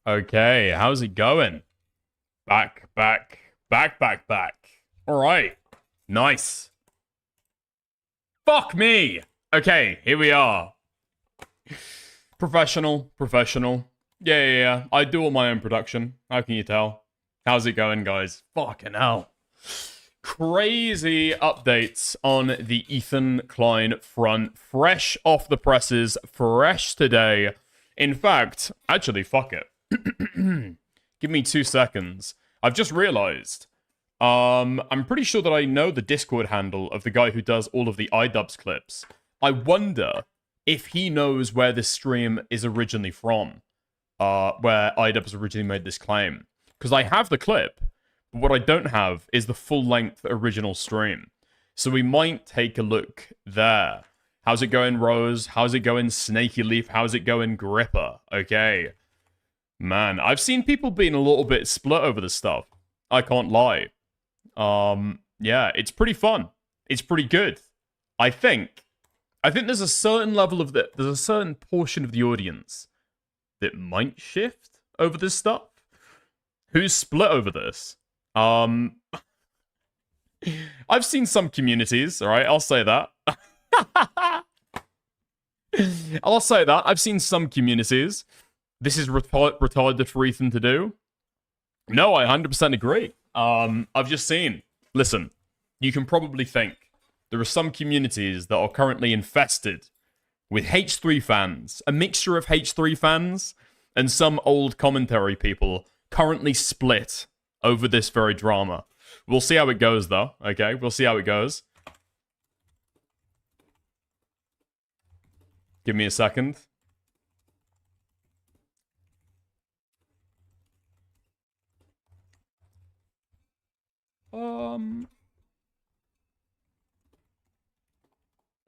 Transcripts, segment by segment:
Okay, how's it going? Back. All right. Nice. Fuck me. Okay, here we are. Professional. Yeah. I do all my own production. How can you tell? How's it going, guys? Fucking hell. Crazy updates on the Ethan Klein front. Fresh off the presses. Fresh today. In fact, actually, fuck it. Give me 2 seconds. I've just realized. I'm pretty sure that I know the Discord handle of the guy who does all of the Idubbbz clips. I wonder if he knows where this stream is originally from. Where Idubbbz originally made this claim. Because I have the clip, but what I don't have is the full-length original stream. So we might take a look there. How's it going, Rose? How's it going, Snaky Leaf? How's it going, Gripper? Okay. Man, I've seen people being a little bit split over this stuff. I can't lie. Yeah, it's pretty fun. It's pretty good. I think there's a certain level of there's a certain portion of the audience that might shift over this stuff. Who's split over this? I've seen some communities, alright, I'll say that. I'll say that. I've seen some communities. This is retarded for Ethan to do. No, I 100% agree. I've just seen. Listen, you can probably think there are some communities that are currently infested with H3 fans, a mixture of H3 fans and some old commentary people currently split over this very drama. We'll see how it goes, though. Okay, we'll see how it goes. Give me a second.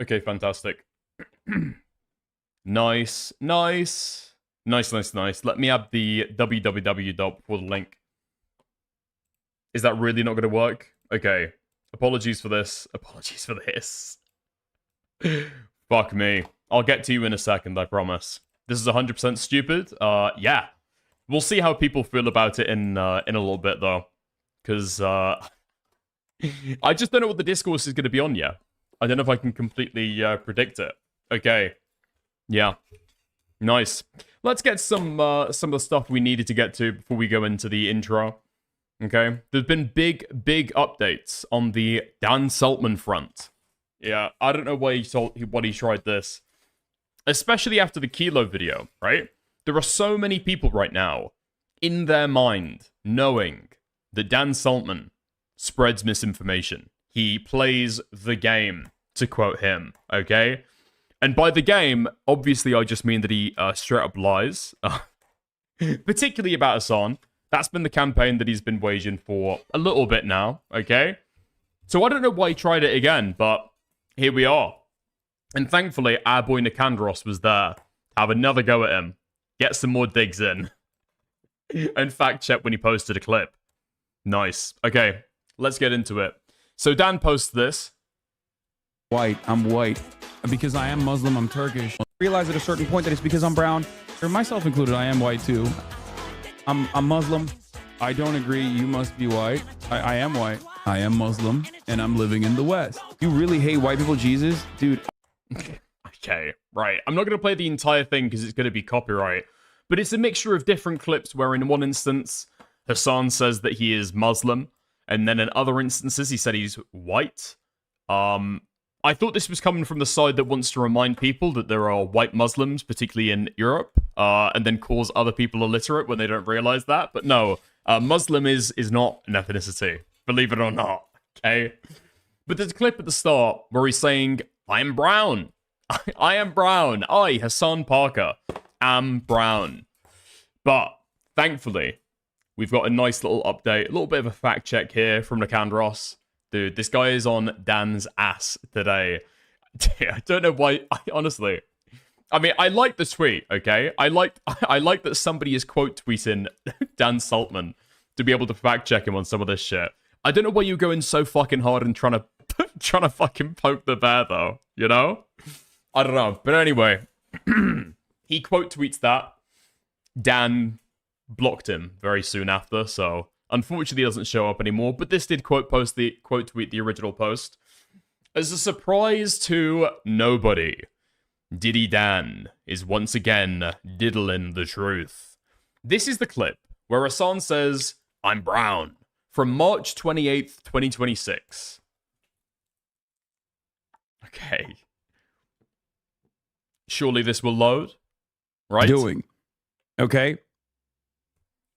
Okay, fantastic. Nice. Let me add the www dot before the link. Is that really not going to work? Okay. Apologies for this. Fuck me. I'll get to you in a second, I promise. This is 100% stupid. Yeah. We'll see how people feel about it in a little bit, though. Because, I just don't know what the discourse is going to be on yet. I don't know if I can completely predict it. Okay. Yeah. Nice. Let's get some of the stuff we needed to get to before we go into the intro. Okay. There's been big updates on the Dan Saltman front. Yeah, I don't know why he tried this. Especially after the Kilo video, right? There are so many people right now in their mind knowing that Dan Saltman spreads misinformation. He plays the game, to quote him, okay? And by the game, obviously I just mean that he straight up lies. Particularly about Hassan. That's been the campaign that he's been waging for a little bit now, okay? So I don't know why he tried it again, but here we are. And thankfully, our boy Nicandros was there. Have another go at him. Get some more digs in. And fact check when he posted a clip. Nice. Okay, let's get into it. So Dan posts this. I'm white. And because I am Muslim, I'm Turkish. I realize at a certain point that it's because I'm brown. For myself included, I am white too. I'm Muslim. I don't agree. You must be white. I am white. I am Muslim. And I'm living in the West. You really hate white people, Jesus? Dude. Okay, right. I'm not going to play the entire thing because it's going to be copyright. But it's a mixture of different clips where in one instance, Hassan says that he is Muslim. And then in other instances, he said he's white. I thought this was coming from the side that wants to remind people that there are white Muslims, particularly in Europe, and then calls other people illiterate when they don't realize that. But no, Muslim is not an ethnicity, believe it or not, okay? But there's a clip at the start where he's saying, I am brown. I am brown. I, Hassan Parker, am brown. But thankfully, we've got a nice little update, a little bit of a fact check here from Nicandros. Dude, this guy is on Dan's ass today. I don't know why. Honestly, I mean, I like the tweet. Okay, I like that somebody is quote tweeting Dan Saltman to be able to fact check him on some of this shit. I don't know why you're going so fucking hard and trying to fucking poke the bear though. You know, I don't know. But anyway, he quote tweets that Dan blocked him very soon after, so unfortunately he doesn't show up anymore. But this did quote tweet the original post. As a surprise to nobody, Diddy Dan is once again diddling the truth. This is the clip where Hassan says, "I'm brown," from March 28th, 2026. Okay. Surely this will load, right? Doing. Okay.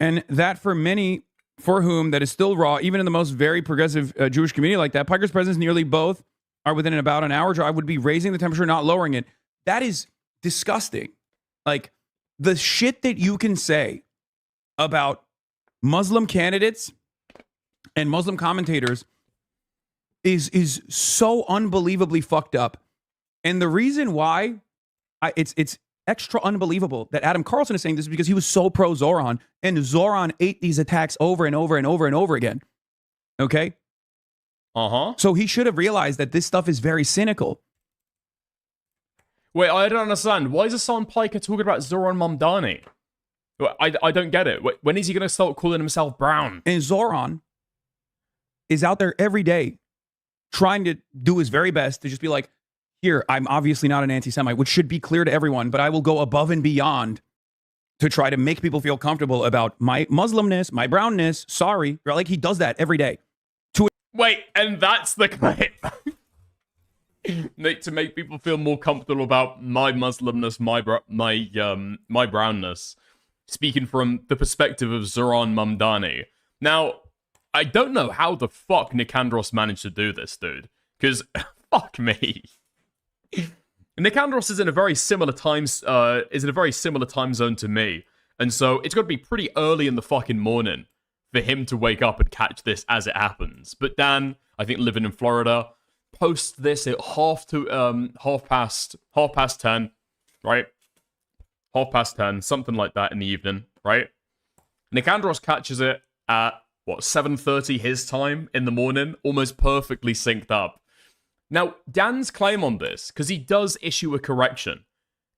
And that for many for whom that is still raw, even in the most very progressive Jewish community like that, Piker's presence nearly both are within about an hour drive would be raising the temperature, not lowering it. That is disgusting. Like, the shit that you can say about Muslim candidates and Muslim commentators is so unbelievably fucked up. And the reason why it's extra unbelievable that Adam Carlson is saying this is because he was so pro Zoran, and Zoran ate these attacks over and over and over and over again. Okay? So he should have realized that this stuff is very cynical. Wait, I don't understand. Why is Hassan Piker talking about Zoran Mamdani? I don't get it. When is he going to start calling himself brown? And Zoran is out there every day trying to do his very best to just be like, here, I'm obviously not an anti-Semite, which should be clear to everyone, but I will go above and beyond to try to make people feel comfortable about my Muslimness, my brownness. Sorry. Like, he does that every day. Wait, and that's the clip. To make people feel more comfortable about my Muslimness, my brownness. Speaking from the perspective of Zoran Mamdani. Now, I don't know how the fuck Nicandros managed to do this, dude. Because, fuck me. Nicandros is in a very similar time zone to me. And so, it's got to be pretty early in the fucking morning for him to wake up and catch this as it happens. But Dan, I think living in Florida, posts this at half past 10, right? 10:30, something like that in the evening, right? Nicandros catches it at, 7:30 his time in the morning, almost perfectly synced up. Now, Dan's claim on this, because he does issue a correction,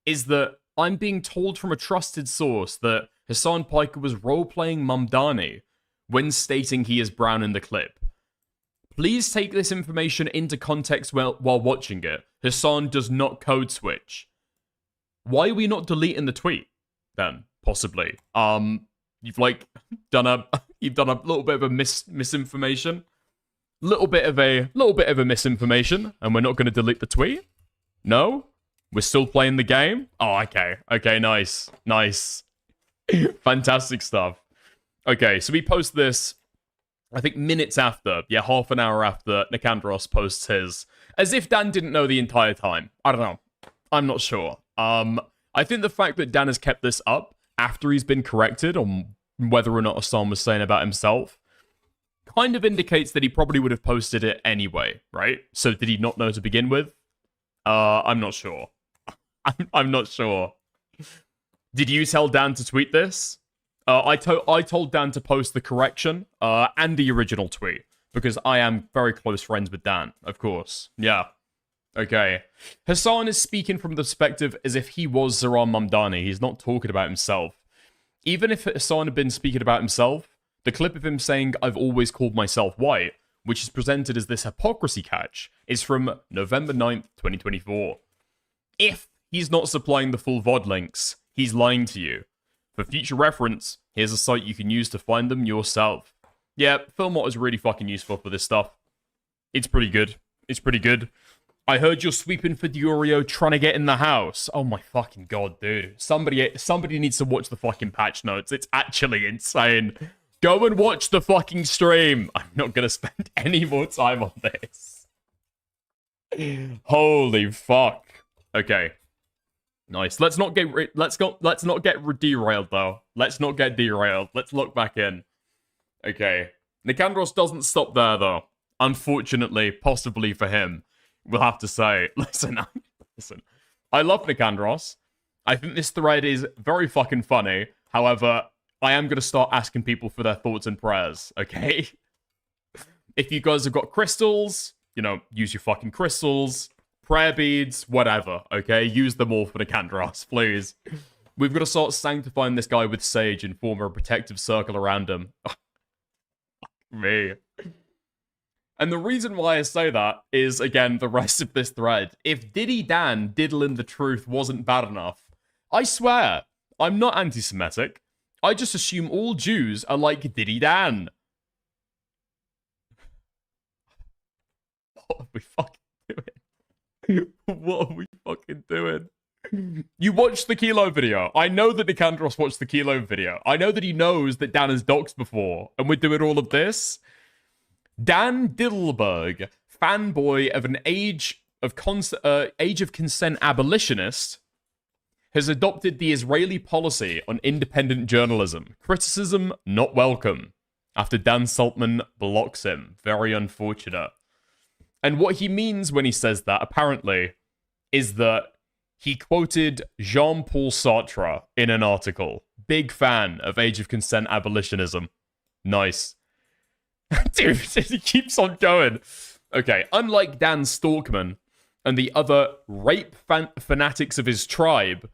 is that I'm being told from a trusted source that Hassan Piker was role-playing Mamdani when stating he is brown in the clip. Please take this information into context while watching it. Hassan does not code switch. Why are we not deleting the tweet then? Possibly. You've done a little bit of a misinformation. Little bit of a misinformation, and we're not going to delete the tweet? No? We're still playing the game? Oh, okay. Okay, nice. Fantastic stuff. Okay, so we post this, I think minutes after, half an hour after Nicandros posts his, as if Dan didn't know the entire time. I don't know. I'm not sure. I think the fact that Dan has kept this up after he's been corrected on whether or not Hassan was saying about himself kind of indicates that he probably would have posted it anyway, right? So did he not know to begin with? I'm not sure. I'm not sure. Did you tell Dan to tweet this? I told Dan to post the correction and the original tweet because I am very close friends with Dan, of course. Yeah. Okay. Hassan is speaking from the perspective as if he was Zoran Mamdani. He's not talking about himself. Even if Hassan had been speaking about himself, the clip of him saying, "I've always called myself white," which is presented as this hypocrisy catch, is from November 9th, 2024. If he's not supplying the full VOD links, he's lying to you. For future reference, here's a site you can use to find them yourself. Yeah, Filmot is really fucking useful for this stuff. It's pretty good. I heard you're sweeping for Diorio trying to get in the house. Oh my fucking god, dude. Somebody needs to watch the fucking patch notes. It's actually insane. Go and watch the fucking stream. I'm not gonna spend any more time on this. Holy fuck. Okay. Nice. Let's not get derailed though. Let's not get derailed. Let's look back in. Okay. Nicandros doesn't stop there though. Unfortunately, possibly for him. We'll have to say, listen. I love Nicandros. I think this thread is very fucking funny. However, I am going to start asking people for their thoughts and prayers, okay? If you guys have got crystals, use your fucking crystals, prayer beads, whatever, okay? Use them all for Nicandros, please. We've got to start sanctifying this guy with sage and form a protective circle around him. Me. And the reason why I say that is, again, the rest of this thread. If Diddy Dan diddling the truth wasn't bad enough, I swear, I'm not anti-Semitic. I just assume all Jews are like Diddy Dan. What are we fucking doing? What are we fucking doing? You watched the Kilo video. I know that Nicandros watched the Kilo video. I know that he knows that Dan has doxed before, and we're doing all of this. Dan Diddleberg, fanboy of an age of consent abolitionist, has adopted the Israeli policy on independent journalism. Criticism not welcome. After Dan Saltman blocks him. Very unfortunate. And what he means when he says that, apparently, is that he quoted Jean-Paul Sartre in an article. Big fan of age of consent abolitionism. Nice. Dude, he keeps on going. Okay, unlike Dan Stalkman and the other rape fanatics of his tribe,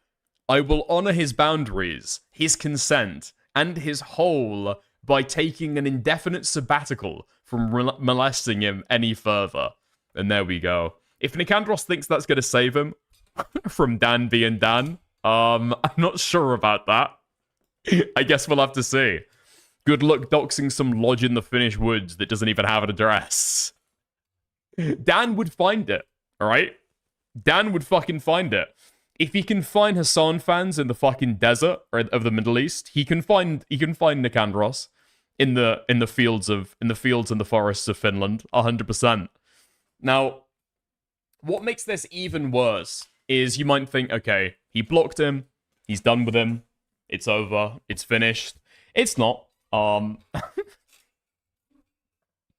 I will honor his boundaries, his consent, and his whole by taking an indefinite sabbatical from molesting him any further. And there we go. If Nicandros thinks that's going to save him from Dan being Dan, I'm not sure about that. I guess we'll have to see. Good luck doxing some lodge in the Finnish woods that doesn't even have an address. Dan would find it, alright? Dan would fucking find it. If he can find Hassan fans in the fucking desert of the Middle East, he can find Nicandros in the fields and the forests of Finland, 100%. Now, what makes this even worse is you might think, okay, he blocked him, he's done with him, it's over, it's finished. It's not.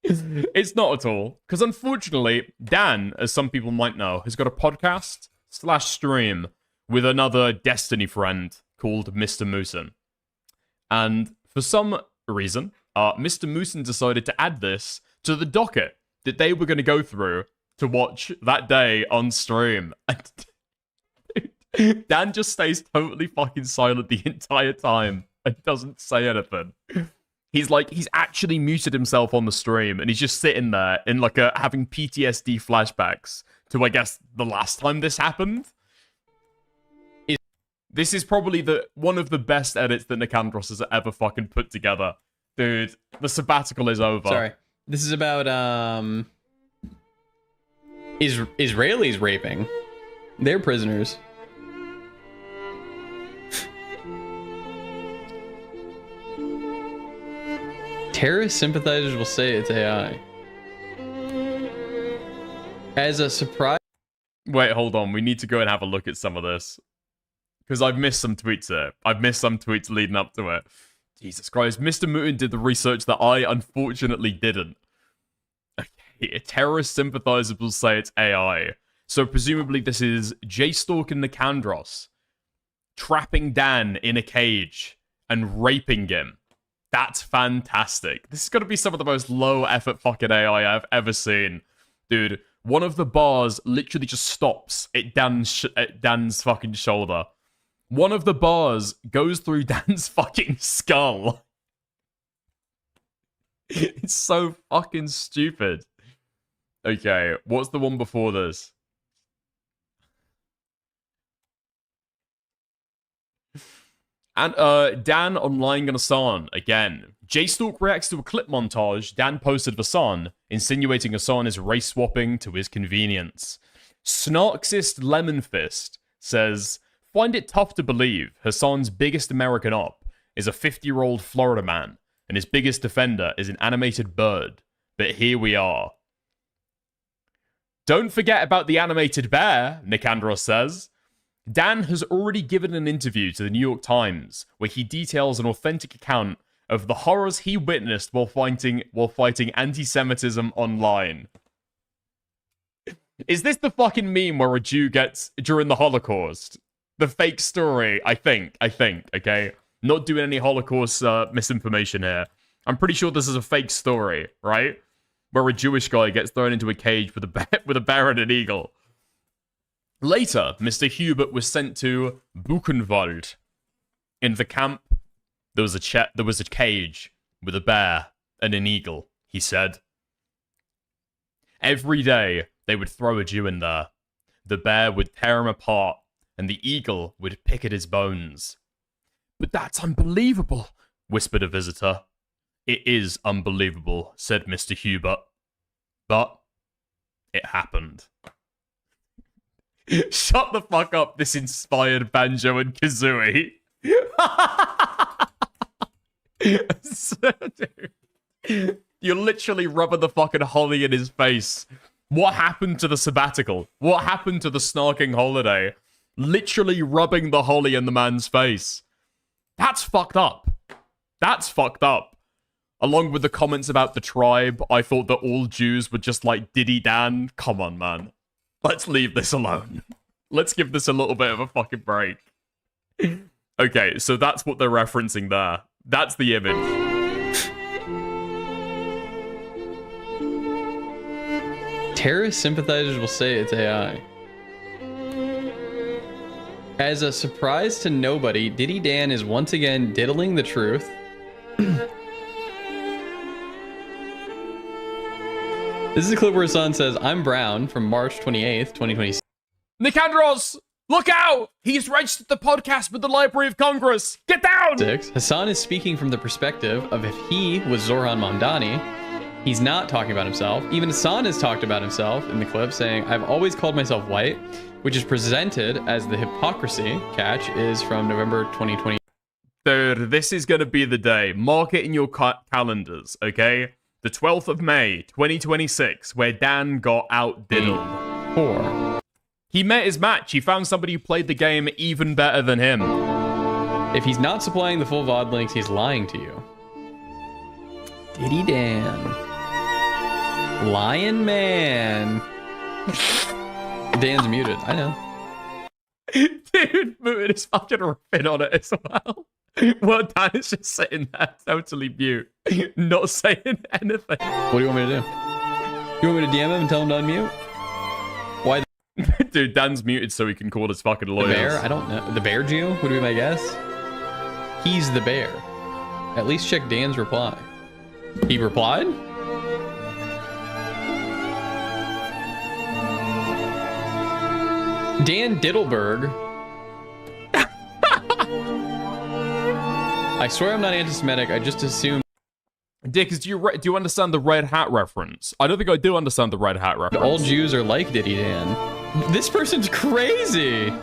It's not at all. Because unfortunately, Dan, as some people might know, has got a podcast/stream with another Destiny friend called Mr. Moosin. And for some reason, Mr. Moosin decided to add this to the docket that they were going to go through to watch that day on stream. And Dan just stays totally fucking silent the entire time and doesn't say anything. He's actually muted himself on the stream, and he's just sitting there in having PTSD flashbacks to, I guess, the last time this happened. This is probably one of the best edits that Nicandros has ever fucking put together. Dude, the sabbatical is over. Sorry. This is about, Israelis raping. They're prisoners. Terrorist sympathizers will say it's AI. As a surprise... Wait, hold on. We need to go and have a look at some of this. Because I've missed some tweets here. I've missed some tweets leading up to it. Jesus Christ. Mr. Mutin did the research that I unfortunately didn't. Okay, terrorist sympathizers will say it's AI. So presumably this is J-Stalk and Nicandros trapping Dan in a cage and raping him. That's fantastic. This is going to be some of the most low-effort fucking AI I've ever seen. Dude, one of the bars literally just stops at Dan's fucking shoulder. One of the bars goes through Dan's fucking skull. It's so fucking stupid. Okay, what's the one before this? And Dan on lying on Hassan again. J-Stalk reacts to a clip montage Dan posted of Hassan, insinuating Hassan is race swapping to his convenience. Snarksist Lemonfist says, find it tough to believe Hassan's biggest American op is a 50-year-old Florida man, and his biggest defender is an animated bird. But here we are. Don't forget about the animated bear, Nicandros says. Dan has already given an interview to the New York Times where he details an authentic account of the horrors he witnessed while fighting anti-Semitism online. Is this the fucking meme where a Jew gets during the Holocaust? The fake story, I think, okay? Not doing any Holocaust misinformation here. I'm pretty sure this is a fake story, right? Where a Jewish guy gets thrown into a cage with a bear and an eagle. Later, Mr. Hubert was sent to Buchenwald, In the camp, there was a cage with a bear and an eagle, he said. Every day, they would throw a Jew in there. The bear would tear him apart, and the eagle would pick at his bones. But that's unbelievable, whispered a visitor. It is unbelievable, said Mr. Hubert. But it happened. Shut the fuck up, this inspired Banjo and Kazooie. Dude, you're literally rubbing the fucking holly in his face. What happened to the sabbatical? What happened to the snarking holiday? Literally rubbing the holly in the man's face. That's fucked up. That's fucked up. Along with the comments about the tribe, I thought that all Jews were just like Diddy Dan. Come on, man. Let's leave this alone. Let's give this a little bit of a fucking break. Okay, so that's what they're referencing there. That's the image. Terrorist sympathizers will say it's AI. As a surprise to nobody, Diddy Dan is once again diddling the truth. This is a clip where Hassan says, I'm brown, from March 28th, 2026. Nicandros! Look out! He's registered the podcast with the Library of Congress! Get down! Hassan is speaking from the perspective of if he was Zoran Mamdani. He's not talking about himself. Even Hassan has talked about himself in the clip, saying, I've always called myself white, which is presented as the hypocrisy. Catch is from November 2020. Dude, this is going to be the day. Mark it in your calendars, okay? The 12th of May, 2026, where Dan got out-diddled. 4. He met his match. He found somebody who played the game even better than him. If he's not supplying the full VOD links, he's lying to you. Diddy Dan. Lion Man. Dan's muted. I know. Dude, Muted is fucking ripping on it as well. Well, Dan is just sitting there totally mute, not saying anything. What do you want me to do? You want me to DM him and tell him to unmute? Why? Dude, Dan's muted so he can call his fucking lawyers. The bear? I don't know. The bear Jew would be my guess. He's the bear. At least check Dan's reply. He replied? Dan Diddleberg. I swear I'm not anti-Semitic. I just assumed. Dick, do you understand the red hat reference? I don't think I do understand the red hat reference. All Jews are like Diddy Dan. This person's crazy.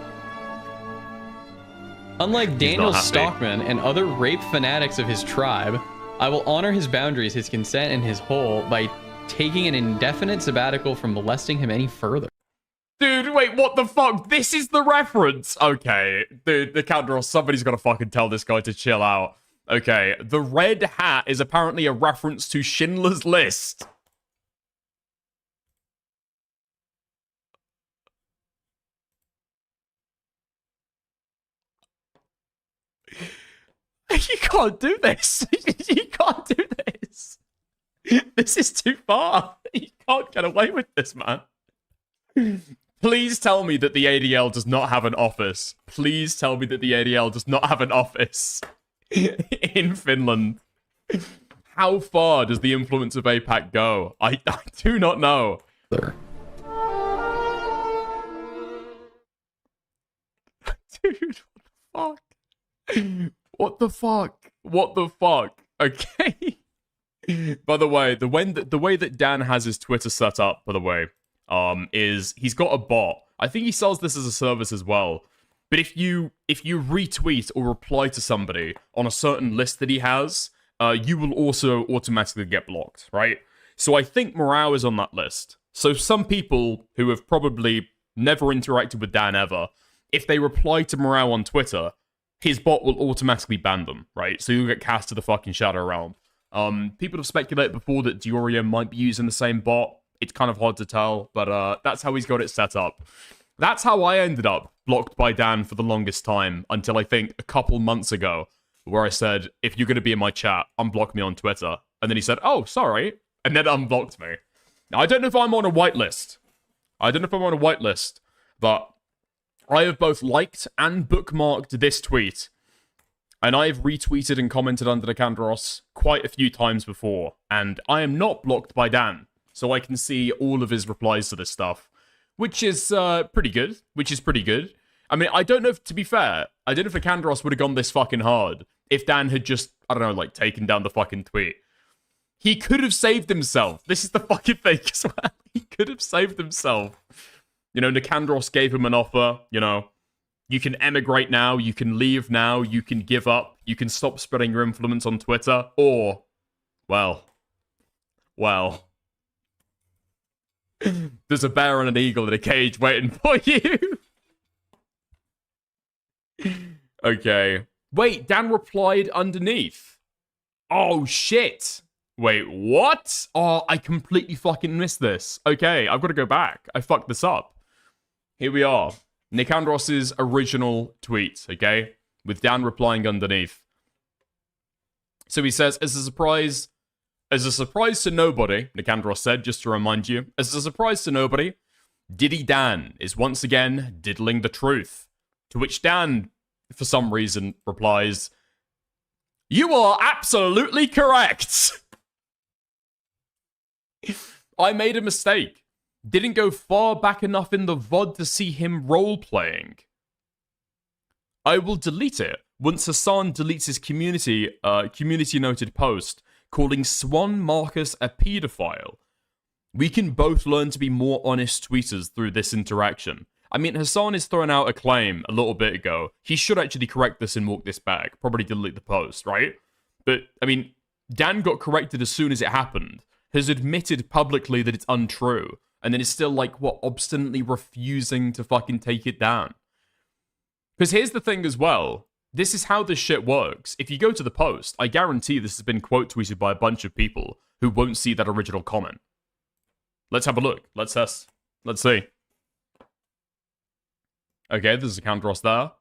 Unlike Daniel Stockman and other rape fanatics of his tribe, I will honor his boundaries, his consent, and his whole by taking an indefinite sabbatical from molesting him any further. Dude, wait, what the fuck? This is the reference. Okay, dude, Nicandros, somebody's gotta fucking tell this guy to chill out. Okay, the red hat is apparently a reference to Schindler's List. You can't do this. You can't do this. This is too far. You can't get away with this, man. Please tell me that the ADL does not have an office. Please tell me that the ADL does not have an office in Finland. How far does the influence of APAC go? I do not know. Dude, what the fuck? What the fuck? What the fuck? Okay. By the way, the way that Dan has his Twitter set up, by the way, is he's got a bot. I think he sells this as a service as well. But if you retweet or reply to somebody on a certain list that he has, you will also automatically get blocked, right? So I think Morale is on that list. So some people who have probably never interacted with Dan ever, if they reply to Morale on Twitter, his bot will automatically ban them, right? So you'll get cast to the fucking Shadow Realm. People have speculated before that Dioria might be using the same bot. It's kind of hard to tell, but that's how he's got it set up. That's how I ended up blocked by Dan for the longest time, until I think a couple months ago, where I said, if you're going to be in my chat, unblock me on Twitter. And then he said, oh, sorry, and then unblocked me. Now, I don't know if I'm on a whitelist. But I have both liked and bookmarked this tweet And I've retweeted and commented under Nicandros quite a few times before, and I am not blocked by Dan, so I can see all of his replies to this stuff, which is pretty good. I mean, I don't know if, to be fair, I don't know if Nicandros would have gone this fucking hard if Dan had just, I don't know, like, taken down the fucking tweet. He could have saved himself. This is the fucking thing as well. He could have saved himself. You know, Nicandros gave him an offer, you know. You can emigrate now, you can leave now, you can give up, you can stop spreading your influence on Twitter, or, well, there's a bear and an eagle in a cage waiting for you. Okay. Wait, Dan replied underneath. Oh, shit. Wait, what? Oh, I completely fucking missed this. Okay, I've got to go back. I fucked this up. Here we are. Nicandros' original tweet, okay? With Dan replying underneath. So he says, as a surprise to nobody, Nicandros said, just to remind you, as a surprise to nobody, Diddy Dan is once again diddling the truth. To which Dan, for some reason, replies, "You are absolutely correct." I made a mistake. Didn't go far back enough in the VOD to see him role-playing. I will delete it once Hassan deletes his community-noted post calling Swan Marcus a pedophile. We can both learn to be more honest tweeters through this interaction. I mean, Hassan is throwing out a claim a little bit ago. He should actually correct this and walk this back. Probably delete the post, right? But, I mean, Dan got corrected as soon as it happened. Has admitted publicly that it's untrue. And then is still, like, what, obstinately refusing to fucking take it down. Because here's the thing as well. This is how this shit works. If you go to the post, I guarantee this has been quote tweeted by a bunch of people who won't see that original comment. Let's have a look. Let's test. Let's see. Okay, there's a Nicandros there.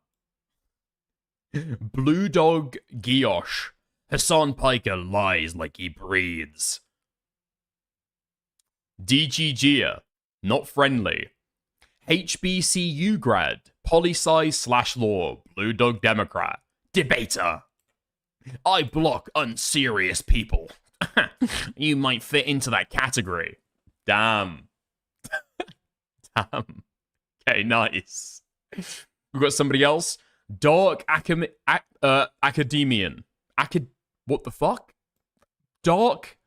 Blue Dog Guilloche. Hassan Piker lies like he breathes. DGGer, not friendly. HBCU grad, poli-sci/law, Blue Dog Democrat, debater. I block unserious people. You might fit into that category. Damn. Damn. Okay, nice. We've got somebody else. Dark Academian. What the fuck? Dark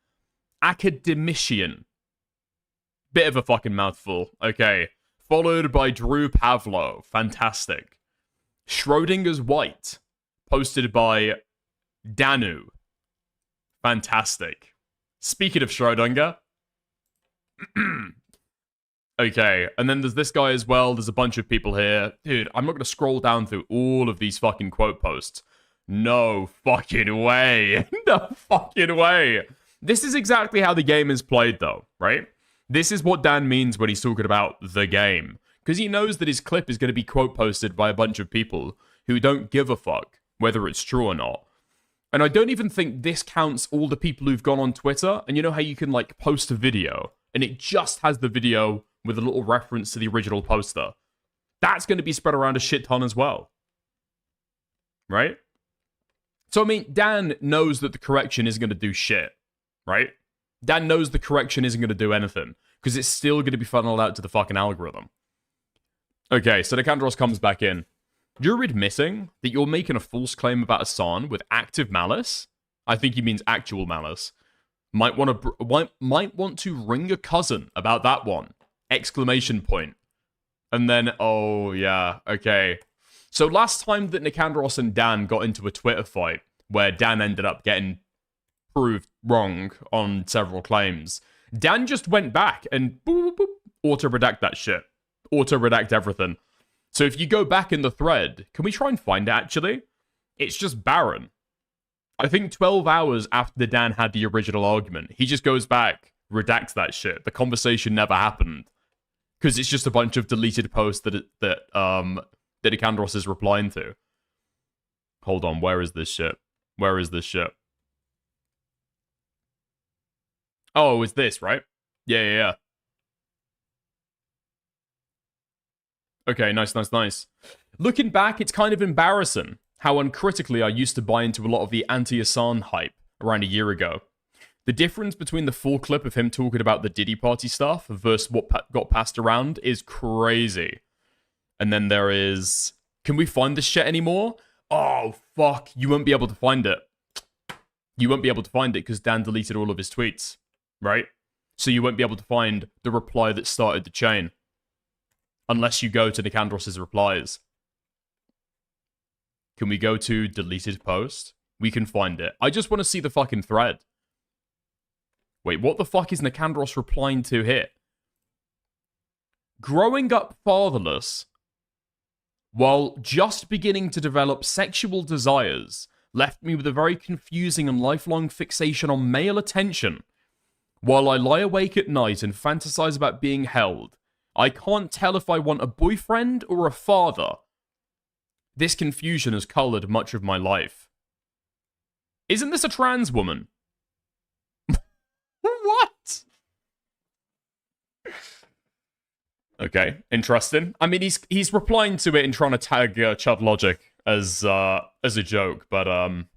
Academician. Bit of a fucking mouthful. Okay. Followed by Drew Pavlo. Fantastic. Schrodinger's White. Posted by Danu. Fantastic. Speaking of Schrodinger. Okay. And then there's this guy as well. There's a bunch of people here. Dude, I'm not going to scroll down through all of these fucking quote posts. No fucking way. No fucking way. This is exactly how the game is played, though, right? This is what Dan means when he's talking about the game. Because he knows that his clip is going to be quote posted by a bunch of people who don't give a fuck whether it's true or not. And I don't even think this counts all the people who've gone on Twitter. And you know how you can, like, post a video and it just has the video with a little reference to the original poster. That's going to be spread around a shit ton as well. Right? So, I mean, Dan knows that the correction isn't going to do shit. Right? Dan knows the correction isn't going to do anything, because it's still going to be funneled out to the fucking algorithm. Okay, so Nicandros comes back in. You're admitting that you're making a false claim about Hassan with active malice? I think he means actual malice. Might want to ring a cousin about that one. Exclamation point. And then, oh, yeah, okay. So last time that Nicandros and Dan got into a Twitter fight, where Dan ended up getting proved wrong on several claims, Dan just went back and boop, boop, boop, auto-redact that shit. Auto-redact everything. So if you go back in the thread, can we try and find it actually? It's just barren. I think 12 hours after Dan had the original argument, he just goes back, redacts that shit. The conversation never happened. Because it's just a bunch of deleted posts that Nicandros is replying to. Hold on, where is this shit? Where is this shit? Oh, it's this, right? Yeah. Okay, nice. Looking back, it's kind of embarrassing. how uncritically I used to buy into a lot of the anti-Hassan hype around a year ago. The difference between the full clip of him talking about the Diddy Party stuff versus what got passed around is crazy. And then there is... Can we find this shit anymore? Oh, fuck. You won't be able to find it. You won't be able to find it because Dan deleted all of his tweets, right? So you won't be able to find the reply that started the chain. Unless you go to Nicandros' replies. Can we go to deleted post? We can find it. I just want to see the fucking thread. Wait, what the fuck is Nicandros replying to here? Growing up fatherless, while just beginning to develop sexual desires, left me with a very confusing and lifelong fixation on male attention. While I lie awake at night and fantasize about being held, I can't tell if I want a boyfriend or a father. This confusion has colored much of my life. Isn't this a trans woman? What? Okay, interesting. I mean, he's replying to it and trying to tag Chud Logic as a joke, but I'm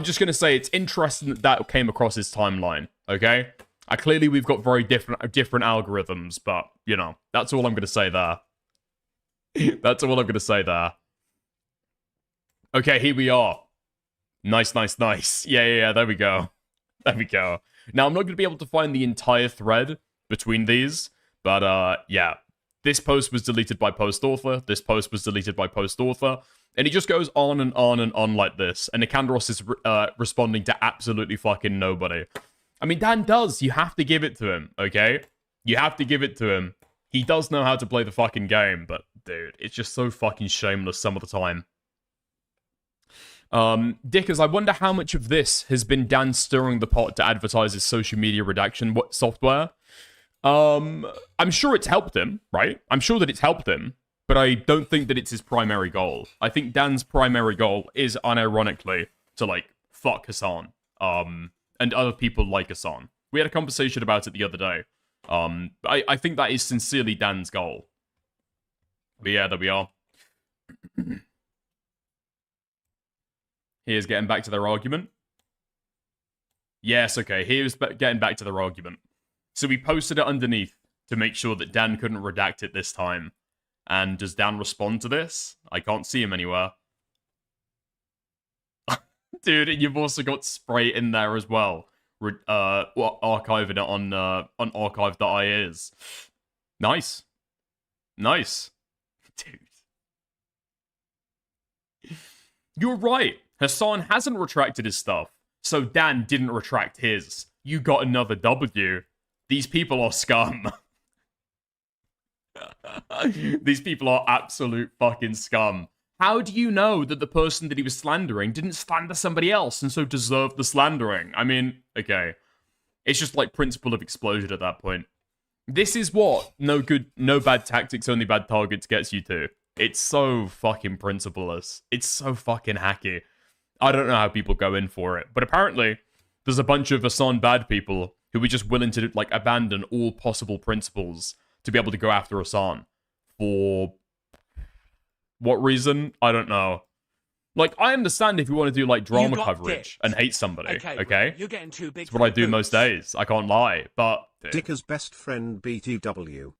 just gonna say it's interesting that came across his timeline. Okay, clearly we've got very different algorithms, but you know that's all I'm gonna say there. That's all I'm gonna say there. Okay, here we are. Nice. Yeah. There we go. There we go. Now, I'm not going to be able to find the entire thread between these, but yeah. This post was deleted by post author. This post was deleted by post author. And he just goes on and on and on like this. And Nicandros is responding to absolutely fucking nobody. I mean, Dan does. You have to give it to him, okay? You have to give it to him. He does know how to play the fucking game, but dude, it's just so fucking shameless some of the time. Dickers, I wonder how much of this has been Dan stirring the pot to advertise his social media redaction software. I'm sure it's helped him, right? I'm sure that it's helped him, but I don't think that it's his primary goal. I think Dan's primary goal is unironically to, like, fuck Hassan, and other people like Hassan. We had a conversation about it the other day. I think that is sincerely Dan's goal. But yeah, there we are. Here's getting back to their argument. Yes, okay, here's getting back to their argument. So we posted it underneath to make sure that Dan couldn't redact it this time. And does Dan respond to this? I can't see him anywhere. Dude, and you've also got Spray in there as well. Archiving it on archive.is. Nice. Dude. You're right. Hassan hasn't retracted his stuff, so Dan didn't retract his. You got another W. These people are scum. These people are absolute fucking scum. How do you know that the person that he was slandering didn't slander somebody else and so deserved the slandering? I mean, okay. It's just like principle of explosion at that point. This is what no bad tactics, only bad targets gets you to. It's so fucking principleless. It's so fucking hacky. I don't know how people go in for it, but apparently there's a bunch of Hassan bad people who are just willing to, like, abandon all possible principles to be able to go after Hassan. For what reason? I don't know. Like, I understand if you want to do, like, drama coverage and hate somebody, okay? You're getting too big. It's what I do most days. I can't lie, but... Dicker's best friend BTW.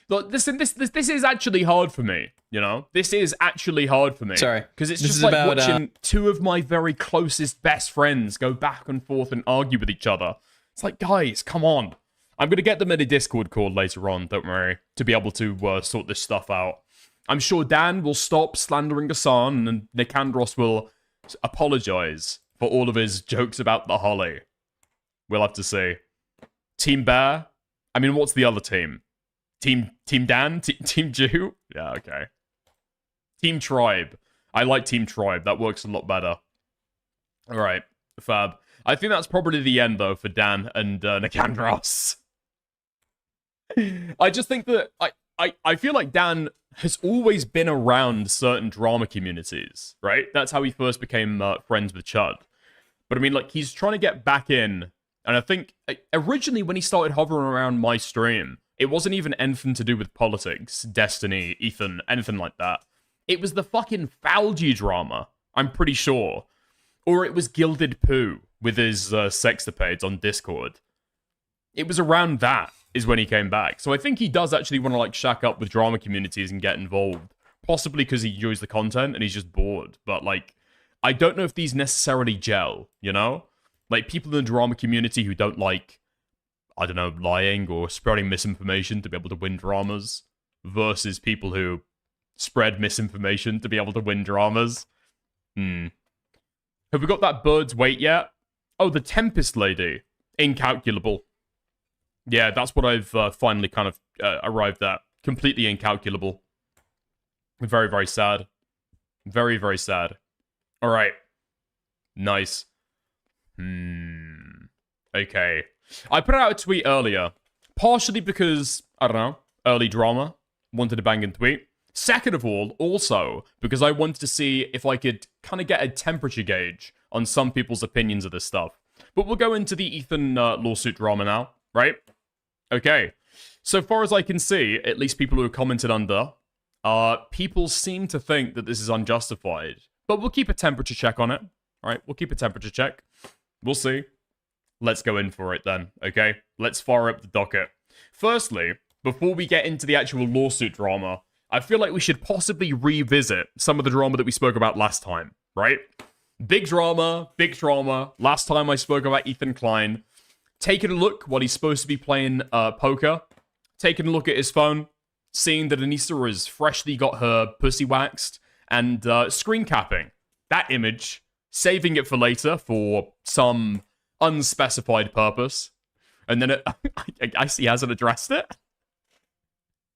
Look, this is actually hard for me, you know? This is actually hard for me. Sorry. Because it's just like watching two of my very closest best friends go back and forth and argue with each other. It's like, guys, come on. I'm going to get them in a Discord call later on, don't worry, to be able to sort this stuff out. I'm sure Dan will stop slandering Hassan and Nicandros will apologize for all of his jokes about the Holly. We'll have to see. Team Bear? I mean, what's the other team? Team Dan? Team Jew? Yeah, okay. Team Tribe. I like Team Tribe. That works a lot better. Alright, fab. I think that's probably the end, though, for Dan and Nicandros. I just think that... I feel like Dan has always been around certain drama communities, right? That's how he first became friends with Chud. But I mean, like, he's trying to get back in. And I think originally when he started hovering around my stream, it wasn't even anything to do with politics, Destiny, Ethan, anything like that. It was the fucking Falgi drama, I'm pretty sure. Or it was Gilded Poo with his sextapades on Discord. It was around that is when he came back. So I think he does actually want to like shack up with drama communities and get involved. Possibly because he enjoys the content and he's just bored. But like, I don't know if these necessarily gel, you know? Like people in the drama community who don't like, I don't know, lying or spreading misinformation to be able to win dramas versus people who spread misinformation to be able to win dramas. Have we got that bird's weight yet? Oh, the Tempest Lady. Incalculable. Yeah, that's what I've finally kind of arrived at. Completely incalculable. Very, very sad. Very, very sad. All right. Nice. Okay. I put out a tweet earlier. Partially because, I don't know, early drama. Wanted a banging tweet. Second of all, also, because I wanted to see if I could kind of get a temperature gauge on some people's opinions of this stuff. But we'll go into the Ethan lawsuit drama now, right? Okay. So far as I can see, at least people who have commented under, people seem to think that this is unjustified. But we'll keep a temperature check on it, right? We'll keep a temperature check. We'll see. Let's go in for it then, okay? Let's fire up the docket. Firstly, before we get into the actual lawsuit drama, I feel like we should possibly revisit some of the drama that we spoke about last time, right? Big drama, big drama. Last time I spoke about Ethan Klein. Taking a look while he's supposed to be playing poker. Taking a look at his phone. Seeing that Anissa has freshly got her pussy waxed. And screen capping that image. Saving it for later for some unspecified purpose. And then I guess he hasn't addressed it.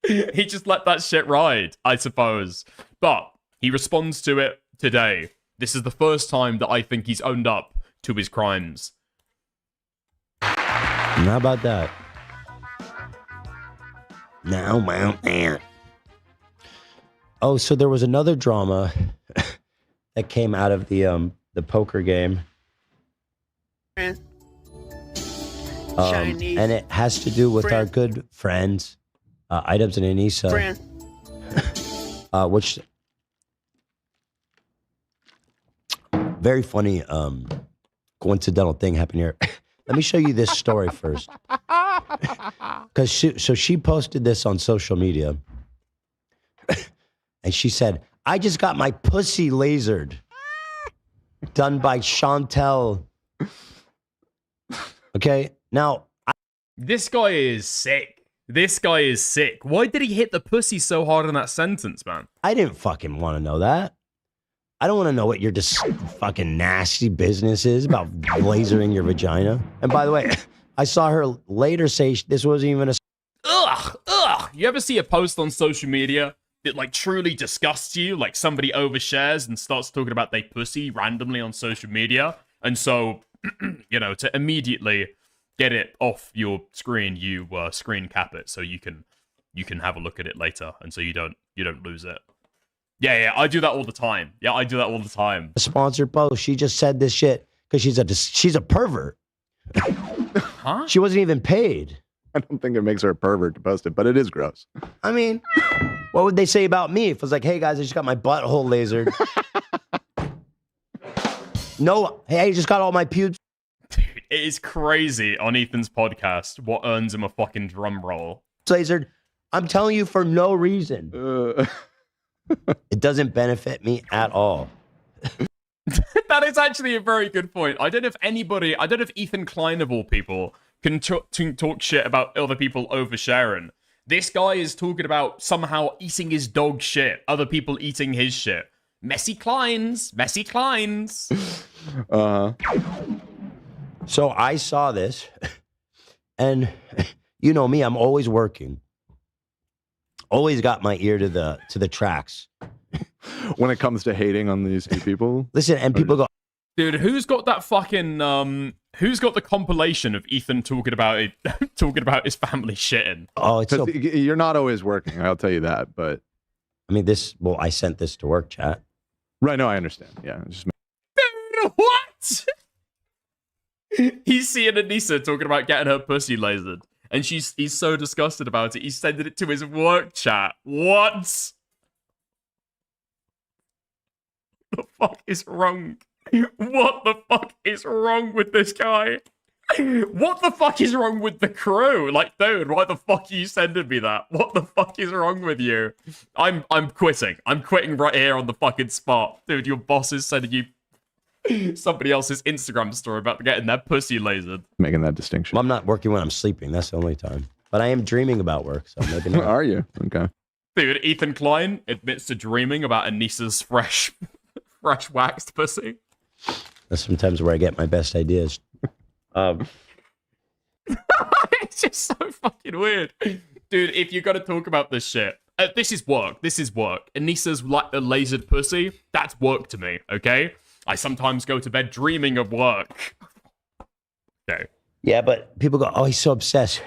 He just let that shit ride, I suppose. But he responds to it today. This is the first time that I think he's owned up to his crimes. How about that? Now, man. Oh, so there was another drama that came out of the poker game. And it has to do with our good friends, Idubbbz and Anissa, which very funny coincidental thing happened here. Let me show you this story first, because she posted this on social media, and she said, "I just got my pussy lasered, done by Chantel." Okay, now this guy is sick. This guy is sick. Why did he hit the pussy so hard in that sentence, man? I didn't fucking want to know that. I don't want to know what your just fucking nasty business is about lasering your vagina. And by the way, I saw her later say this wasn't even a... Ugh. You ever see a post on social media that like truly disgusts you? Like somebody overshares and starts talking about their pussy randomly on social media. And so, you know, to immediately get it off your screen, you screen cap it so you can have a look at it later, and so you don't lose it. Yeah, I do that all the time. A sponsored post. She just said this shit because she's a pervert. Huh? She wasn't even paid. I don't think it makes her a pervert to post it, but it is gross. I mean, what would they say about me if it was like, "Hey guys, I just got my butthole lasered"? No, hey, I just got all my pubes. Dude, it is crazy on Ethan's podcast what earns him a fucking drum roll. Lasered. I'm telling you, for no reason. It doesn't benefit me at all. That is actually a very good point. I don't know if Ethan Klein of all people can talk shit about other people oversharing. This guy is talking about somehow eating his dog shit, other people eating his shit. Messy Kleins. So I saw this, and you know me, I'm always working. Always got my ear to the tracks. When it comes to hating on these two people. Listen, and people go, dude, who's got that fucking who's got the compilation of Ethan talking about it, talking about his family shitting? "Oh, it's so..." You're not always working, I'll tell you that, but I mean, I sent this to work chat. right, no, I understand. Yeah, just Dude, what? He's seeing Anissa talking about getting her pussy lasered, and he's so disgusted about it. He's sending it to his work chat. What? the fuck is wrong? What the fuck is wrong with this guy? What the fuck is wrong with the crew? Like, dude, why the fuck are you sending me that? What the fuck is wrong with you? I'm quitting. I'm quitting right here on the fucking spot. Dude, your boss is sending you somebody else's Instagram story about getting their pussy lasered. Making that distinction. Well, I'm not working when I'm sleeping. That's the only time. But I am dreaming about work, so maybe not. Are you? Okay. Dude, Ethan Klein admits to dreaming about Anissa's fresh waxed pussy. That's sometimes where I get my best ideas. It's just so fucking weird. Dude, if you're gonna talk about this shit, this is work. This is work. Anissa's a lasered pussy, that's work to me, okay? I sometimes go to bed dreaming of work. Okay. Yeah, but people go, oh, he's so obsessed.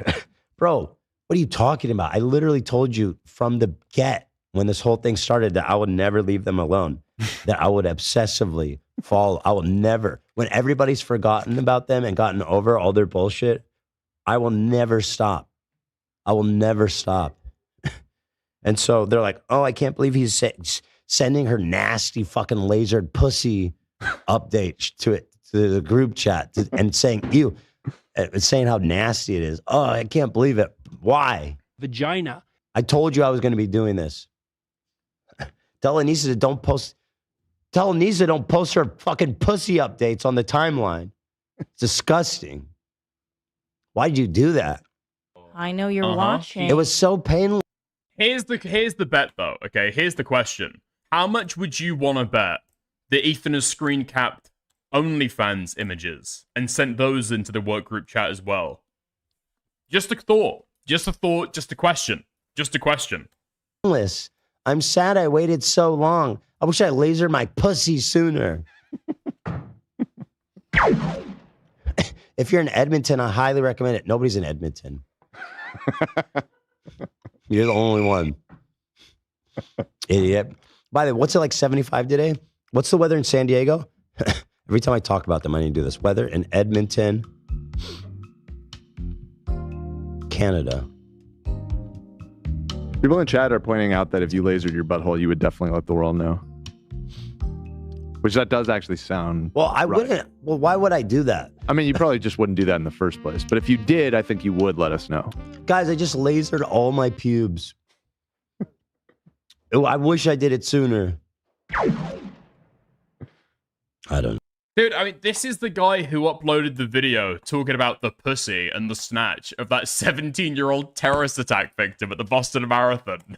Bro, what are you talking about? I literally told you from the get, when this whole thing started, that I would never leave them alone, that I would obsessively follow. I will never, when everybody's forgotten about them and gotten over all their bullshit, I will never stop. I will never stop. And so they're like, oh, I can't believe he's sending her nasty fucking lasered pussy updates to the group chat and saying, ew, saying how nasty it is. Oh, I can't believe it. Why? Vagina. I told you I was going to be doing this. Tell Anissa don't post her fucking pussy updates on the timeline. It's disgusting. Why'd you do that? I know you're watching. It was so painful. Here's the bet though, okay? Here's the question. How much would you want to bet that Ethan has screen capped OnlyFans images and sent those into the work group chat as well? Just a thought. Just a thought. Just a question. Just a question. I'm sad I waited so long. I wish I lasered my pussy sooner. If you're in Edmonton, I highly recommend it. Nobody's in Edmonton. You're the only one. Idiot. By the way, what's it like 75 today? What's the weather in San Diego? Every time I talk about them, I need to do this. Weather in Edmonton, Canada. People in chat are pointing out that if you lasered your butthole, you would definitely let the world know. Which that does actually sound Well, I right. wouldn't. Well, why would I do that? I mean, you probably just wouldn't do that in the first place. But if you did, I think you would let us know. Guys, I just lasered all my pubes. I wish I did it sooner. I don't know. Dude, I mean, this is the guy who uploaded the video talking about the pussy and the snatch of that 17-year-old terrorist attack victim at the Boston Marathon.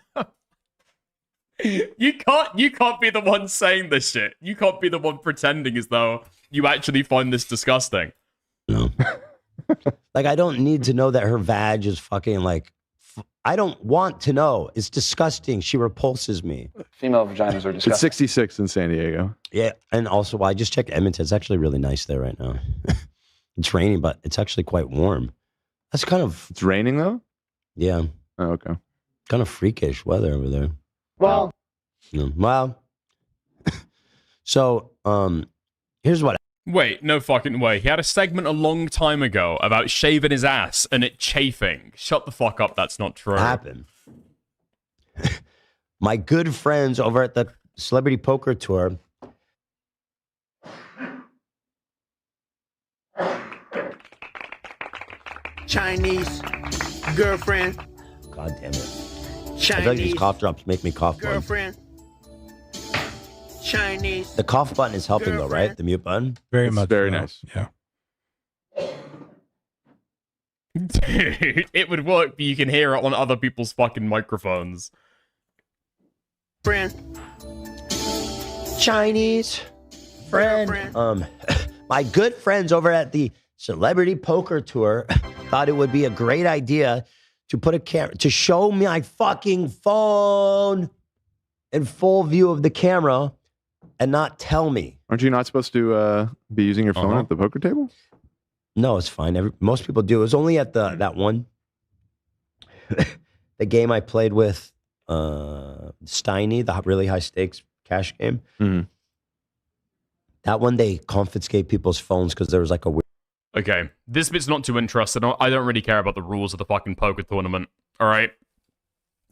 You can't be the one saying this shit. You can't be the one pretending as though you actually find this disgusting. No. Like, I don't need to know that her vag is fucking like, I don't want to know. It's disgusting. She repulses me. Female vaginas are disgusting. It's 66 in San Diego. Yeah. And also, well, I just checked Edmonton. It's actually really nice there right now. It's raining, but it's actually quite warm. That's kind of, It's raining though? yeah, Oh, okay. kind of freakish weather over there. Well, Yeah. Well, so, here's what. Wait, no fucking way. He had a segment a long time ago about shaving his ass and it chafing. Shut the fuck up, that's not true. Happened. My good friends over at the Celebrity Poker Tour. Chinese girlfriend. God damn it. I Chinese feel like these cough drops make me cough more. girlfriend. Chinese. The cough button is helping though, right? The mute button? Very It's much. very so. nice. Yeah. Dude, it would work, but you can hear it on other people's fucking microphones. Friend. Chinese friend. Girlfriend. My good friends over at the Celebrity Poker Tour thought it would be a great idea to put a camera, to show me my fucking phone in full view of the camera and not tell me. Aren't you not supposed to be using your phone at the poker table? No, it's fine. Most people do. It was only at that one, the game I played with Steiny, the really high stakes cash game. Mm-hmm. That one, they confiscate people's phones because there was like a weird. Okay, this bit's not too interesting. I don't really care about the rules of the fucking poker tournament, alright?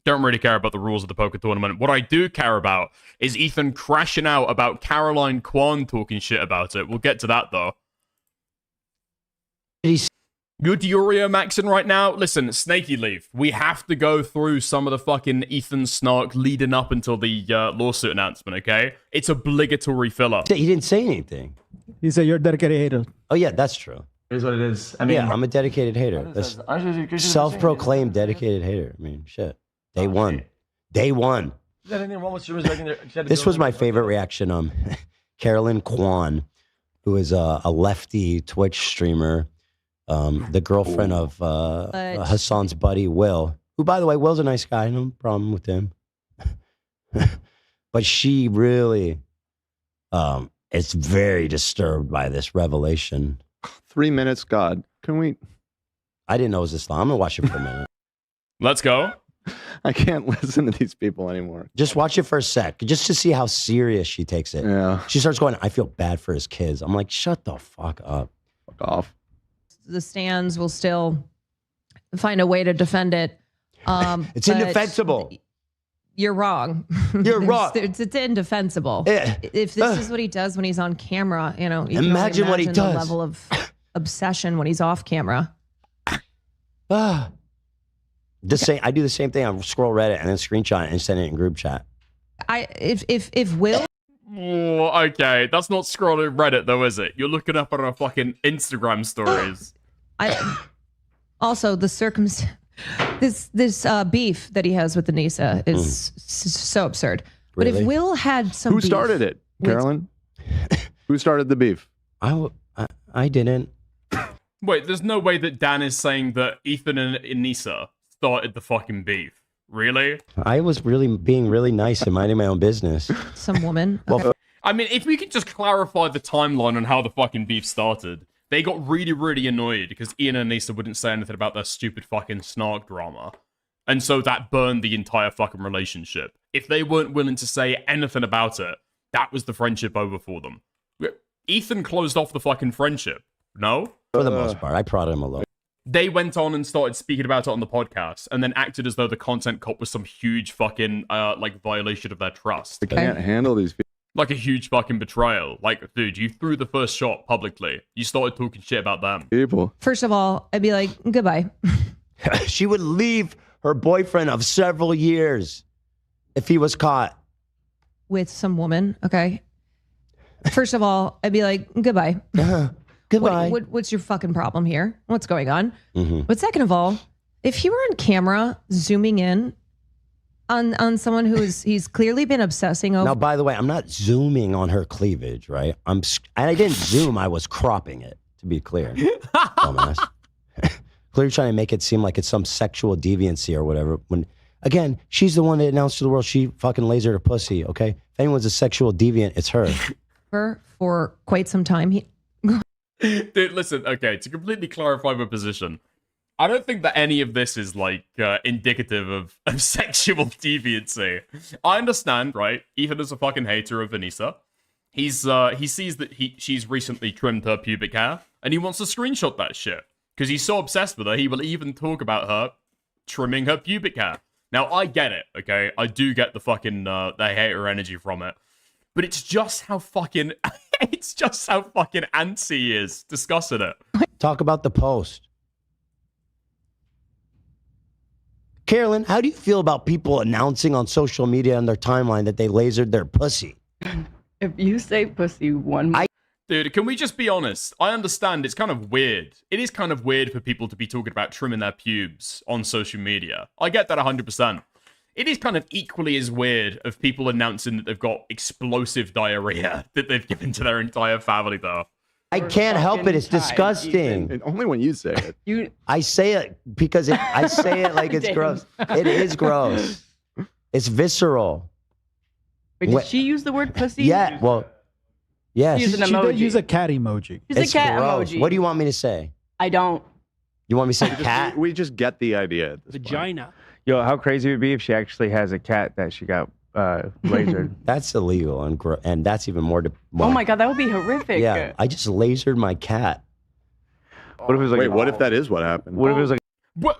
Don't really care about the rules of the poker tournament. What I do care about is Ethan crashing out about Caroline Kwan talking shit about it. We'll get to that, though. You're Diorio Maxon right now? Listen, Snaky Leaf, we have to go through some of the fucking Ethan snark leading up until the lawsuit announcement, okay? It's obligatory filler. He didn't say anything. He said you're a dedicated hater. Oh, yeah, that's true. It is what it is. I mean, yeah, I'm a dedicated hater. That's self-proclaimed dedicated hater. I mean, shit. Day one. Day one. This was my favorite reaction. Carolyn Kwan, who is a lefty Twitch streamer, the girlfriend of Hassan's buddy, Will, who, by the way, Will's a nice guy. No problem with him. But she really is very disturbed by this revelation. 3 minutes, God. Can we? I didn't know it was this long. I'm going to watch it for a minute. Let's go. I can't listen to these people anymore. Just watch it for a sec, just to see how serious she takes it. Yeah. She starts going, I feel bad for his kids. I'm like, shut the fuck up. Fuck off. The stands will still find a way to defend it. It's indefensible. You're wrong. You're wrong. It's indefensible. If this is what he does when he's on camera, you know, you imagine can what he the does. level of obsession when he's off camera. I do the same thing. I scroll Reddit and then screenshot it and send it in group chat. If Will. Oh, okay, that's not scrolling Reddit though, is it? You're looking up on our fucking Instagram stories. Also, the this beef that he has with Anissa is so absurd. Really? But if Will had some Who beef started it, Carolyn? Who started the beef? I didn't. Wait, there's no way that Dan is saying that Ethan and Anissa started the fucking beef. Really? I was being really nice and minding my own business. Some woman. Well, Okay. I mean, if we could just clarify the timeline on how the fucking beef started. They got really, really annoyed because Ian and Anissa wouldn't say anything about their stupid fucking snark drama. And so that burned the entire fucking relationship. If they weren't willing to say anything about it, that was the friendship over for them. Ethan closed off the fucking friendship. No? For the most part, I prodded him alone. They went on and started speaking about it on the podcast and then acted as though the content cop was some huge fucking, like, violation of their trust. I can't handle these people. Like a huge fucking betrayal. Like, dude, you threw the first shot publicly. You started talking shit about them. People. First of all, I'd be like, goodbye. She would leave her boyfriend of several years if he was caught. With some woman, okay? First of all, I'd be like, goodbye. Goodbye. What's your fucking problem here? What's going on? Mm-hmm. But second of all, if he were on camera zooming in on someone he's clearly been obsessing over. Now, by the way, I'm not zooming on her cleavage, right? I didn't zoom. I was cropping it, to be clear. Dumbass. Clearly trying to make it seem like it's some sexual deviancy or whatever. When, again, she's the one that announced to the world she fucking lasered her pussy, okay? If anyone's a sexual deviant, it's her. For quite some time. Dude, listen, okay, to completely clarify my position, I don't think that any of this is, like, indicative of sexual deviancy. I understand, right? Ethan is a fucking hater of Anissa. He sees that she's recently trimmed her pubic hair, and he wants to screenshot that shit. Because he's so obsessed with her, he will even talk about her trimming her pubic hair. Now, I get it, okay? I do get the fucking, the hater energy from it. But it's just how fucking, it's just how fucking antsy he is discussing it. Talk about the post. Carolyn, how do you feel about people announcing on social media on their timeline that they lasered their pussy? If you say pussy one more. Dude, can we just be honest? I understand it's kind of weird. It is kind of weird for people to be talking about trimming their pubes on social media. I get that 100%. It is kind of equally as weird of people announcing that they've got explosive diarrhea that they've given to their entire family, though. I can't help it. It's disgusting. And only when you say it. I say it because I say it like it's gross. It is gross. It's visceral. Wait, did she use the word pussy? Yeah, well, yes. She used an She emoji. did use a cat emoji. She's It's a cat gross. emoji. What do you want me to say? I don't. You want me to say cat? We just get the idea. At this Vagina. Yo, how crazy it would be if she actually has a cat that she got lasered. That's illegal, and that's even more. Oh my god, that would be horrific. Yeah, I just lasered my cat. What if it was like? Wait, what if that is what happened? What if it was like?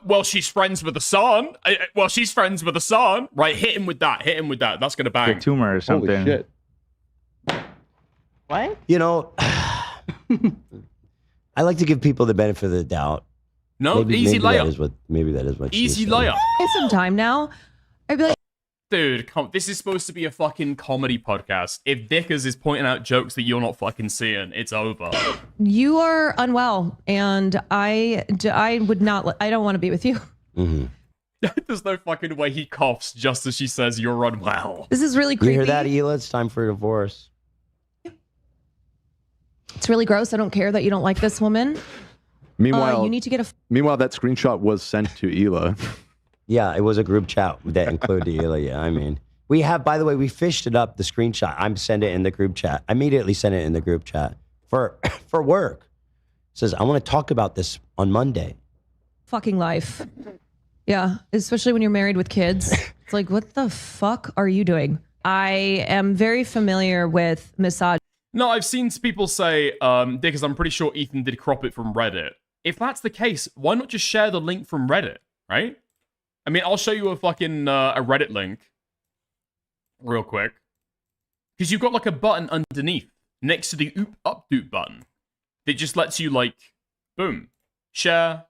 Well, she's friends with the son. Well, she's friends with the son. Right, hit him with that. Hit him with that. That's gonna bang. A tumor or something. Holy shit. What? You know, I like to give people the benefit of the doubt. No, easy layup. Maybe that is what she Easy said. layup. It's some time now. I'd be like, Dude, this is supposed to be a fucking comedy podcast. If Vickers is pointing out jokes that you're not fucking seeing, it's over. you are unwell, and I would not. I don't want to be with you. Mm-hmm. There's no fucking way he coughs just as she says you're unwell. This is really You creepy. hear that, Hila? It's time for a divorce. It's really gross. I don't care that you don't like this woman. Meanwhile, you need to get a. Meanwhile, that screenshot was sent to Hila. Yeah, it was a group chat that included Hila. Yeah, I mean, we have. By the way, we fished it up. The screenshot. I'm sending it in the group chat. I immediately sent it in the group chat for work. It says I want to talk about this on Monday. Fucking life. Yeah, especially when you're married with kids. It's like, what the fuck are you doing? I am very familiar with misogyny. No, I've seen people say, because I'm pretty sure Ethan did crop it from Reddit. If that's the case, why not just share the link from Reddit, right? I mean, I'll show you a fucking a Reddit link real quick. Because you've got like a button underneath next to the updoot button that just lets you like, boom, share,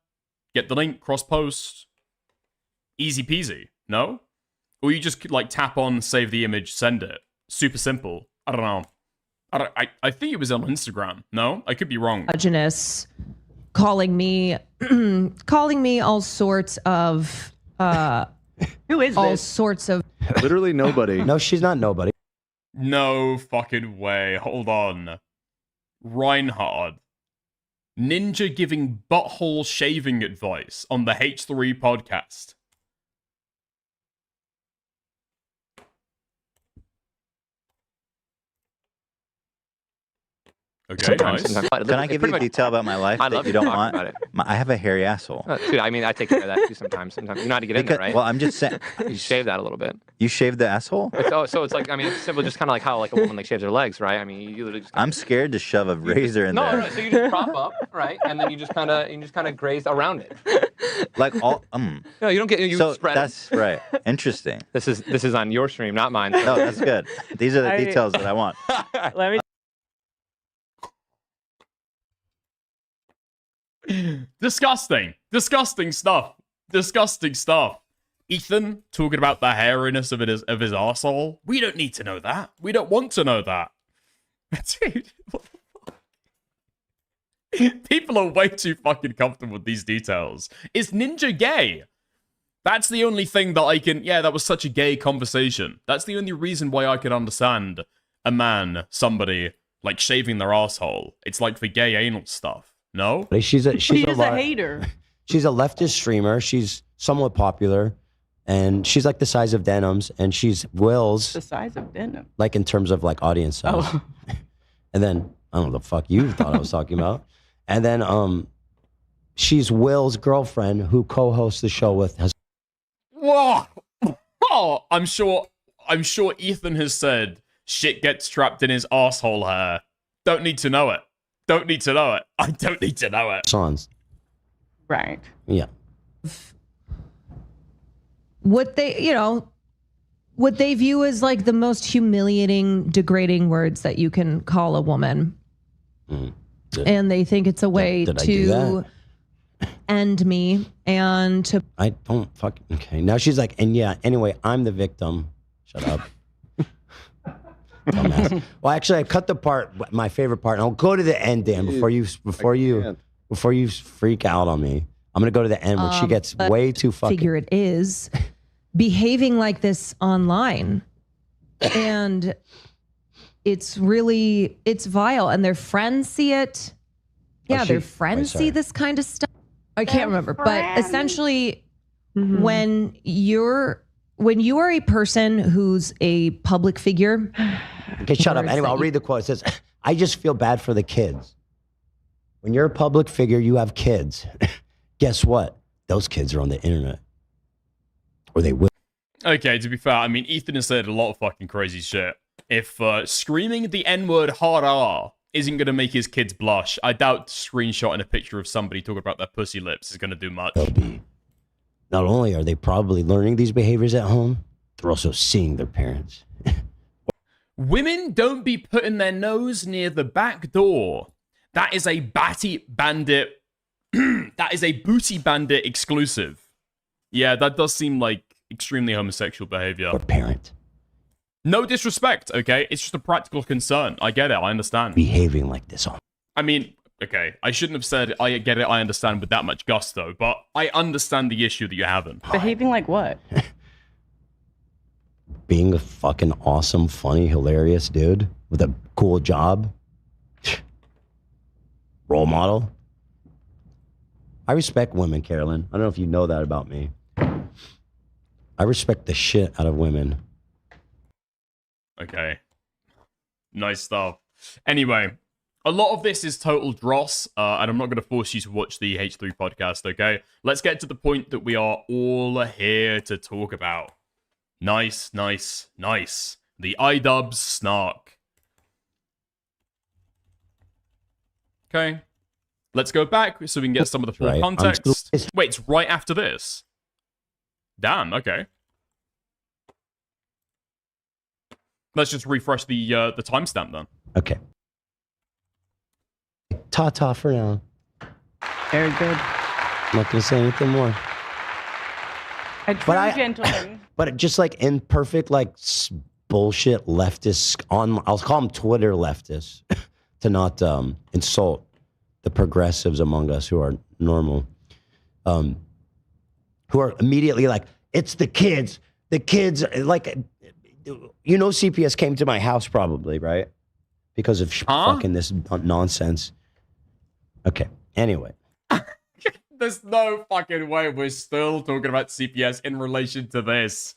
get the link, cross post, easy peasy, no? Or you just like tap on, save the image, send it. Super simple. I don't know. I think it was on Instagram. No, I could be wrong. Misogynist calling me all sorts of who is all this? sorts of Literally nobody. No, she's not nobody. No fucking way. Hold on. Reinhard. Ninja giving butthole shaving advice on the H3 podcast. Okay, nice. Can I give you a detail about my life that you don't want? I have a hairy asshole. Dude, I mean, I take care of that too sometimes. You know how to get in there, right? Well, I'm just saying. You shave that a little bit. You shave the asshole? So it's like, I mean, it's simple, just kind of like how like a woman like shaves her legs, right? I mean, you literally just. I'm scared to shove a razor in there. No, so you just prop up, right, and then you just kind of graze around it. Like all. No, you don't get. You so spread that's it. Right. Interesting. This is on your stream, not mine. No, that's good. These are the details that I want. Let me. Disgusting stuff. Ethan talking about the hairiness of his arsehole. We don't need to know that. We don't want to know that. Dude, what the fuck? People are way too fucking comfortable with these details. Is Ninja gay? That's the only thing that I can... Yeah, that was such a gay conversation. That's the only reason why I could understand a man, somebody, like shaving their asshole. It's like for gay anal stuff. No? She's a hater. She's a leftist streamer. She's somewhat popular. And she's like the size of Denims. And she's Will's. The size of Denim. Like in terms of like audience size. Oh. And then, I don't know the fuck you thought I was talking about. And then she's Will's girlfriend who co-hosts the show with his. Whoa! Oh, I'm sure Ethan has said shit gets trapped in his asshole hair. Don't need to know it. I don't need to know it. Sons. Right. Yeah. what they view as like the most humiliating, degrading words that you can call a woman. And they think it's a way to end me and to... I don't fucking... Okay, now she's like, and yeah, anyway, I'm the victim. Shut up. Dumbass. Well, actually, I cut the part, my favorite part, and I'll go to the end, Dan, before you freak out on me. I'm going to go to the end when she gets way too fucking... Figure it is behaving like this online. And it's vile. And their friends see it. Yeah, their friends see this kind of stuff. I can't remember. But essentially, when you are a person who's a public figure... Okay, shut up. Anyway, I'll read the quote. It says, I just feel bad for the kids. When you're a public figure, you have kids. Guess what? Those kids are on the internet. Or they will. Okay, to be fair, I mean, Ethan has said a lot of fucking crazy shit. If screaming the N-word hard R isn't going to make his kids blush, I doubt screenshotting a picture of somebody talking about their pussy lips is going to do much. They'll be Not only are they probably learning these behaviors at home, they're also seeing their parents. Women don't be putting their nose near the back door. That is a batty bandit. That is a booty bandit exclusive. Yeah, that does seem like extremely homosexual behavior. Or parent. No disrespect, okay? It's just a practical concern. I get it. I understand. Behaving like this. I mean, okay, I shouldn't have said I get it, I understand with that much gusto, but I understand the issue that you're having. Behaving like what? Being a fucking awesome, funny, hilarious dude with a cool job. Role model. I respect women, Carolyn. I don't know if you know that about me. I respect the shit out of women. Okay. Nice stuff. Anyway, a lot of this is total dross, and I'm not going to force you to watch the H3 podcast, okay? Let's get to the point that we are all here to talk about. Nice, nice, nice. The Idubbbz snark. Okay. Let's go back so we can get some of the full context. Wait, it's right after this? Damn, okay. Let's just refresh the timestamp then. Okay. Ta-ta for now. Very good. I'm not going to say anything more. A true gentleman. But just like imperfect, like bullshit leftists I'll call them Twitter leftists to not insult the progressives among us who are normal, who are immediately like, it's the kids, like, you know, CPS came to my house probably, right? Because of fucking this nonsense. Okay, anyway. There's no fucking way we're still talking about CPS in relation to this.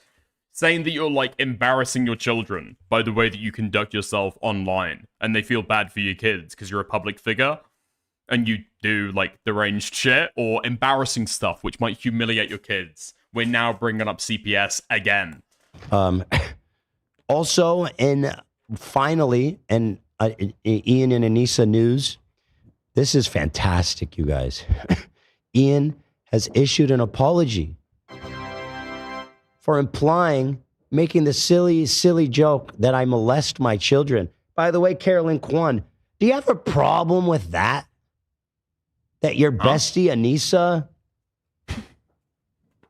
Saying that you're, like, embarrassing your children by the way that you conduct yourself online, and they feel bad for your kids because you're a public figure, and you do, like, deranged shit, or embarrassing stuff which might humiliate your kids. We're now bringing up CPS again. Also, finally, Ian and Anissa news, this is fantastic, you guys. Ian has issued an apology for making the silly joke that I molest my children. By the way, Carolyn Kwan, do you have a problem with that? That your bestie, Anissa,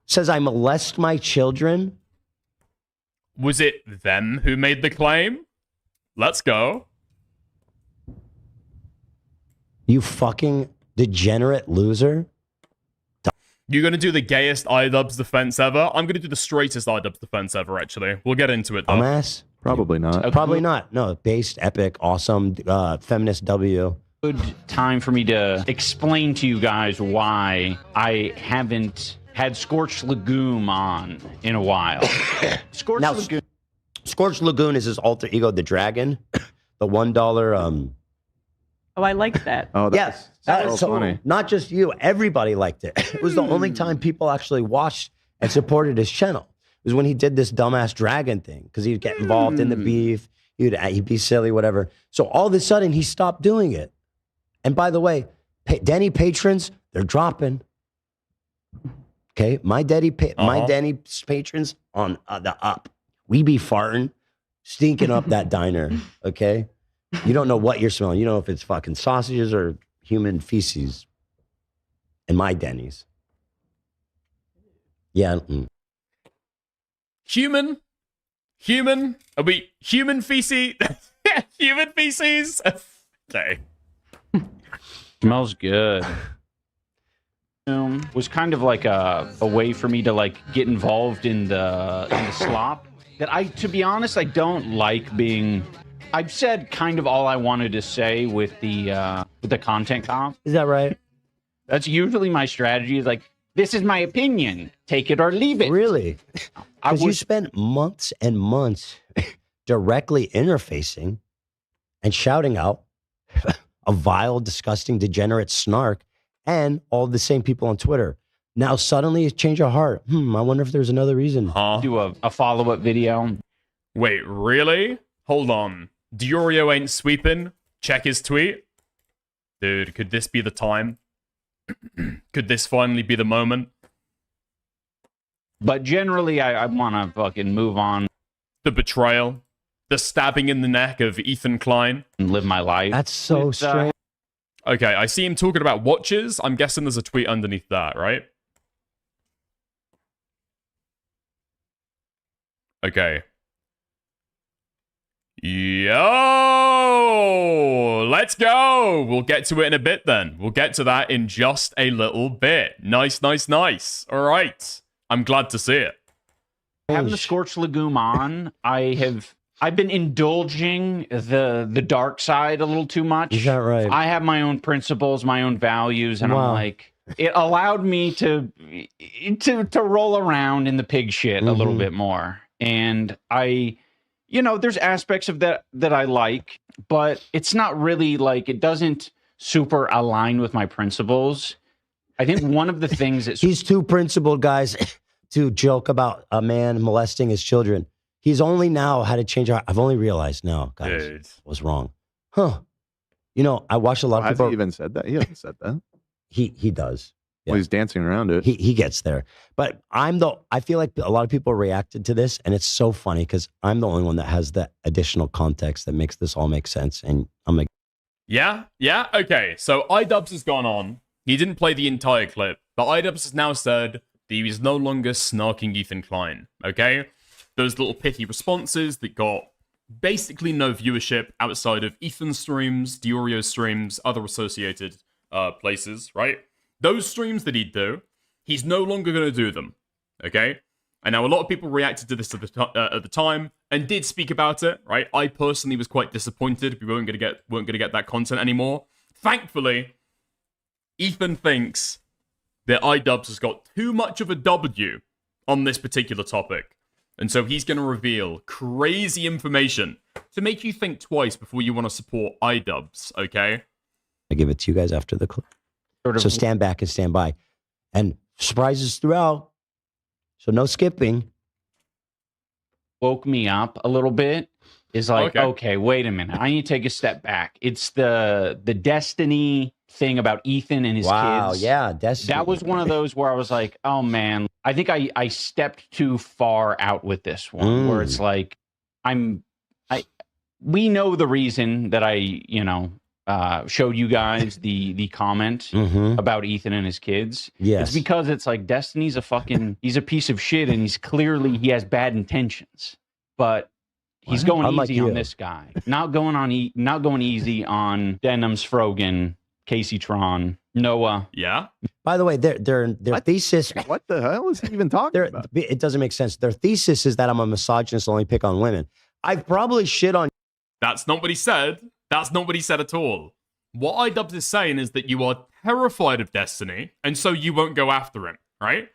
says I molest my children? Was it them who made the claim? Let's go. You fucking degenerate loser. You're going to do the gayest Idubbbz defense ever? I'm going to do the straightest Idubbbz defense ever, actually. We'll get into it, though. Dumbass? Probably not. Probably not. No, based, epic, awesome, feminist W. Good time for me to explain to you guys why I haven't had Scorched Lagoon on in a while. Scorched Lagoon is his alter ego, the dragon. The $1 Oh, I like that. Oh, yes. That's so funny. Not just you, everybody liked it. It was the only time people actually watched and supported his channel. It was when he did this dumbass dragon thing, because he'd get involved in the beef, he'd be silly, whatever. So all of a sudden, he stopped doing it. And by the way, Denny patrons, they're dropping. Okay, my Denny patrons on the up. We be farting, stinking up that diner. Okay. You don't know what you're smelling. You don't know if it's fucking sausages or human feces. In my Denny's. Yeah. Human? Are we human feces? Human feces? Okay. Smells good. Was kind of like a way for me to like get involved in the slop. That to be honest, I don't like being. I've said kind of all I wanted to say with the content comp. Is that right? That's usually my strategy. Is like, this is my opinion. Take it or leave it. Really? Because you spent months and months directly interfacing and shouting out a vile, disgusting, degenerate snark, and all the same people on Twitter. Now suddenly it's changed your heart. I wonder if there's another reason. Do a follow-up video. Wait, really? Hold on. Diorio ain't sweeping. Check his tweet. Dude, could this be the time? Could this finally be the moment? But generally, I want to fucking move on. The betrayal, the stabbing in the neck of Ethan Klein. And live my life. That's so strange. Okay, I see him talking about watches. I'm guessing there's a tweet underneath that, right? Okay. Yo! Let's go! We'll get to it in a bit then. We'll get to that in just a little bit. Nice, nice, nice. All right. I'm glad to see it. Having the Scorched Legume on, I've been indulging the dark side a little too much. Is that right? I have my own principles, my own values, and I'm like, it allowed me to roll around in the pig shit a little bit more. And there's aspects of that I like, but it's not really like, it doesn't super align with my principles. I think one of the things that he's too principled, guys, to joke about a man molesting his children. He's only now had to change. I've only realized now, guys, was wrong. Huh? I watched a lot of people. Has he even said that? He hasn't said that. He does. Yeah. Well, he's dancing around it. He gets there. But I feel like a lot of people reacted to this, and it's so funny because I'm the only one that has the additional context that makes this all make sense. And I'm like, yeah, okay. So Idubbbz has gone on. He didn't play the entire clip, but Idubbbz has now said that he is no longer snarking Ethan Klein. Okay, those little pithy responses that got basically no viewership outside of Ethan's streams, Diorio's streams, other associated places, right? Those streams that he'd do, he's no longer going to do them, okay? And now a lot of people reacted to this at the time and did speak about it, right? I personally was quite disappointed we weren't going to get that content anymore. Thankfully, Ethan thinks that Idubbbz has got too much of a W on this particular topic. And so he's going to reveal crazy information to make you think twice before you want to support Idubbbz, okay? I give it to you guys after the clip. So stand back and stand by. And surprises throughout. So no skipping. Woke me up a little bit. Is like, okay, wait a minute. I need to take a step back. It's the Destiny thing about Ethan and his kids. Wow, yeah, Destiny. That was one of those where I was like, oh man, I think I stepped too far out with this one. Where it's like, we know the reason that I showed you guys the comment about Ethan and his kids. Yes. It's because it's like Destiny's he's a piece of shit, and he has bad intentions. But he's going easy on this guy. Not going easy on Denims, Frogan, Casey Tron, Noah. Yeah. By the way, their thesis. What the hell is he even talking about? It doesn't make sense. Their thesis is that I'm a misogynist, only pick on women. I probably shit on. That's not what he said. That's not what he said at all. What Idubbbz is saying is that you are terrified of Destiny, and so you won't go after him, right?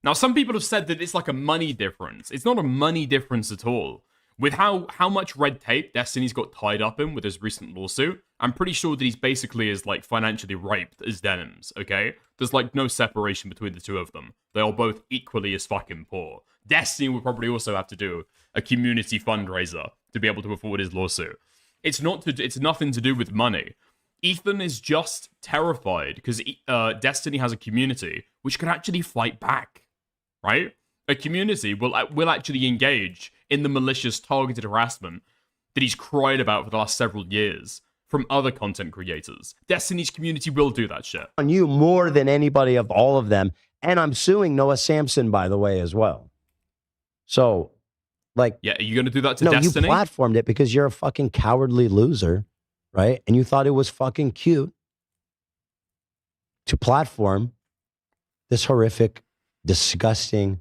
Now, some people have said that it's like a money difference. It's not a money difference at all. With how much red tape Destiny's got tied up in with his recent lawsuit, I'm pretty sure that he's basically as like financially raped as Denims, okay? There's like no separation between the two of them. They are both equally as fucking poor. Destiny would probably also have to do a community fundraiser to be able to afford his lawsuit. It's nothing to do with money. Ethan is just terrified because Destiny has a community which can actually fight back, right? A community will actually engage in the malicious targeted harassment that he's cried about for the last several years from other content creators. Destiny's community will do that shit. On you more than anybody of all of them. And I'm suing Noah Samson, by the way, as well. So, like... Yeah, are you going to do that to Destiny? No, you platformed it because you're a fucking cowardly loser, right? And you thought it was fucking cute to platform this horrific, disgusting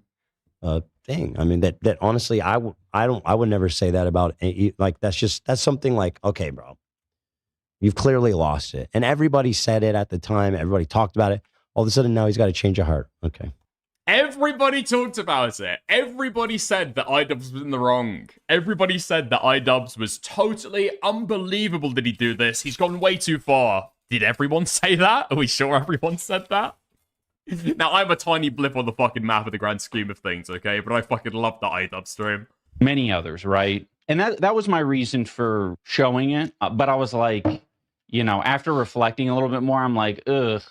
thing. I mean, that honestly, I would never say that about, like, that's something like, okay, bro, you've clearly lost it. And everybody said it at the time. Everybody talked about it. All of a sudden now he's got to change a heart. Okay. Everybody talked about it. Everybody said that Idubbbz was in the wrong. Everybody said that Idubbbz was totally unbelievable. Did he do this? He's gone way too far. Did everyone say that? Are we sure everyone said that? Now, I'm a tiny blip on the fucking map of the grand scheme of things, okay? But I fucking love the Idubbbz stream. Many others, right? And that was my reason for showing it. But I was like, after reflecting a little bit more, I'm like, ugh.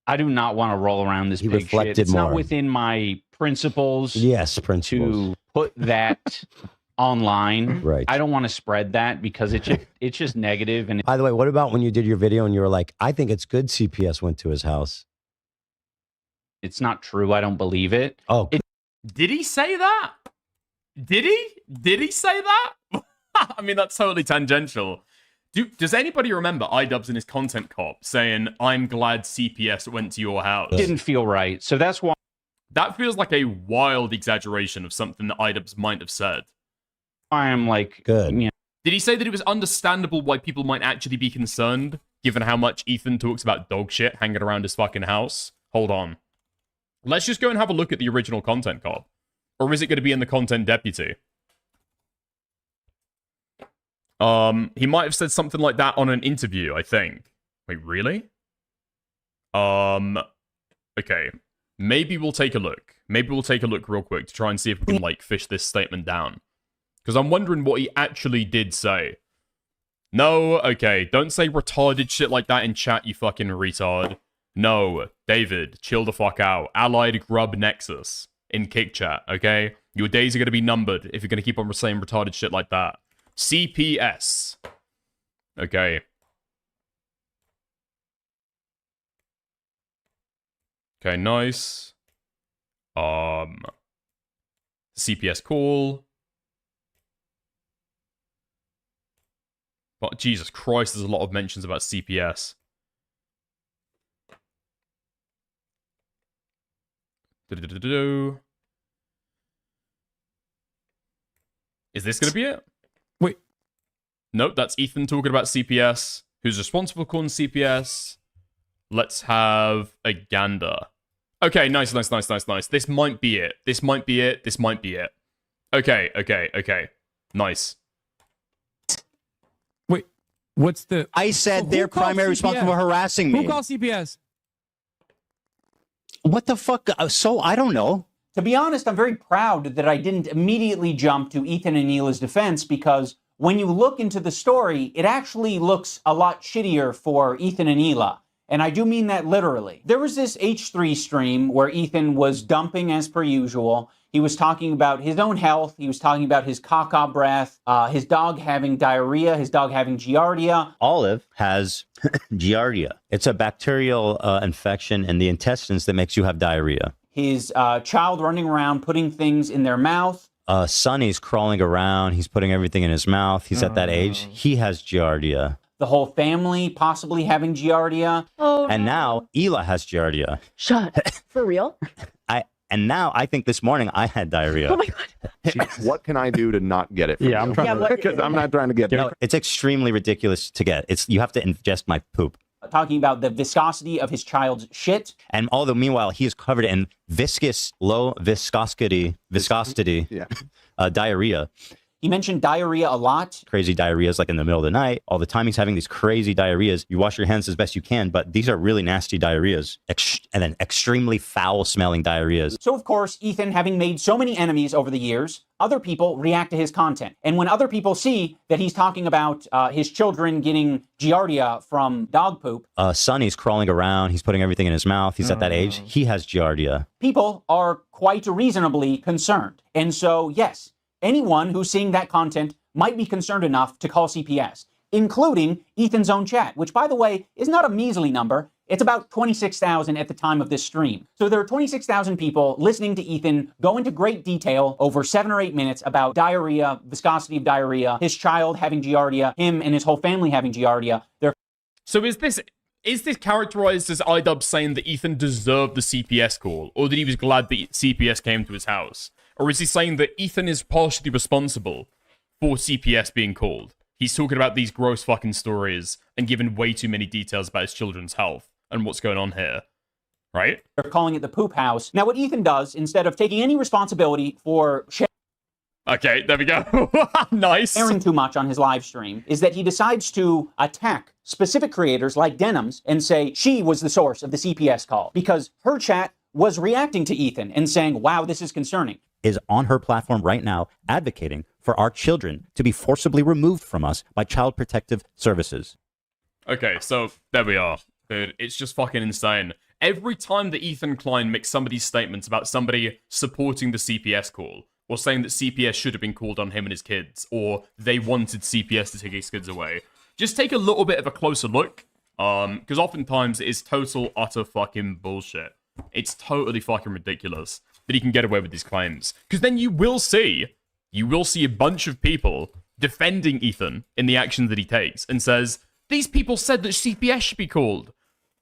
I do not want to roll around this He big shit. reflected It's not more. within my principles. Yes, principles. To put that online. Right. I don't want to spread that because it's just negative. And By the way, what about when you did your video and you were like, I think it's good CPS went to his house? it's not true. I don't believe it. Oh, Did he say that? Did he? Did he say that? I mean, that's totally tangential. Does anybody remember Idubbbz in his content cop saying, I'm glad CPS went to your house? Didn't feel right. So that's why. That feels like a wild exaggeration of something that Idubbbz might have said. I am like, good. You know, Did he say that it was understandable why people might actually be concerned, given how much Ethan talks about dog shit hanging around his fucking house? Hold on. Let's just go and have a look at the original content cop. Or is it going to be in the content deputy? He might have said something like that on an interview, I think. Wait, really? Okay. Maybe we'll take a look. Maybe we'll take a look real quick to try and see if we can, like, fish this statement down. Because I'm wondering what he actually did say. No, okay, don't say retarded shit like that in chat, you fucking retard. No, David, chill the fuck out. Allied Grub Nexus in kick chat, okay? Your days are going to be numbered if you're going to keep on saying retarded shit like that. CPS. Okay. Okay, nice. CPS call. But Jesus Christ, there's a lot of mentions about CPS. Is this gonna be it? Wait. Nope, that's Ethan talking about CPS. Who's responsible for calling CPS? Let's have a gander. Okay, nice. This might be it. This might be it. Okay. Nice. Wait, what's the... I said they're primary responsible for harassing me. Who called CPS? What the fuck? So, I don't know. To be honest, I'm very proud that I didn't immediately jump to Ethan and Neela's defense, because when you look into the story, it actually looks a lot shittier for Ethan and Neela. And I do mean that literally. There was this H3 stream where Ethan was dumping as per usual. He was talking about his own health. He was talking about his caca breath, his dog having diarrhea, his dog having giardia. Olive has giardia. It's a bacterial infection in the intestines that makes you have diarrhea. His child running around putting things in their mouth. Sonny's crawling around. He's putting everything in his mouth. He's at that age. He has giardia. The whole family possibly having giardia. Oh, and now Ela has giardia. Shut. For real? And now I think this morning I had diarrhea. Oh my God. What can I do to not get it? Yeah, I'm trying to, because I'm not trying to get it. No, it's extremely ridiculous to get. You have to ingest my poop. Talking about the viscosity of his child's shit. And although meanwhile he is covered in viscous, low viscosity, diarrhea. He mentioned diarrhea a lot. Crazy diarrheas like in the middle of the night. All the time he's having these crazy diarrheas. You wash your hands as best you can, but these are really nasty diarrheas. And then extremely foul smelling diarrheas. So of course, Ethan, having made so many enemies over the years, other people react to his content. And when other people see that he's talking about his children getting giardia from dog poop. Sonny's crawling around. He's putting everything in his mouth. He's at that age. He has giardia. People are quite reasonably concerned. And so, yes, anyone who's seeing that content might be concerned enough to call CPS, including Ethan's own chat, which, by the way, is not a measly number. It's about 26,000 at the time of this stream. So there are 26,000 people listening to Ethan go into great detail over 7 or 8 minutes about diarrhea, viscosity of diarrhea, his child having giardia, him and his whole family having giardia. So is this characterized as Idubbbz saying that Ethan deserved the CPS call, or that he was glad that CPS came to his house? Or is he saying that Ethan is partially responsible for CPS being called? He's talking about these gross fucking stories and giving way too many details about his children's health and what's going on here, right? They're calling it the poop house. Now, what Ethan does, instead of taking any responsibility for okay, there we go. Nice. Sharing too much on his live stream, is that he decides to attack specific creators like Denim's and say she was the source of the CPS call because her chat was reacting to Ethan and saying, wow, this is concerning. Is on her platform right now advocating for our children to be forcibly removed from us by Child Protective Services. Okay, so there we are. Dude, it's just fucking insane. every time that Ethan Klein makes somebody's statements about somebody supporting the CPS call, or saying that CPS should have been called on him and his kids, or they wanted CPS to take his kids away, just take a little bit of a closer look, because oftentimes it is total, utter fucking bullshit. It's totally fucking ridiculous that he can get away with these claims. Because then you will see a bunch of people defending Ethan in the actions that he takes, and says, these people said that CPS should be called.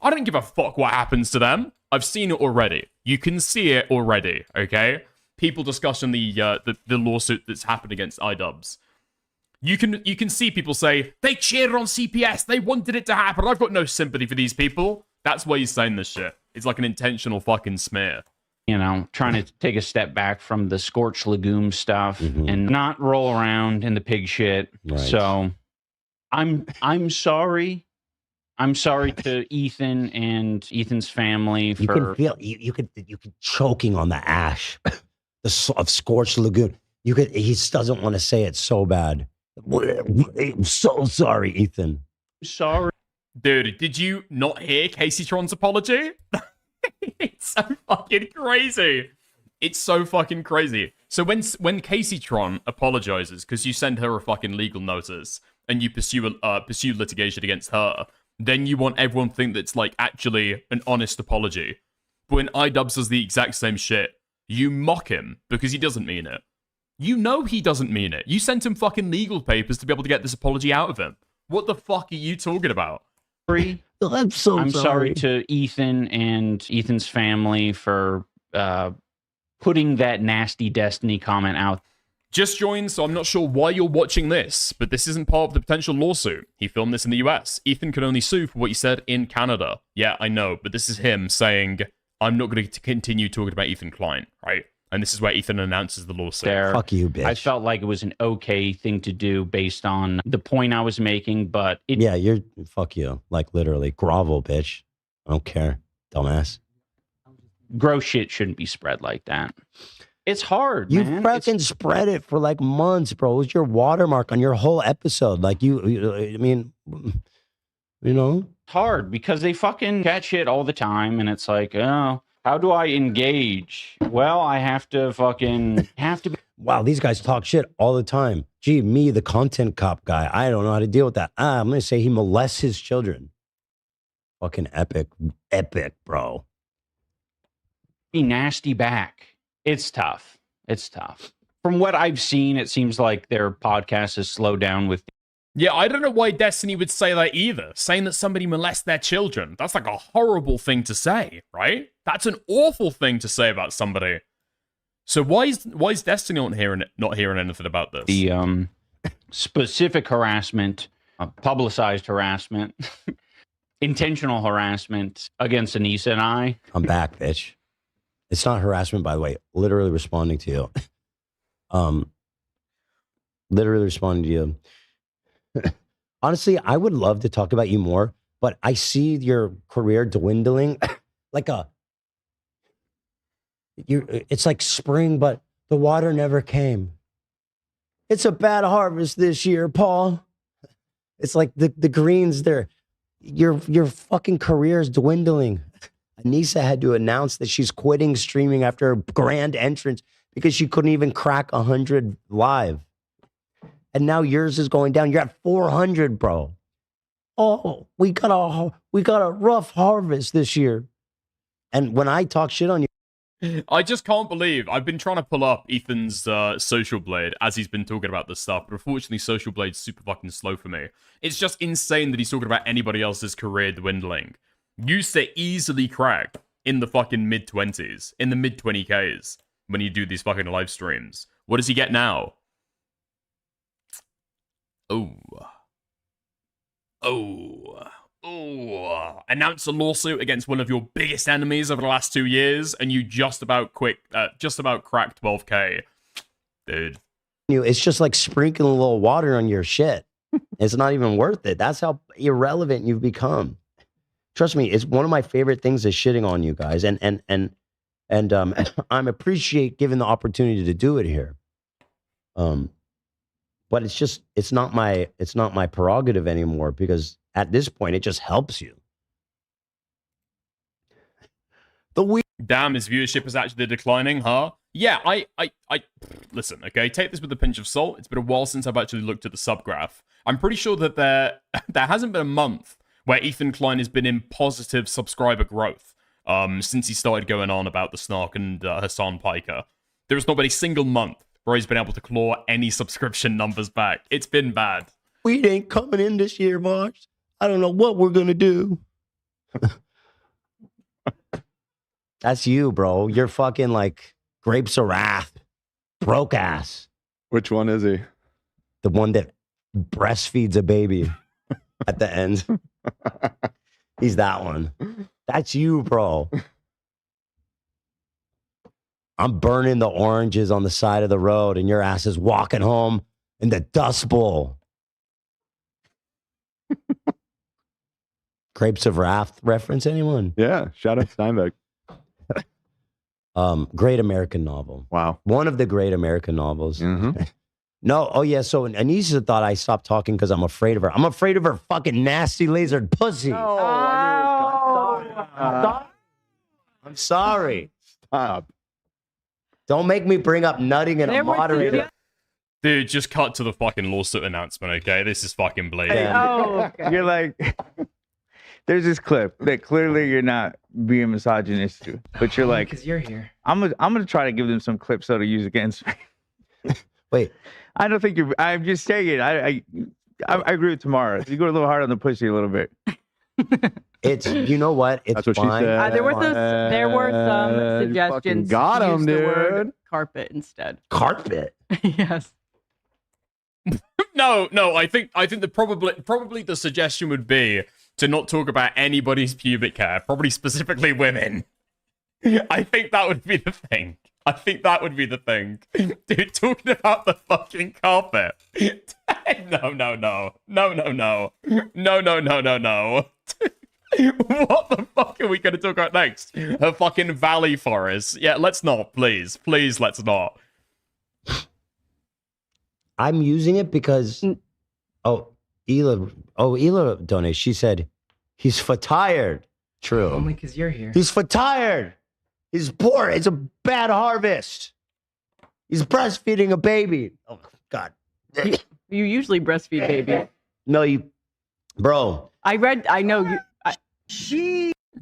I don't give a fuck what happens to them. I've seen it already. You can see it already, okay? People discussing the lawsuit that's happened against Idubbbz. You can see people say, they cheered on CPS, they wanted it to happen. I've got no sympathy for these people. That's why he's saying this shit. It's like an intentional fucking smear. You know, trying to take a step back from the scorched legume stuff and not roll around in the pig shit. Right. So I'm sorry. I'm sorry to Ethan and Ethan's family for... You can feel you could choking on the ash of scorched lagoon. He just doesn't want to say it so bad. I'm so sorry, Ethan. Sorry. Dude, did you not hear Casey Tron's apology? It's so fucking crazy. It's so fucking crazy. So when Casey Tron apologizes because you send her a fucking legal notice and you pursue litigation against her, then you want everyone to think that's like actually an honest apology. But when Idubbbz does the exact same shit, you mock him because he doesn't mean it. You know he doesn't mean it. You sent him fucking legal papers to be able to get this apology out of him. What the fuck are you talking about? I'm sorry to Ethan and Ethan's family for putting that nasty Destiny comment out. Just joined, so I'm not sure why you're watching this, but this isn't part of the potential lawsuit. He filmed this in the US. Ethan can only sue for what he said in Canada. Yeah, I know, but this is him saying, I'm not going to continue talking about Ethan Klein, right? And this is where Ethan announces the lawsuit. Fuck you, bitch. I felt like it was an okay thing to do based on the point I was making, but... Yeah, fuck you. Like, literally. Grovel, bitch. I don't care. Dumbass. Gross shit shouldn't be spread like that. It's hard, You man. fucking spread it for like months, bro. It was your watermark on your whole episode. Like, I mean, you know? It's hard because they fucking catch shit all the time, and it's like, oh... How do I engage? Well, I have to be... Wow, these guys talk shit all the time. Gee, me, the content cop guy, I don't know how to deal with that. I'm going to say he molests his children. Fucking epic, bro. Be nasty back. It's tough. It's tough. From what I've seen, it seems like their podcast has slowed down with... Yeah, I don't know why Destiny would say that either. Saying that somebody molests their children. That's like a horrible thing to say, right? That's an awful thing to say about somebody. So why is Destiny not hearing anything about this? The specific harassment, publicized harassment, intentional harassment against Anissa and I. I'm back, bitch. It's not harassment, by the way. Literally responding to you. Literally responding to you. Honestly, I would love to talk about you more, but I see your career dwindling it's like spring, but the water never came. It's a bad harvest this year, Paul. It's like the greens there. Your fucking career is dwindling. Anissa had to announce that she's quitting streaming after a grand entrance because she couldn't even crack 100 live. And now yours is going down. You're at 400, bro. Oh, we got a rough harvest this year. And when I talk shit on you, I just can't believe I've been trying to pull up Ethan's Social Blade as he's been talking about this stuff, but unfortunately Social Blade's super fucking slow for me. It's just insane that he's talking about anybody else's career dwindling. Used to easily crack in the fucking mid-20s, in the mid-20Ks when you do these fucking live streams. What does he get now? Announce a lawsuit against one of your biggest enemies over the last 2 years, and you just about cracked 12K. Dude. It's just like sprinkling a little water on your shit. It's not even worth it. That's how irrelevant you've become. Trust me, it's one of my favorite things is shitting on you guys. And I'm appreciate given the opportunity to do it here. But it's not my prerogative anymore because at this point it just helps you. Damn, his viewership is actually declining, huh? Yeah, I listen, okay, take this with a pinch of salt. It's been a while since I've actually looked at the subgraph. I'm pretty sure that there hasn't been a month where Ethan Klein has been in positive subscriber growth since he started going on about the Snark and Hassan Piker. There's not been a single month where he's been able to claw any subscription numbers back. It's been bad. We ain't coming in this year, Mars. I don't know what we're gonna do. That's you, bro. You're fucking like Grapes of Wrath. Broke ass. Which one is he? The one that breastfeeds a baby at the end. He's that one. That's you, bro. I'm burning the oranges on the side of the road and your ass is walking home in the Dust Bowl. Grapes of Wrath reference, anyone? Yeah, shout out Steinbeck. Great American novel. Wow. One of the great American novels. Mm-hmm. No, oh yeah, so Anisha thought I stopped talking because I'm afraid of her. I'm afraid of her fucking nasty lasered pussy. I'm sorry. Stop. Don't make me bring up nutting and a moderator. Dude, just cut to the fucking lawsuit announcement, okay? This is fucking blatant. Oh, you're like, there's this clip that clearly you're not being misogynist to, but you're like, because you're here. I'm gonna try to give them some clips so to use against me. Wait, I don't think you're. I'm just saying it. I agree with Tamara. You go a little hard on the pussy a little bit. It's, you know what? It's That's what fine. she said. There were some suggestions. Got him, use the word dude. carpet instead. Carpet. Yes. No, I think the probably the suggestion would be to not talk about anybody's pubic hair, probably specifically women. I think that would be the thing. Dude, talking about the fucking carpet. No. What the fuck are we going to talk about next? Her fucking valley forest. Yeah, let's not, please. Please, let's not. I'm using it because, Ela donates. She said, he's for tired. True. Only because you're here. He's for tired. He's poor. It's a bad harvest. He's breastfeeding a baby. Oh, God. You usually breastfeed baby. No, bro. I know you.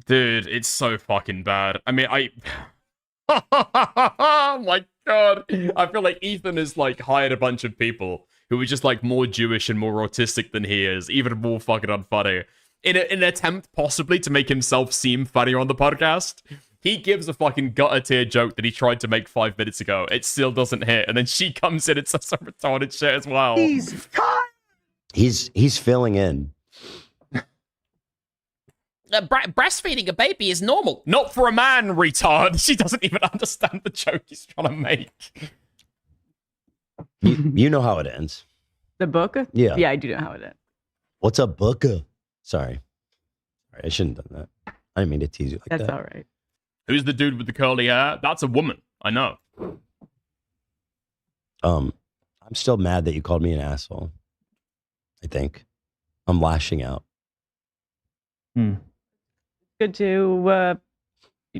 Dude, it's so fucking bad. I mean, oh my God. I feel like Ethan has like hired a bunch of people who are just like more Jewish and more autistic than he is, even more fucking unfunny. In an attempt possibly to make himself seem funnier on the podcast, he gives a fucking gutter tier joke that he tried to make 5 minutes ago. It still doesn't hit, and then she comes in and says some retarded shit as well. He's filling in. Breastfeeding a baby is normal. Not for a man, retard. She doesn't even understand the joke he's trying to make. You know how it ends. The book? Yeah. Yeah, I do know how it ends. What's a book? Sorry, I shouldn't have done that. I didn't mean to tease you like that. That's all right. Who's the dude with the curly hair? That's a woman. I know. I'm still mad that you called me an asshole. I think I'm lashing out. Good to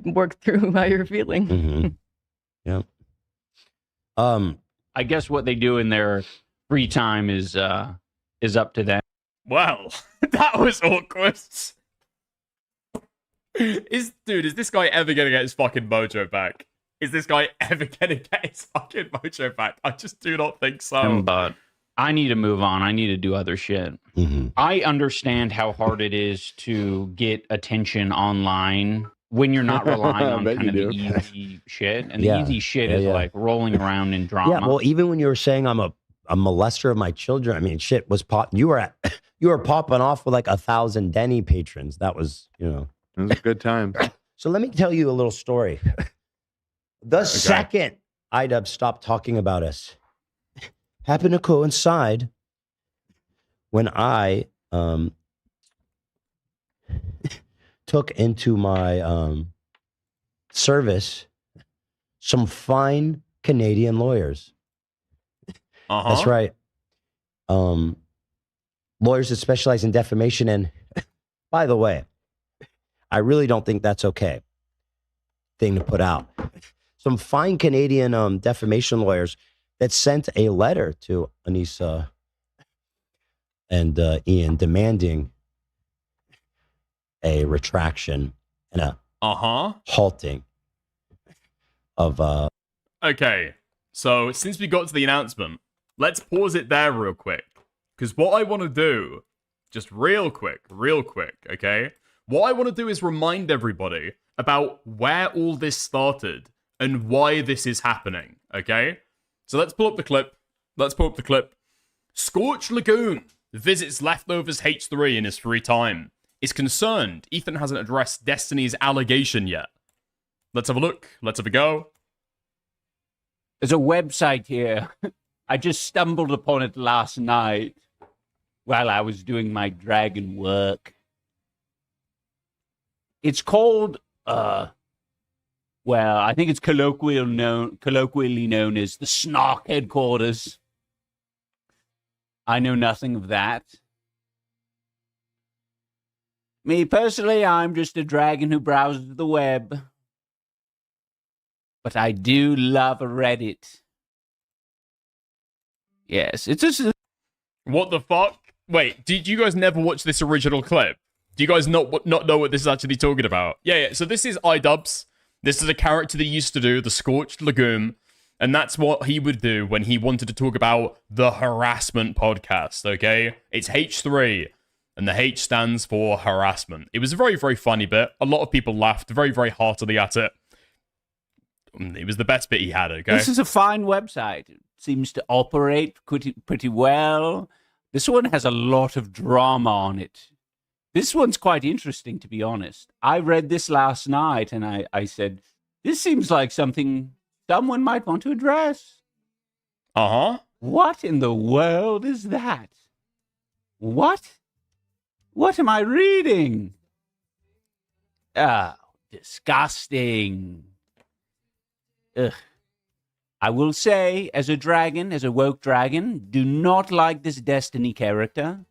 work through how you're feeling. Mm-hmm. Yeah. I guess what they do in their free time is up to them. Well, that was awkward. Is this guy ever gonna get his fucking mojo back? Is this guy ever gonna get his fucking mojo back? I just do not think so. But I need to move on. I need to do other shit. Mm-hmm. I understand how hard it is to get attention online when you're not relying on kind of the easy shit. And the easy shit is like rolling around in drama. Yeah, well, even when you were saying I'm a molester of my children, I mean, shit was you were popping off with like 1,000 Denny patrons. That was, you know. It was a good time. So let me tell you a little story. The second Idubbbz stopped talking about us happened to coincide when I took into my service some fine Canadian lawyers. That's right. Lawyers that specialize in defamation. And by the way, I really don't think that's okay. thing to put out. Some fine Canadian defamation lawyers that sent a letter to Anissa and Ian demanding a retraction and a halting of Okay, so since we got to the announcement, let's pause it there real quick. Because what I want to do, just real quick, okay? What I want to do is remind everybody about where all this started and why this is happening, okay? So let's pull up the clip. Scorched Lagoon visits Leftovers H3 in his free time. Is concerned Ethan hasn't addressed Destiny's allegation yet. Let's have a look. Let's have a go. There's a website here. I just stumbled upon it last night while I was doing my dragon work. It's called, well, I think it's colloquially known as the Snark Headquarters. I know nothing of that. Me personally, I'm just a dragon who browses the web. But I do love Reddit. Yes, it's just... What the fuck? Wait, did you guys never watch this original clip? Do you guys not know what this is actually talking about? Yeah, so this is Idubbbz. This is a character that he used to do, the Scorched Lagoon. And that's what he would do when he wanted to talk about the harassment podcast, okay? It's H3, and the H stands for harassment. It was a very, very funny bit. A lot of people laughed very, very heartily at it. It was the best bit he had, okay? This is a fine website. It seems to operate pretty well. This one has a lot of drama on it. This one's quite interesting, to be honest. I read this last night, and I said, this seems like something someone might want to address. What in the world is that? What am I reading? Oh, disgusting. Ugh. I will say, as a dragon, as a woke dragon, do not like this Destiny character.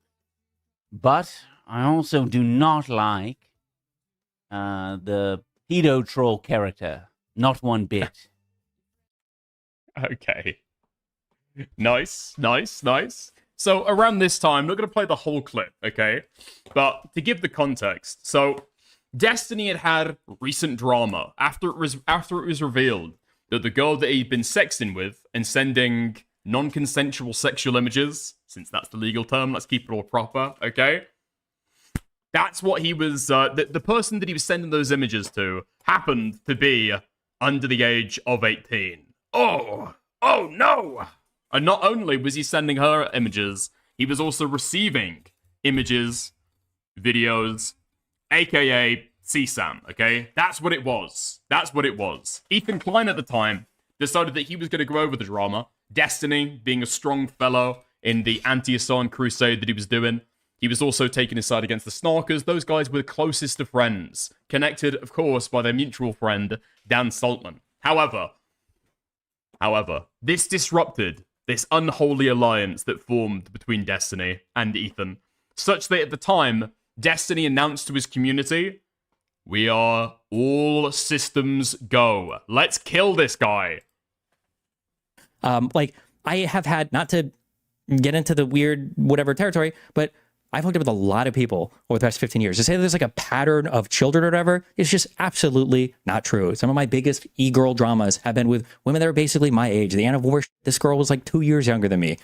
But I also do not like the pedo troll character. Not one bit. Okay. Nice. So around this time, I'm not going to play the whole clip, okay? But to give the context, so Destiny had recent drama after it was revealed that the girl that he'd been sexting with and sending non-consensual sexual images, since that's the legal term, let's keep it all proper, okay? That's what he was, the person that he was sending those images to happened to be under the age of 18. Oh no! And not only was he sending her images, he was also receiving images, videos, aka CSAM, okay? That's what it was. Ethan Klein at the time decided that he was going to go over the drama. Destiny, being a strong fellow in the anti-Assange crusade that he was doing, he was also taking his side against the Snarkers. Those guys were the closest of friends, connected, of course, by their mutual friend, Dan Saltman. However, this disrupted this unholy alliance that formed between Destiny and Ethan, such that at the time, Destiny announced to his community, we are all systems go. Let's kill this guy. Like, I have had, not to get into the weird whatever territory, but I've hooked up with a lot of people over the past 15 years. To say there's like a pattern of children or whatever is just absolutely not true. Some of my biggest e-girl dramas have been with women that are basically my age. The Anne of War, this girl was like 2 years younger than me.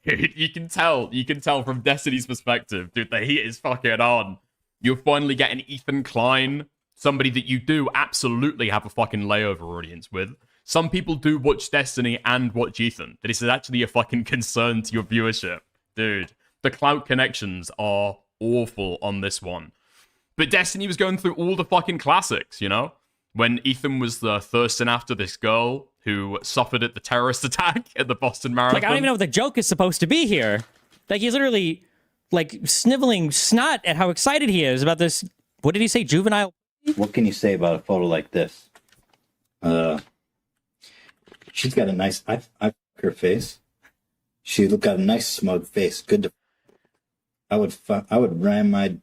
You can tell from Destiny's perspective, dude, the heat is fucking on. You're finally getting Ethan Klein, somebody that you do absolutely have a fucking layover audience with. Some people do watch Destiny and watch Ethan. This is actually a fucking concern to your viewership. Dude, the clout connections are awful on this one. But Destiny was going through all the fucking classics, you know? When Ethan was thirsting after this girl who suffered at the terrorist attack at the Boston Marathon. Like, I don't even know what the joke is supposed to be here. Like, he's literally, like, sniveling snot at how excited he is about this, what did he say, juvenile? What can you say about a photo like this? She's got a nice, I her face. She got a nice smug face. Good to, I would ram I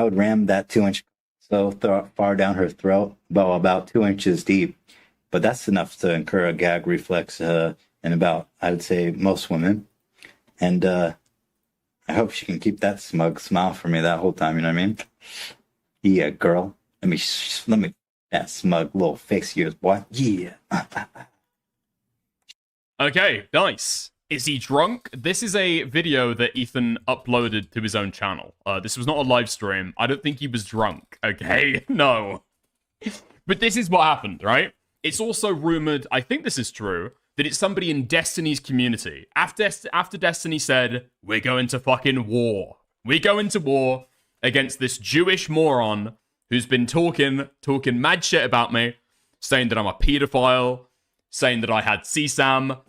would ram that 2-inch so far down her throat, about 2 inches deep. But that's enough to incur a gag reflex in about, I would say, most women. And I hope she can keep that smug smile for me that whole time. You know what I mean? Yeah, girl. Let me that smug little face of yours, boy. Yeah. Okay, nice. Is he drunk? This is a video that Ethan uploaded to his own channel. This was not a live stream. I don't think he was drunk, okay? No. But this is what happened, right? It's also rumored, I think this is true, that it's somebody in Destiny's community. After Destiny said, we're going to fucking war. We go into war against this Jewish moron who's been talking mad shit about me, saying that I'm a pedophile, saying that I had CSAM.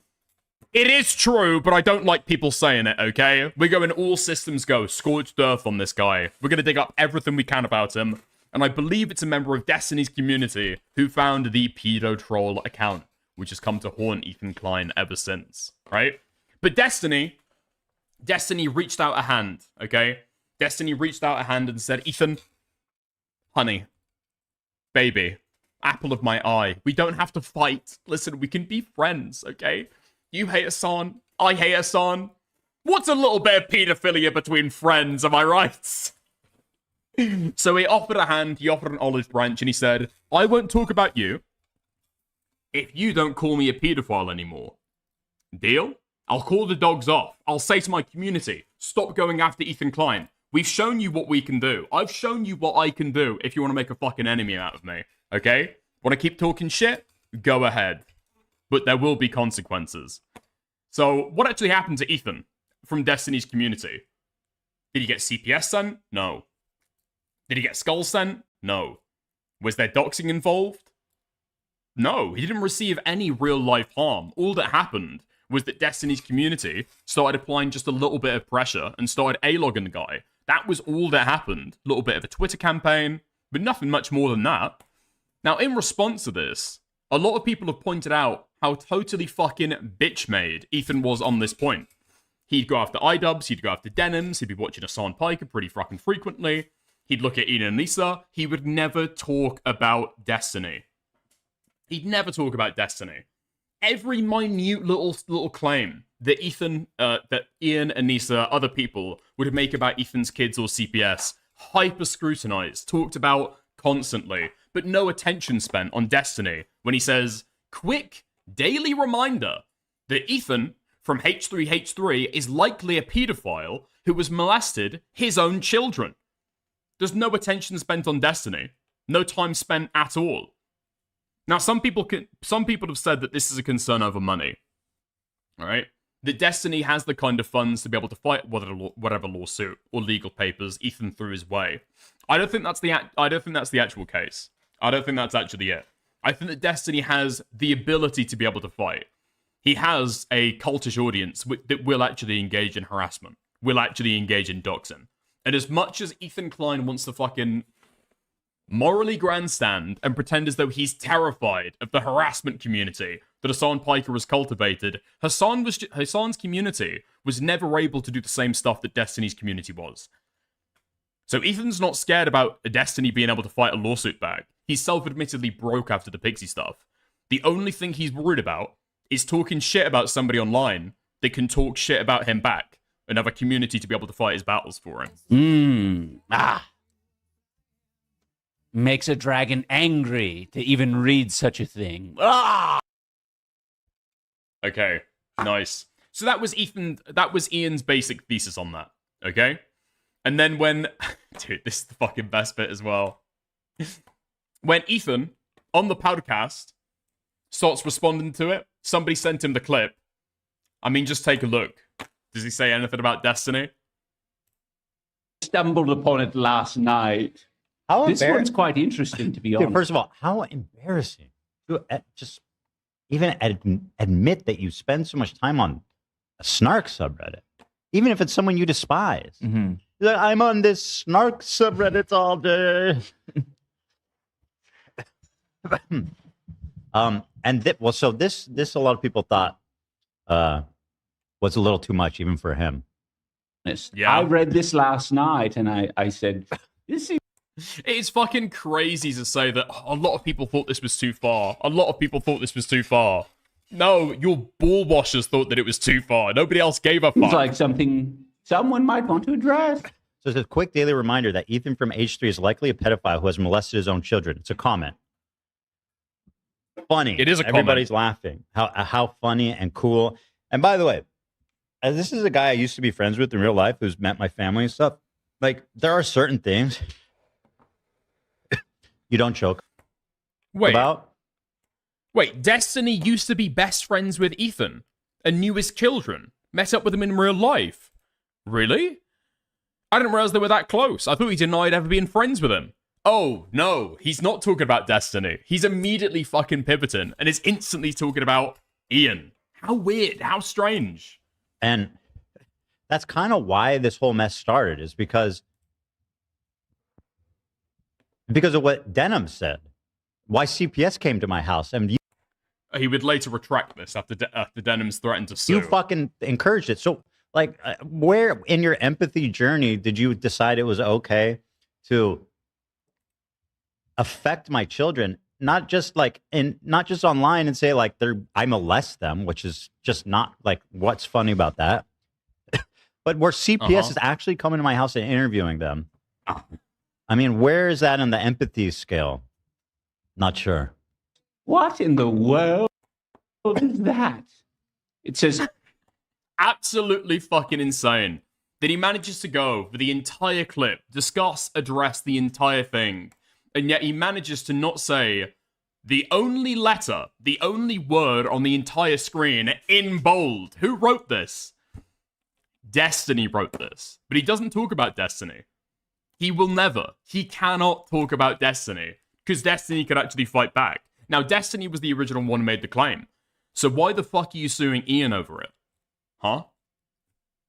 It is true, but I don't like people saying it, okay? We're going all systems go, scorched earth on this guy. We're going to dig up everything we can about him. And I believe it's a member of Destiny's community who found the pedo troll account, which has come to haunt Ethan Klein ever since, right? But Destiny reached out a hand, okay? Destiny reached out a hand and said, Ethan, honey, baby, apple of my eye, we don't have to fight. Listen, we can be friends, okay? You hate Hassan, I hate Hassan. What's a little bit of pedophilia between friends, am I right? So he offered a hand, he offered an olive branch, and he said, I won't talk about you if you don't call me a pedophile anymore. Deal? I'll call the dogs off. I'll say to my community, stop going after Ethan Klein. We've shown you what we can do. I've shown you what I can do if you want to make a fucking enemy out of me. Okay? Want to keep talking shit? Go ahead. But there will be consequences. So, what actually happened to Ethan from Destiny's community? Did he get CPS sent? No. Did he get skulls sent? No. Was there doxing involved? No. He didn't receive any real-life harm. All that happened was that Destiny's community started applying just a little bit of pressure and started A-logging the guy. That was all that happened. A little bit of a Twitter campaign, but nothing much more than that. Now, in response to this, a lot of people have pointed out how totally fucking bitch-made Ethan was on this point. He'd go after Idubbbz, he'd go after Denims, he'd be watching Hassan Piker pretty fucking frequently. He'd look at Ian and Lisa. He would never talk about Destiny. He'd never talk about Destiny. Every minute little claim that Ian, Anissa, other people would make about Ethan's kids or CPS, hyper-scrutinized, talked about constantly, but no attention spent on Destiny when he says, quick daily reminder that Ethan from H3H3 is likely a pedophile who has molested his own children. There's no attention spent on Destiny. No time spent at all. Now, some people have said that this is a concern over money. All right? That Destiny has the kind of funds to be able to fight whatever lawsuit or legal papers Ethan threw his way. I don't think that's the actual case. I don't think that's actually it. I think that Destiny has the ability to be able to fight. He has a cultish audience that will actually engage in harassment, will actually engage in doxing. And as much as Ethan Klein wants to fucking morally grandstand and pretend as though he's terrified of the harassment community that Hassan Piker has cultivated, Hassan's community was never able to do the same stuff that Destiny's community was. So Ethan's not scared about Destiny being able to fight a lawsuit back. He's self-admittedly broke after the Pixie stuff. The only thing he's worried about is talking shit about somebody online that can talk shit about him back and have a community to be able to fight his battles for him. Makes a dragon angry to even read such a thing. Okay, nice. So that was Ian's basic thesis on that, okay? And then when, dude, this is the fucking best bit as well. When Ethan, on the podcast, starts responding to it, somebody sent him the clip. I mean, just take a look. Does he say anything about Destiny? Stumbled upon it last night. This one's quite interesting, to be honest. Dude, first of all, how embarrassing to just even admit that you spend so much time on a snark subreddit, even if it's someone you despise. Mm-hmm. You're like, I'm on this snark subreddit all day. So this a lot of people thought was a little too much even for him. Yeah. I read this last night and I said, this is... It's fucking crazy to say that a lot of people thought this was too far. A lot of people thought this was too far. No, your ball washers thought that it was too far. Nobody else gave a fuck. It's like something someone might want to address. So it's a quick daily reminder that Ethan from age 3 is likely a pedophile who has molested his own children. It's a comment. Funny. It is a comment. Everybody's laughing. How funny and cool. And by the way, as this is a guy I used to be friends with in real life who's met my family and stuff, like there are certain things you don't joke about. Wait, Destiny used to be best friends with Ethan and knew his children. Met up with him in real life. Really? I didn't realize they were that close. I thought he denied ever being friends with him. Oh, no, he's not talking about Destiny. He's immediately fucking pivoting and is instantly talking about Ian. How weird, how strange. And that's kind of why this whole mess started, is because of what Denham said. Why CPS came to my house. And he would later retract this after Denham's threatened to sue. You fucking encouraged it. So, like, where in your empathy journey did you decide it was okay to affect my children? Not just online and say like I molest them, which is just not like what's funny about that. But where CPS is actually coming to my house and interviewing them. I mean, where is that on the empathy scale? Not sure. What in the world is that? It says absolutely fucking insane that he manages to go for the entire clip, discuss, address the entire thing, and yet he manages to not say the only letter, the only word on the entire screen in bold. Who wrote this? Destiny wrote this, but he doesn't talk about Destiny. He will never. He cannot talk about Destiny because Destiny could actually fight back. Now, Destiny was the original one who made the claim. So why the fuck are you suing Ian over it? Huh?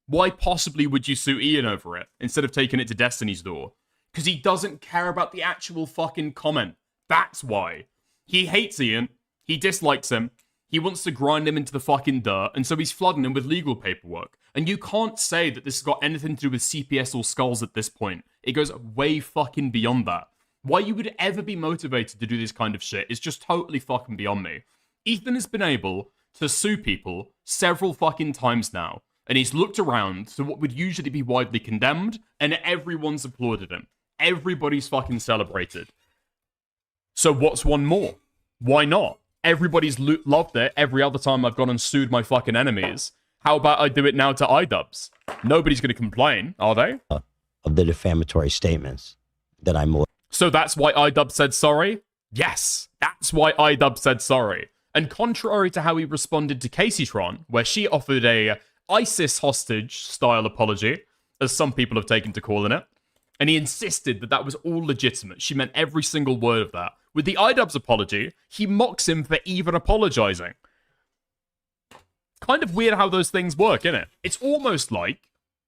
Why possibly would you sue Ian over it instead of taking it to Destiny's door? Because he doesn't care about the actual fucking comment. That's why. He hates Ian. He dislikes him. He wants to grind him into the fucking dirt, and so he's flooding him with legal paperwork. And you can't say that this has got anything to do with CPS or skulls at this point. It goes way fucking beyond that. Why you would ever be motivated to do this kind of shit is just totally fucking beyond me. Ethan has been able to sue people several fucking times now, and he's looked around to what would usually be widely condemned, and everyone's applauded him. Everybody's fucking celebrated. So what's one more? Why not? Everybody's loved it every other time I've gone and sued my fucking enemies. How about I do it now to Idubbbz? Nobody's going to complain, are they? Of the defamatory statements that I'm... So that's why Idubbbz said sorry? Yes, that's why Idubbbz said sorry. And contrary to how he responded to Caseytron, where she offered a ISIS hostage-style apology, as some people have taken to calling it, and he insisted that that was all legitimate. She meant every single word of that. With the Idubbbz apology, he mocks him for even apologizing. Kind of weird how those things work, isn't it? It's almost like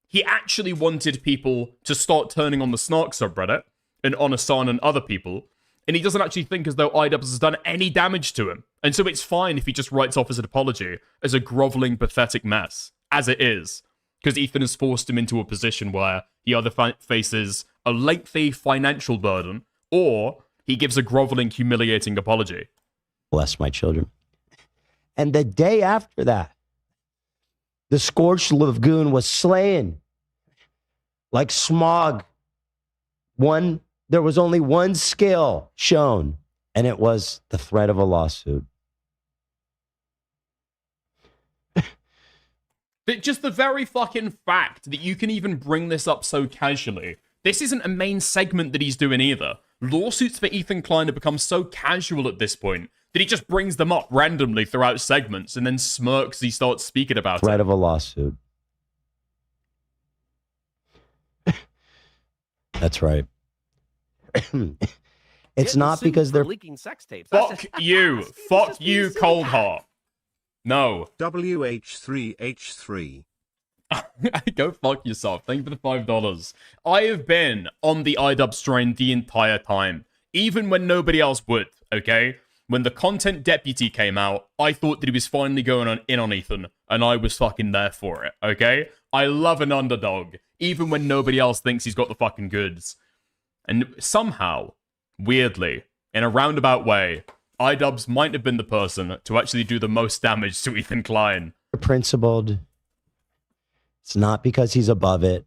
he actually wanted people to start turning on the Snark subreddit and on Asan and other people, and he doesn't actually think as though Idubbbz has done any damage to him. And so it's fine if he just writes off as an apology as a groveling, pathetic mess, as it is. Because Ethan has forced him into a position where he either faces a lengthy financial burden, or he gives a groveling, humiliating apology. Bless my children. And the day after that, the Scorched Lagoon was slain like smog. There was only one skill shown, and it was the threat of a lawsuit. Just the very fucking fact that you can even bring this up so casually. This isn't a main segment that he's doing either. Lawsuits for Ethan Klein have become so casual at this point that he just brings them up randomly throughout segments and then smirks as he starts speaking about it. Threat of a lawsuit. That's right. It's not because they're leaking sex tapes. Fuck you. Fuck you, Cold Heart. No. WH3H3. Go fuck yourself. Thank you for the $5. I have been on the Idubbbz train the entire time, even when nobody else would, okay? When the content deputy came out, I thought that he was finally going in on Ethan, and I was fucking there for it, okay? I love an underdog, even when nobody else thinks he's got the fucking goods. And somehow, weirdly, in a roundabout way, Idubbbz might have been the person to actually do the most damage to Ethan Klein. Principled. It's not because he's above it.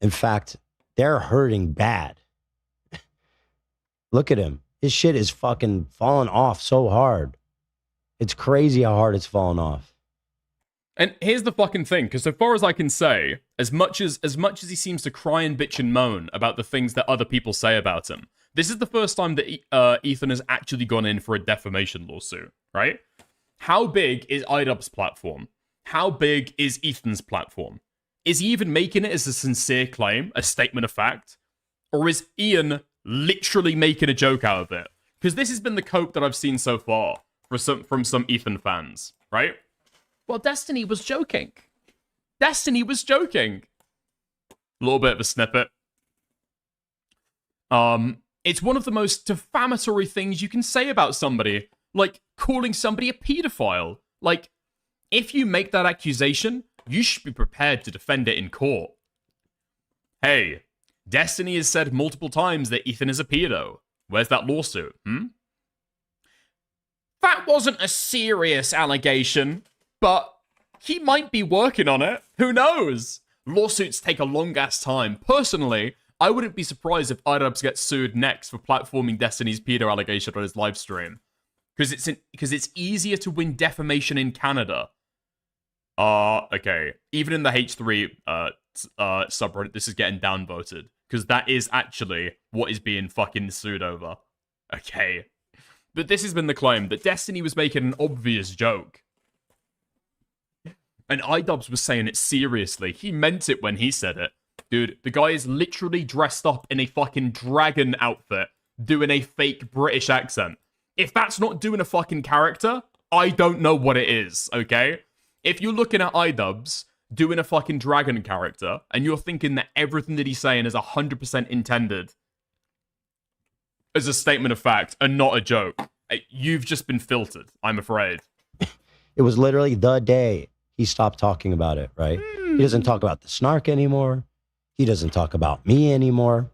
In fact, they're hurting bad. Look at him. His shit is fucking falling off so hard. It's crazy how hard it's fallen off. And here's the fucking thing, because so far as I can say, as much as he seems to cry and bitch and moan about the things that other people say about him, this is the first time that Ethan has actually gone in for a defamation lawsuit, right? How big is Idubbbz's platform? How big is Ethan's platform? Is he even making it as a sincere claim, a statement of fact? Or is Ian literally making a joke out of it? Because this has been the cope that I've seen so far from some Ethan fans, right? Well, Destiny was joking. Destiny was joking. A little bit of a snippet. It's one of the most defamatory things you can say about somebody. Like, calling somebody a pedophile. Like, if you make that accusation, you should be prepared to defend it in court. Hey, Destiny has said multiple times that Ethan is a pedo. Where's that lawsuit, That wasn't a serious allegation, but he might be working on it. Who knows? Lawsuits take a long-ass time. Personally, I wouldn't be surprised if Idubbbz gets sued next for platforming Destiny's pedo allegation on his livestream. Because it's easier to win defamation in Canada. Okay. Even in the H3 subreddit, this is getting downvoted. Because that is actually what is being fucking sued over. Okay. But this has been the claim, that Destiny was making an obvious joke. And Idubbbz was saying it seriously. He meant it when he said it. Dude, the guy is literally dressed up in a fucking dragon outfit, doing a fake British accent. If that's not doing a fucking character, I don't know what it is, okay? If you're looking at Idubbbz doing a fucking dragon character, and you're thinking that everything that he's saying is 100% intended as a statement of fact and not a joke, you've just been filtered, I'm afraid. It was literally the day he stopped talking about it, right? He doesn't talk about the snark anymore. He doesn't talk about me anymore.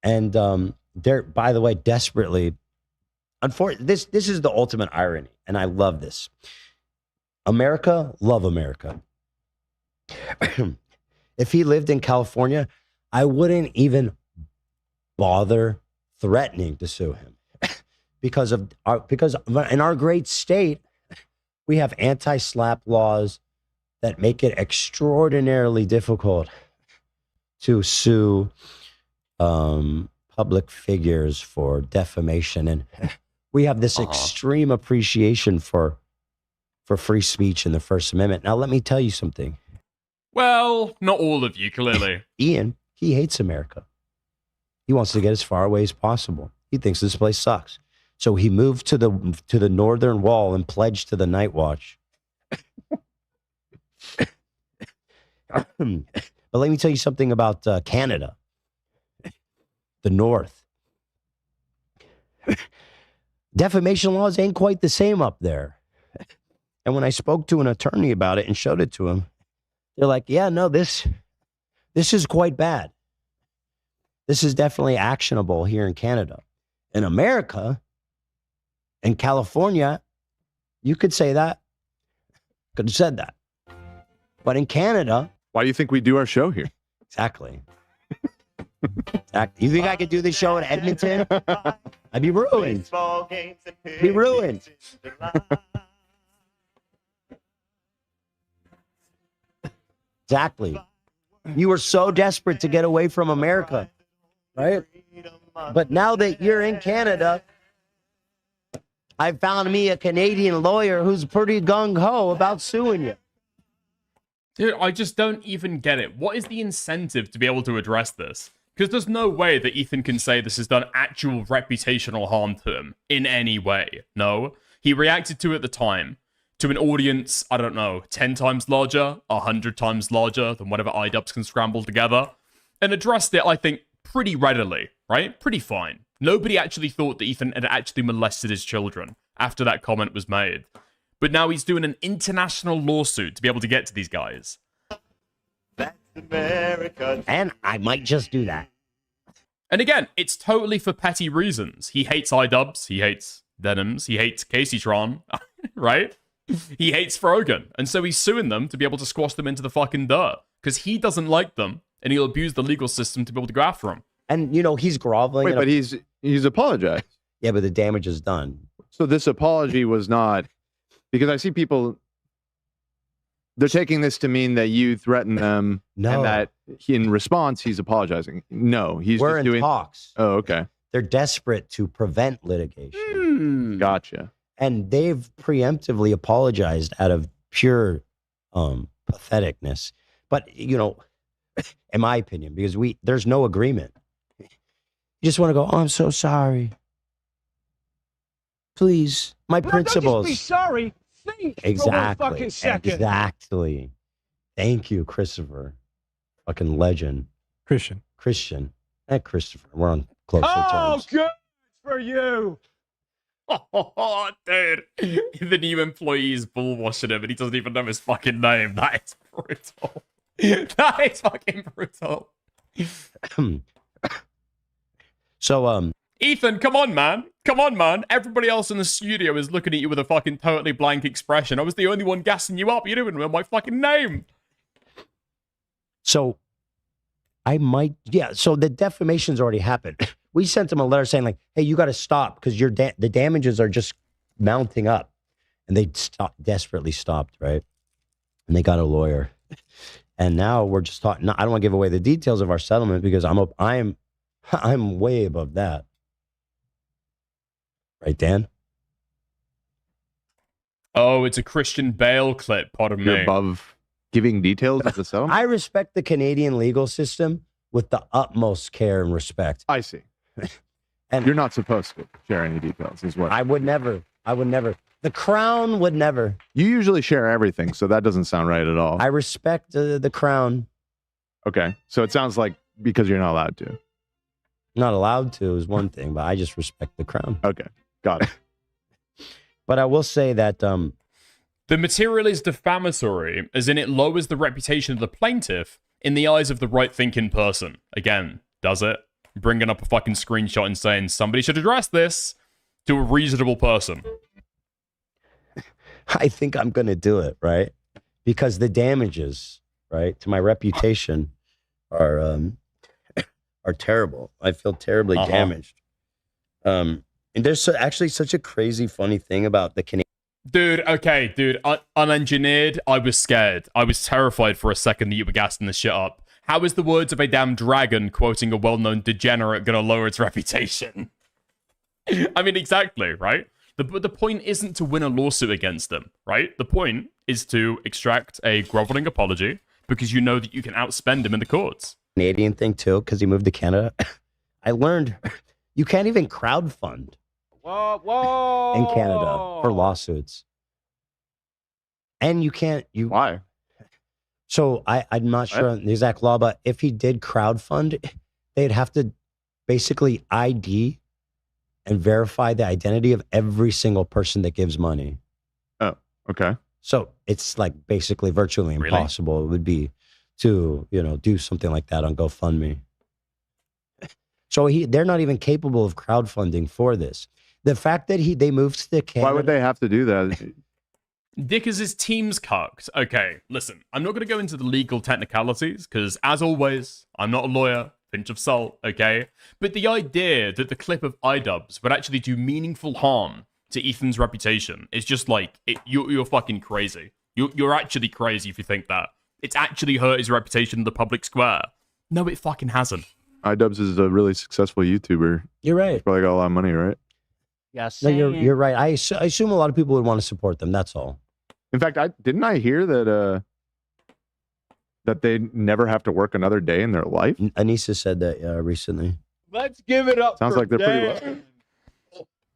And they're, by the way, desperately... This is the ultimate irony, and I love this. America, love America. If he lived in California, I wouldn't even bother threatening to sue him because in our great state, we have anti-slap laws that make it extraordinarily difficult to sue public figures for defamation, and we have this extreme appreciation for free speech in the First Amendment. Now, let me tell you something. Well, not all of you, clearly. Ian, he hates America. He wants to get as far away as possible. He thinks this place sucks. So he moved to the northern wall and pledged to the Night Watch. But let me tell you something about Canada, the North. Defamation laws ain't quite the same up there. And when I spoke to an attorney about it and showed it to him, they're like, yeah, no, this is quite bad. This is definitely actionable here in Canada. In America, in California, you could say that. Could have said that. But in Canada... Why do you think we do our show here? Exactly. You think I could do this show in Edmonton? I'd be ruined. Be ruined. Exactly. You were so desperate to get away from America, right? But now that you're in Canada, I found me a Canadian lawyer who's pretty gung-ho about suing you. Dude, I just don't even get it. What is the incentive to be able to address this? Because there's no way that Ethan can say this has done actual reputational harm to him in any way. No. He reacted to it at the time to an audience, I don't know, 10 times larger, 100 times larger than whatever Idubbbz can scramble together, and addressed it, I think, pretty readily, right? Pretty fine. Nobody actually thought that Ethan had actually molested his children after that comment was made. But now he's doing an international lawsuit to be able to get to these guys. And I might just do that. And again, it's totally for petty reasons. He hates Idubbbz, he hates Denims, he hates Casey Tron, right? He hates Frogan. And so he's suing them to be able to squash them into the fucking dirt. Because he doesn't like them, and he'll abuse the legal system to be able to go after them. And, you know, he's groveling. Wait, but he's apologized. Yeah, but the damage is done. So this apology was not... Because I see people... They're taking this to mean that you threatened them, and that in response, he's apologizing. No, We're just in doing... talks. Oh, okay. They're desperate to prevent litigation. Gotcha. And they've preemptively apologized out of pure patheticness. But, you know, in my opinion, because there's no agreement. You just want to go, oh, I'm so sorry. Please, my principles. Don't just be sorry. Think Exactly. for 1 fucking second. Exactly. Thank you, Christopher. Fucking legend. Christian. And Christopher. We're on closer terms. Good for you. Oh, dude. The new employee is bullwashing him and he doesn't even know his fucking name. That is brutal. That is fucking brutal. So, Ethan, come on, man. Come on, man. Everybody else in the studio is looking at you with a fucking totally blank expression. I was the only one gassing you up. You didn't even know my fucking name. So, so the defamation's already happened. We sent them a letter saying like, hey, you got to stop because the damages are just mounting up. And they desperately stopped, right? And they got a lawyer. And now we're just talking. I don't want to give away the details of our settlement because I'm way above that. Right, Dan? Oh, it's a Christian Bale clip. Pardon You're me. above giving details of the settlement? I respect the Canadian legal system with the utmost care and respect. I see. And you're not supposed to share any details, is what I would never. The Crown would never. You usually share everything, so that doesn't sound right at all. I respect the Crown. Okay, so it sounds like because you're not allowed to. Not allowed to is one thing, but I just respect the Crown. Okay, got it. But I will say that the material is defamatory, as in it lowers the reputation of the plaintiff in the eyes of the right-thinking person. Again, does it? Bringing up a fucking screenshot and saying somebody should address this to a reasonable person. I think I'm going to do it, right? Because the damages, right, to my reputation are terrible. I feel terribly damaged. And there's actually such a crazy, funny thing about the Canadian. Dude, okay, dude, unengineered, I was scared. I was terrified for a second that you were gassing this shit up. How is the words of a damn dragon quoting a well-known degenerate gonna lower its reputation? I mean, exactly, right? The point isn't to win a lawsuit against them, right? The point is to extract a groveling apology because you know that you can outspend him in the courts. Canadian thing too, because he moved to Canada. I learned you can't even crowdfund in Canada for lawsuits. And you can't. Why? So I'm not sure on the exact law, but if he did crowdfund, they'd have to basically ID and verify the identity of every single person that gives money. Oh, okay. So it's like basically virtually impossible. It would be to, do something like that on GoFundMe. So they're not even capable of crowdfunding for this. The fact that they moved to Canada. Why would they have to do that? Dick is his team's cucked. Okay, listen, I'm not going to go into the legal technicalities because, as always, I'm not a lawyer. Pinch of salt, okay? But the idea that the clip of Idubbbz would actually do meaningful harm to Ethan's reputation is just like, you're fucking crazy. You're actually crazy if you think that. It's actually hurt his reputation in the public square. No, it fucking hasn't. Idubbbz is a really successful YouTuber. You're right. He's probably got a lot of money, right? Yes. No, you're right. I assume a lot of people would want to support them. That's all. In fact, didn't I hear that that they never have to work another day in their life? Anissa said that recently. Let's give it up. Sounds for like they're pretty Dan.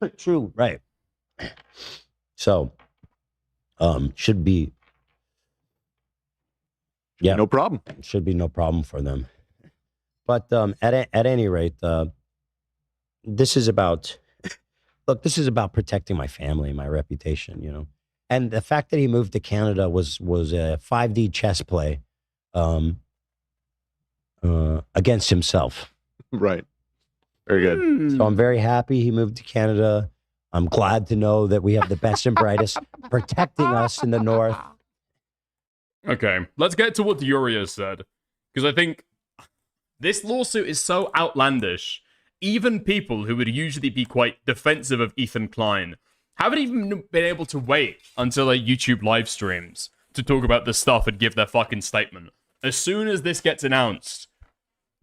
lucky. True. Right. So, should be. Yeah. No problem. Should be no problem for them. But at any rate, this is about. Look, this is about protecting my family, my reputation. And the fact that he moved to Canada was a 5D chess play against himself. Right. Very good. So I'm very happy he moved to Canada. I'm glad to know that we have the best and brightest protecting us in the north. Okay, let's get to what Diorio said. Because I think this lawsuit is so outlandish. Even people who would usually be quite defensive of Ethan Klein haven't even been able to wait until their YouTube live streams to talk about this stuff and give their fucking statement. As soon as this gets announced,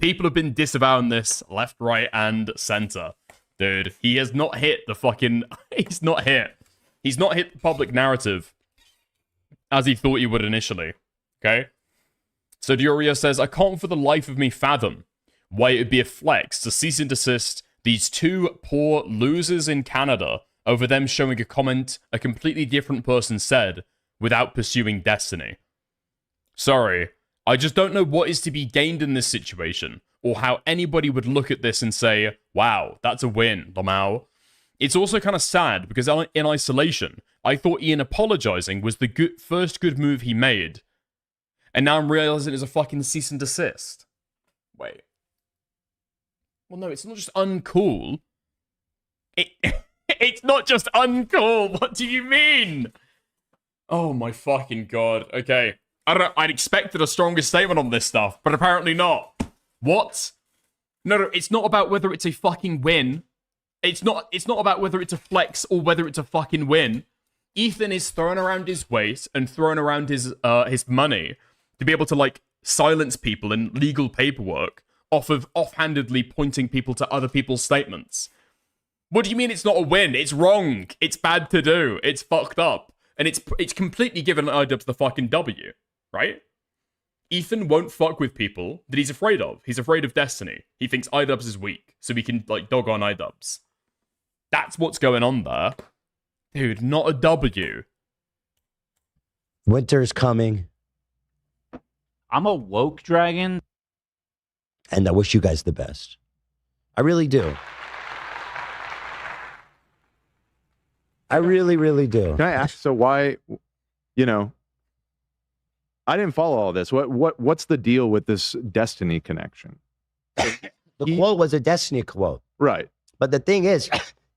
people have been disavowing this left, right, and center. Dude, he has not hit the fucking... He's not hit the public narrative as he thought he would initially. Okay? So Diorio says, I can't for the life of me fathom why it would be a flex to cease and desist these two poor losers in Canada over them showing a comment a completely different person said without pursuing destiny. Sorry, I just don't know what is to be gained in this situation, or how anybody would look at this and say, wow, that's a win, Lamau. It's also kind of sad, because in isolation, I thought Ian apologizing was the first good move he made, and now I'm realizing it's a fucking cease and desist. Wait. Well, no, it's not just uncool. It's not just uncool. What do you mean? Oh my fucking god. Okay. I don't know. I'd expected a stronger statement on this stuff, but apparently not. What? No, it's not about whether it's a fucking win. It's not about whether it's a flex or whether it's a fucking win. Ethan is throwing around his weight and throwing around his money to be able to, like, silence people in legal paperwork off of offhandedly pointing people to other people's statements. What do you mean it's not a win? It's wrong. It's bad to do. It's fucked up. And it's completely given Idubbbz the fucking W, right? Ethan won't fuck with people that he's afraid of. He's afraid of Destiny. He thinks Idubbbz is weak, so he can, like, dog on Idubbbz. That's what's going on there. Dude, not a W. Winter's coming. I'm a woke dragon. And I wish you guys the best. I really do. I really, really do. Can I ask, so why, you know, I didn't follow all this. What's the deal with this Destiny connection? The quote was a Destiny quote. Right. But the thing is,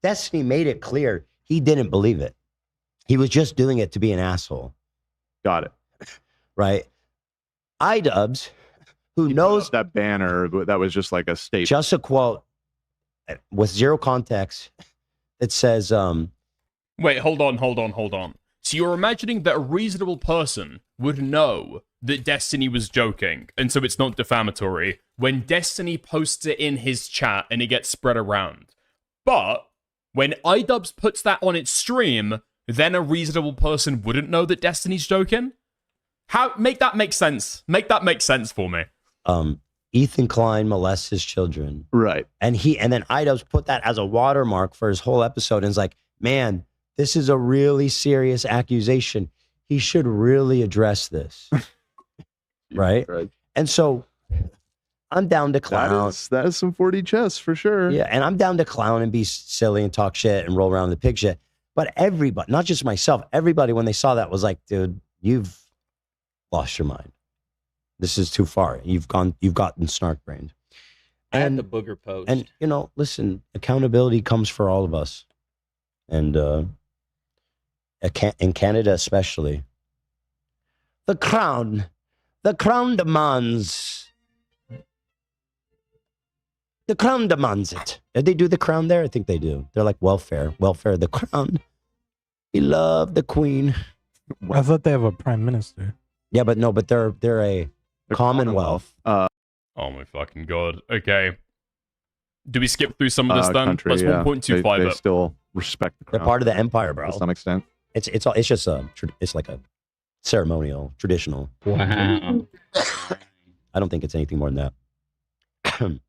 Destiny made it clear he didn't believe it. He was just doing it to be an asshole. Got it. Right? Idubbbz, who knows that banner that was just like a statement. Just a quote with zero context. It says, Wait, hold on. So you're imagining that a reasonable person would know that Destiny was joking, and so it's not defamatory, when Destiny posts it in his chat and it gets spread around. But when Idubbbz puts that on its stream, then a reasonable person wouldn't know that Destiny's joking? How make that make sense? Make that make sense for me. Ethan Klein molests his children. Right. And then Idubbbz put that as a watermark for his whole episode and is like, man, this is a really serious accusation. He should really address this. Right? And so I'm down to clown. That is some 4D chess for sure. Yeah, and I'm down to clown and be silly and talk shit and roll around the pig shit. But everybody, not just myself, everybody when they saw that was like, dude, you've lost your mind. This is too far. You've gotten snark-brained. I had the booger post. And, you know, listen, accountability comes for all of us. And in Canada especially. The crown demands it. Did they do the crown there? I think they do. They're like welfare, the crown. We love the queen. I thought they have a prime minister. Yeah, but no, but they're a commonwealth. Oh my fucking god. Okay. Do we skip through some of this then? Country, Let's yeah. 1.25 They it. still respect the crown. They're part of the empire, bro. To some extent. It's just it's like a ceremonial, traditional. Wow. I don't think it's anything more than that.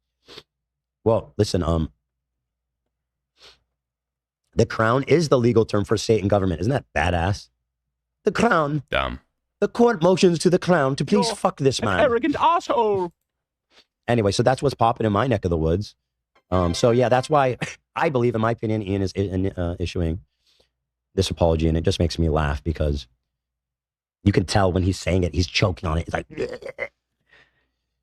Well, listen, the crown is the legal term for state and government. Isn't that badass? The crown. Damn. The court motions to the crown to please fuck this man. Arrogant asshole. Anyway, so that's what's popping in my neck of the woods. So yeah, that's why I believe, in my opinion, Ian is issuing this apology, and it just makes me laugh because you can tell when he's saying it, he's choking on it. It's like,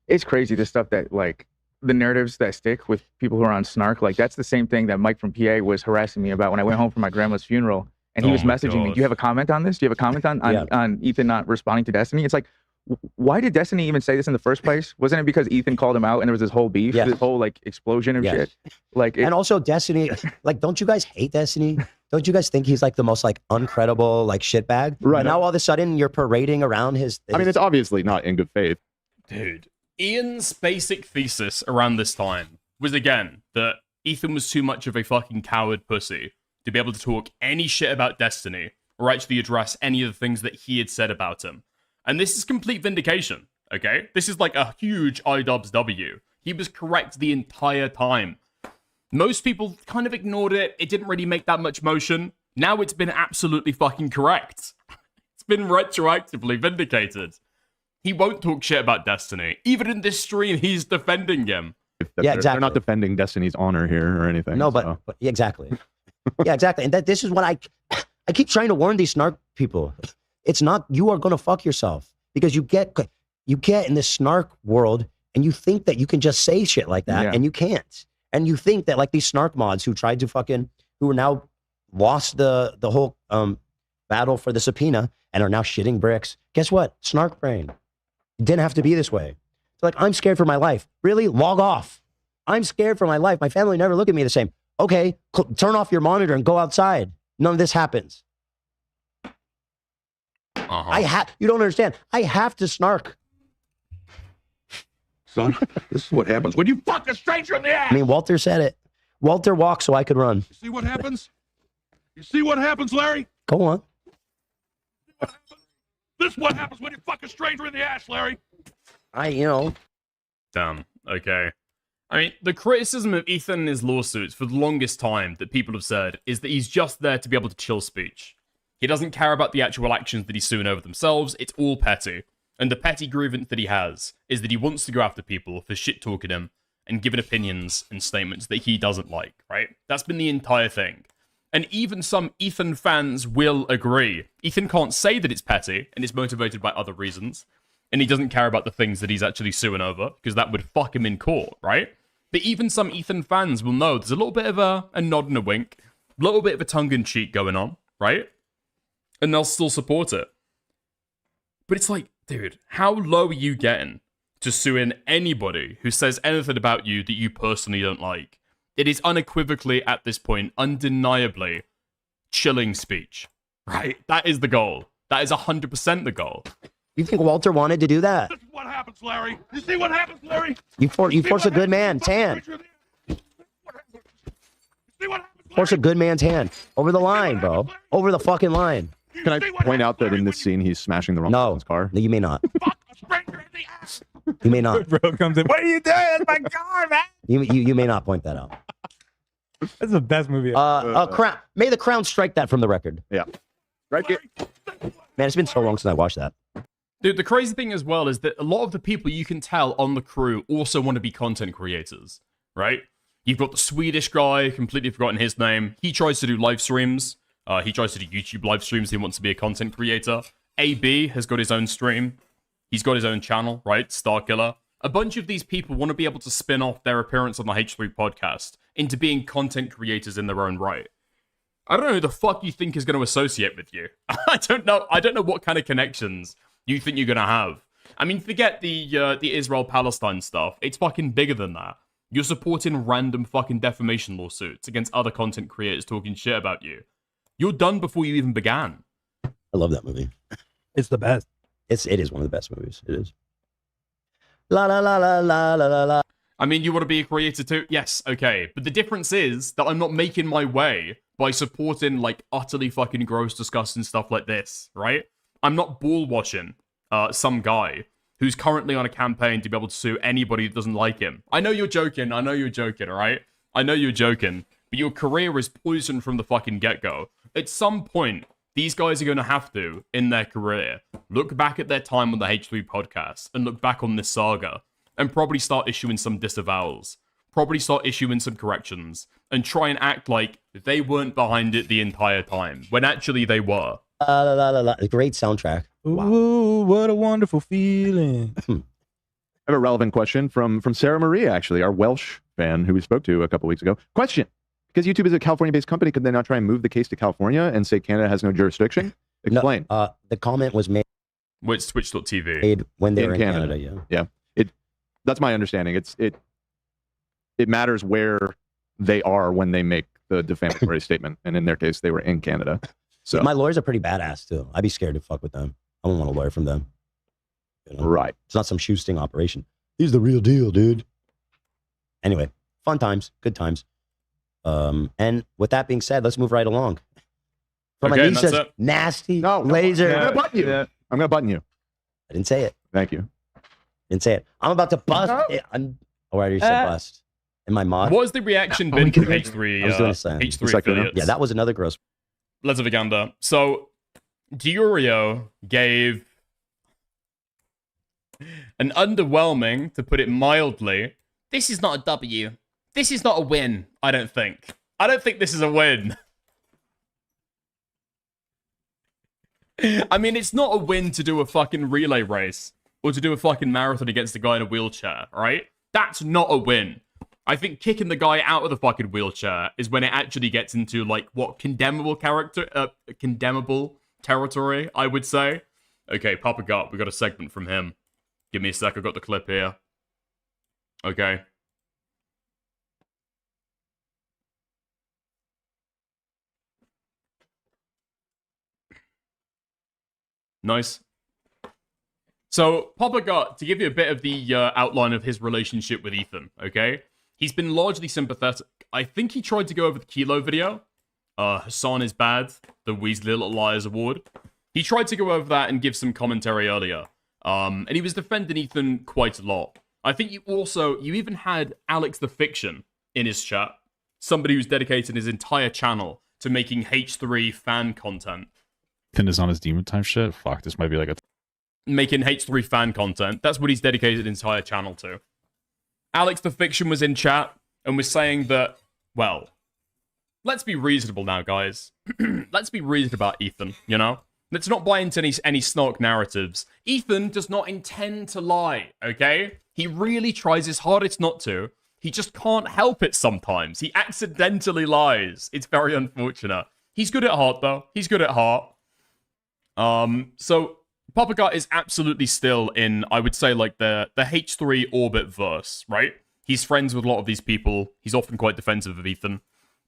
it's crazy the stuff that like the narratives that stick with people who are on Snark. Like that's the same thing that Mike from PA was harassing me about when I went home from my grandma's funeral, and he was messaging me. Do you have a comment on this? Do you have a comment on Ethan not responding to Destiny? It's like, why did Destiny even say this in the first place? Wasn't it because Ethan called him out and there was this whole beef, this whole like explosion of shit? Like, and also Destiny, like, don't you guys hate Destiny? Don't you guys think he's like the most like uncredible like shitbag? Right. Now all of a sudden you're parading around his. I mean, it's obviously not in good faith. Dude, Ian's basic thesis around this time was again that Ethan was too much of a fucking coward pussy to be able to talk any shit about Destiny or actually address any of the things that he had said about him. And this is complete vindication, okay? This is like a huge Idubbbz W. He was correct the entire time. Most people kind of ignored it. It didn't really make that much motion. Now it's been absolutely fucking correct. It's been retroactively vindicated. He won't talk shit about Destiny. Even in this stream, he's defending him. Yeah, exactly. They're not defending Destiny's honor here or anything. No, but yeah, exactly. Yeah, exactly. And this is what I keep trying to warn these Snark people. It's not, you are going to fuck yourself because you get in this Snark world and you think that you can just say shit like that and you can't. And you think that like these Snark mods who tried to who are now lost the whole battle for the subpoena and are now shitting bricks. Guess what? Snark brain. It didn't have to be this way. It's like, I'm scared for my life. Really? Log off. I'm scared for my life. My family never look at me the same. Okay, turn off your monitor and go outside. None of this happens. You don't understand. I have to snark. Son, this is what happens when you fuck a stranger in the ass. I mean, Walter said it. Walter walked so I could run. You see what happens? You see what happens, Larry? Go on. This is what happens when you fuck a stranger in the ass, Larry. Damn. Okay. I mean, the criticism of Ethan and his lawsuits for the longest time that people have said is that he's just there to be able to chill speech. He doesn't care about the actual actions that he's suing over themselves. It's all petty. And the petty grievance that he has is that he wants to go after people for shit-talking him and giving opinions and statements that he doesn't like, right? That's been the entire thing. And even some Ethan fans will agree. Ethan can't say that it's petty and it's motivated by other reasons. And he doesn't care about the things that he's actually suing over because that would fuck him in court, right? But even some Ethan fans will know there's a little bit of a nod and a wink, a little bit of a tongue-in-cheek going on, right? And they'll still support it. But it's like, dude, how low are you getting to suing anybody who says anything about you that you personally don't like? It is unequivocally, at this point, undeniably chilling speech, right? That is the goal. That is 100% the goal. You think Walter wanted to do that? This is what happens, Larry. You see what happens, Larry? You force a good man's hand. Force a good man's hand. Over the line, bro. Over the fucking line. Can I point out that in this scene, he's smashing the wrong person's car? No, you may not. You may not. Bro comes in. What are you doing? That's my car, man. You may not point that out. That's the best movie. Crown. May the Crown strike that from the record. Yeah. Right here. Man, it's been so long since I watched that. Dude, the crazy thing as well is that a lot of the people you can tell on the crew also want to be content creators, right? You've got the Swedish guy, completely forgotten his name. He tries to do live streams. He tries to do YouTube live streams. He wants to be a content creator. AB has got his own stream. He's got his own channel, right? Starkiller. A bunch of these people want to be able to spin off their appearance on the H3 podcast into being content creators in their own right. I don't know who the fuck you think is going to associate with you. I don't know. I don't know what kind of connections you think you're going to have. I mean, forget the Israel-Palestine stuff. It's fucking bigger than that. You're supporting random fucking defamation lawsuits against other content creators talking shit about you. You're done before you even began. I love that movie. It's the best. It is one of the best movies. It is. La la la la la la la. I mean, you want to be a creator too? Yes, okay. But the difference is that I'm not making my way by supporting, like, utterly fucking gross, disgusting stuff like this, right? I'm not ball-washing some guy who's currently on a campaign to be able to sue anybody that doesn't like him. I know you're joking, all right? I know you're joking, but your career is poisoned from the fucking get-go. At some point, these guys are going to have to, in their career, look back at their time on the H3 podcast and look back on this saga and probably start issuing some disavowals, probably start issuing some corrections, and try and act like they weren't behind it the entire time, when actually they were. Great soundtrack. Ooh, what a wonderful feeling. I I have a relevant question from Sarah Marie, actually, our Welsh fan who we spoke to a couple weeks ago. Question: because YouTube is a California-based company, could they not try and move the case to California and say Canada has no jurisdiction? Explain. No, the comment was made. Which Twitch.tv when they were in Canada. Yeah. That's my understanding. It matters where they are when they make the defamatory statement, and in their case, they were in Canada. So my lawyers are pretty badass too. I'd be scared to fuck with them. I don't want a lawyer from them. You know? Right. It's not some shoe sting operation. He's the real deal, dude. Anyway, fun times, good times. And with that being said, let's move right along. From Okay, Anisha's nasty laser. I'm gonna button you. I'm gonna button you. I didn't say it. Thank you. Didn't say it. I'm about to bust. I already said bust. In my mod. What has the reaction been from H3? I was doing a sign. H3 affiliates? Yeah, that was another gross. Let's have a gander. So, Diorio gave an underwhelming, to put it mildly, this is not a W. This is not a win, I don't think. I don't think this is a win. I mean, it's not a win to do a fucking relay race or to do a fucking marathon against a guy in a wheelchair, right? That's not a win. I think kicking the guy out of the fucking wheelchair is when it actually gets into, like, what, condemnable territory, I would say. Okay, Papa Gut, we got a segment from him. Give me a sec, I got the clip here. Okay. Nice. So, Papa Gut, to give you a bit of the outline of his relationship with Ethan, okay? He's been largely sympathetic. I think he tried to go over the Kilo video. Hassan is bad, the Weasley Little Liars Award. He tried to go over that and give some commentary earlier. And he was defending Ethan quite a lot. I think you even had Alex the Fiction in his chat. Somebody who's dedicated his entire channel to making H3 fan content. Ethan is on his demon time shit. Fuck, this might be like a... Making H3 fan content. That's what he's dedicated his entire channel to. Alex the Fiction was in chat and was saying that, well, let's be reasonable now, guys. Let's be reasonable about Ethan, you know? Let's not buy into any snark narratives. Ethan does not intend to lie, okay? He really tries his hardest not to. He just can't help it sometimes. He accidentally lies. It's very unfortunate. He's good at heart, though. He's good at heart. So Papa Gut is absolutely still in, I would say, like the H3 orbit verse, right? He's friends with a lot of these people. He's often quite defensive of Ethan.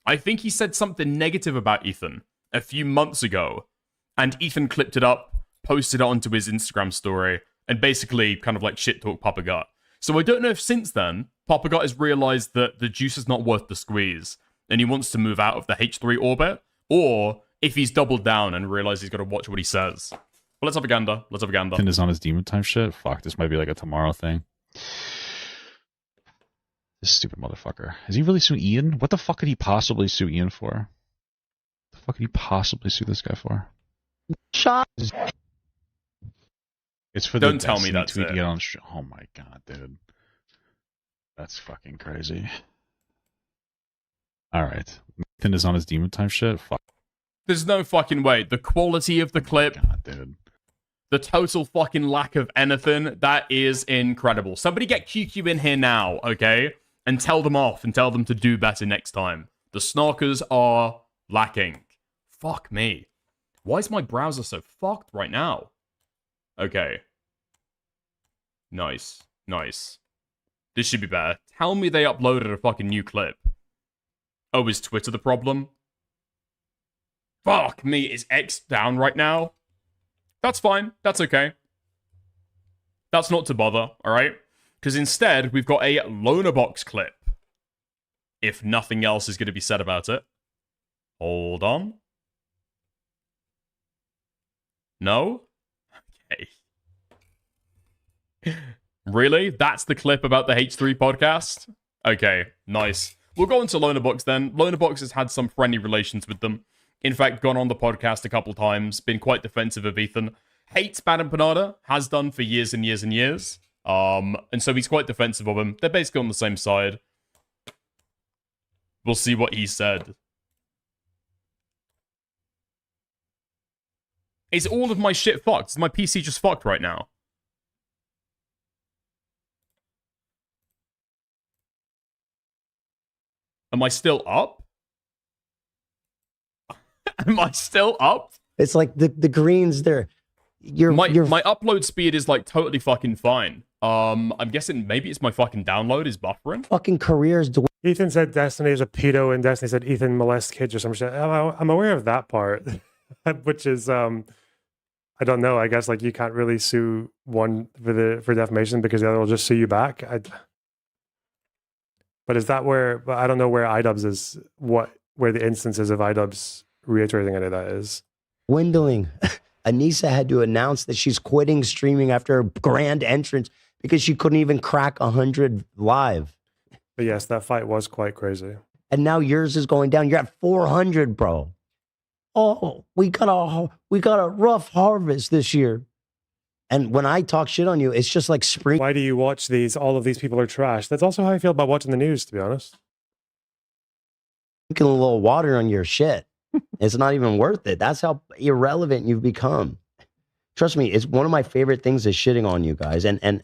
I think he said something negative about Ethan a few months ago, and Ethan clipped it up, posted it onto his Instagram story, and basically kind of like shit-talk Papa Gut. So I don't know if since then, Papa Gut has realized that the juice is not worth the squeeze, and he wants to move out of the H3 orbit, or if he's doubled down and realized he's got to watch what he says. But let's have a gander. Let's have a gander. Ethan is on his demon time shit. Fuck, this might be like a tomorrow thing. This stupid motherfucker. Is he really sue Ian? What the fuck could he possibly sue Ian for? What the fuck could he possibly sue this guy for? Shot. It's for Don't the tell me Destiny that's tweet to it. get on. Oh my god, dude. That's fucking crazy. Alright. Ethan is on his demon time shit. Fuck. There's no fucking way. The quality of the clip, God, dude. the total fucking lack of anything, that is incredible. Somebody get QQ in here now, okay? And tell them off and tell them to do better next time. The snarkers are lacking. Fuck me. Why is my browser so fucked right now? Okay. Nice. Nice. This should be better. Tell me they uploaded a fucking new clip. Oh, is Twitter the problem? Fuck me, is X down right now? That's fine. That's okay. That's not to bother, alright? Because instead, we've got a loner box clip. If nothing else is going to be said about it. Hold on. No? Okay. Really? That's the clip about the H3 podcast? Okay, nice. We'll go into Lonerbox then. Lonerbox has had some friendly relations with them. In fact, gone on the podcast a couple times, been quite defensive of Ethan. Hates Bad and Panada, has done for years and years and years. And so he's quite defensive of him. They're basically on the same side. We'll see what he said. Is all of my shit fucked? Is my PC just fucked right now? Am I still up? Am I still up? It's like the greens there. My upload speed is like totally fucking fine. I'm guessing maybe it's my fucking download is buffering. Fucking careers. Ethan said Destiny is a pedo, and Destiny said Ethan molests kids or some shit. I'm aware of that part, which is I don't know. I guess like you can't really sue one for defamation because the other will just sue you back. But is that where? But I don't know where Idubbbz is. Where the instances of Idubbbz reiterating any of that is. Dwindling. Anissa had to announce that she's quitting streaming after her grand entrance because she couldn't even crack 100 live. But yes, that fight was quite crazy. And now yours is going down. You're at 400, bro. Oh, we got a rough harvest this year. And when I talk shit on you, it's just like spring. Why do you watch these? All of these people are trash. That's also how I feel about watching the news, to be honest. Drinking a little water on your shit. It's not even worth it. That's how irrelevant you've become. Trust me, it's one of my favorite things is shitting on you guys. And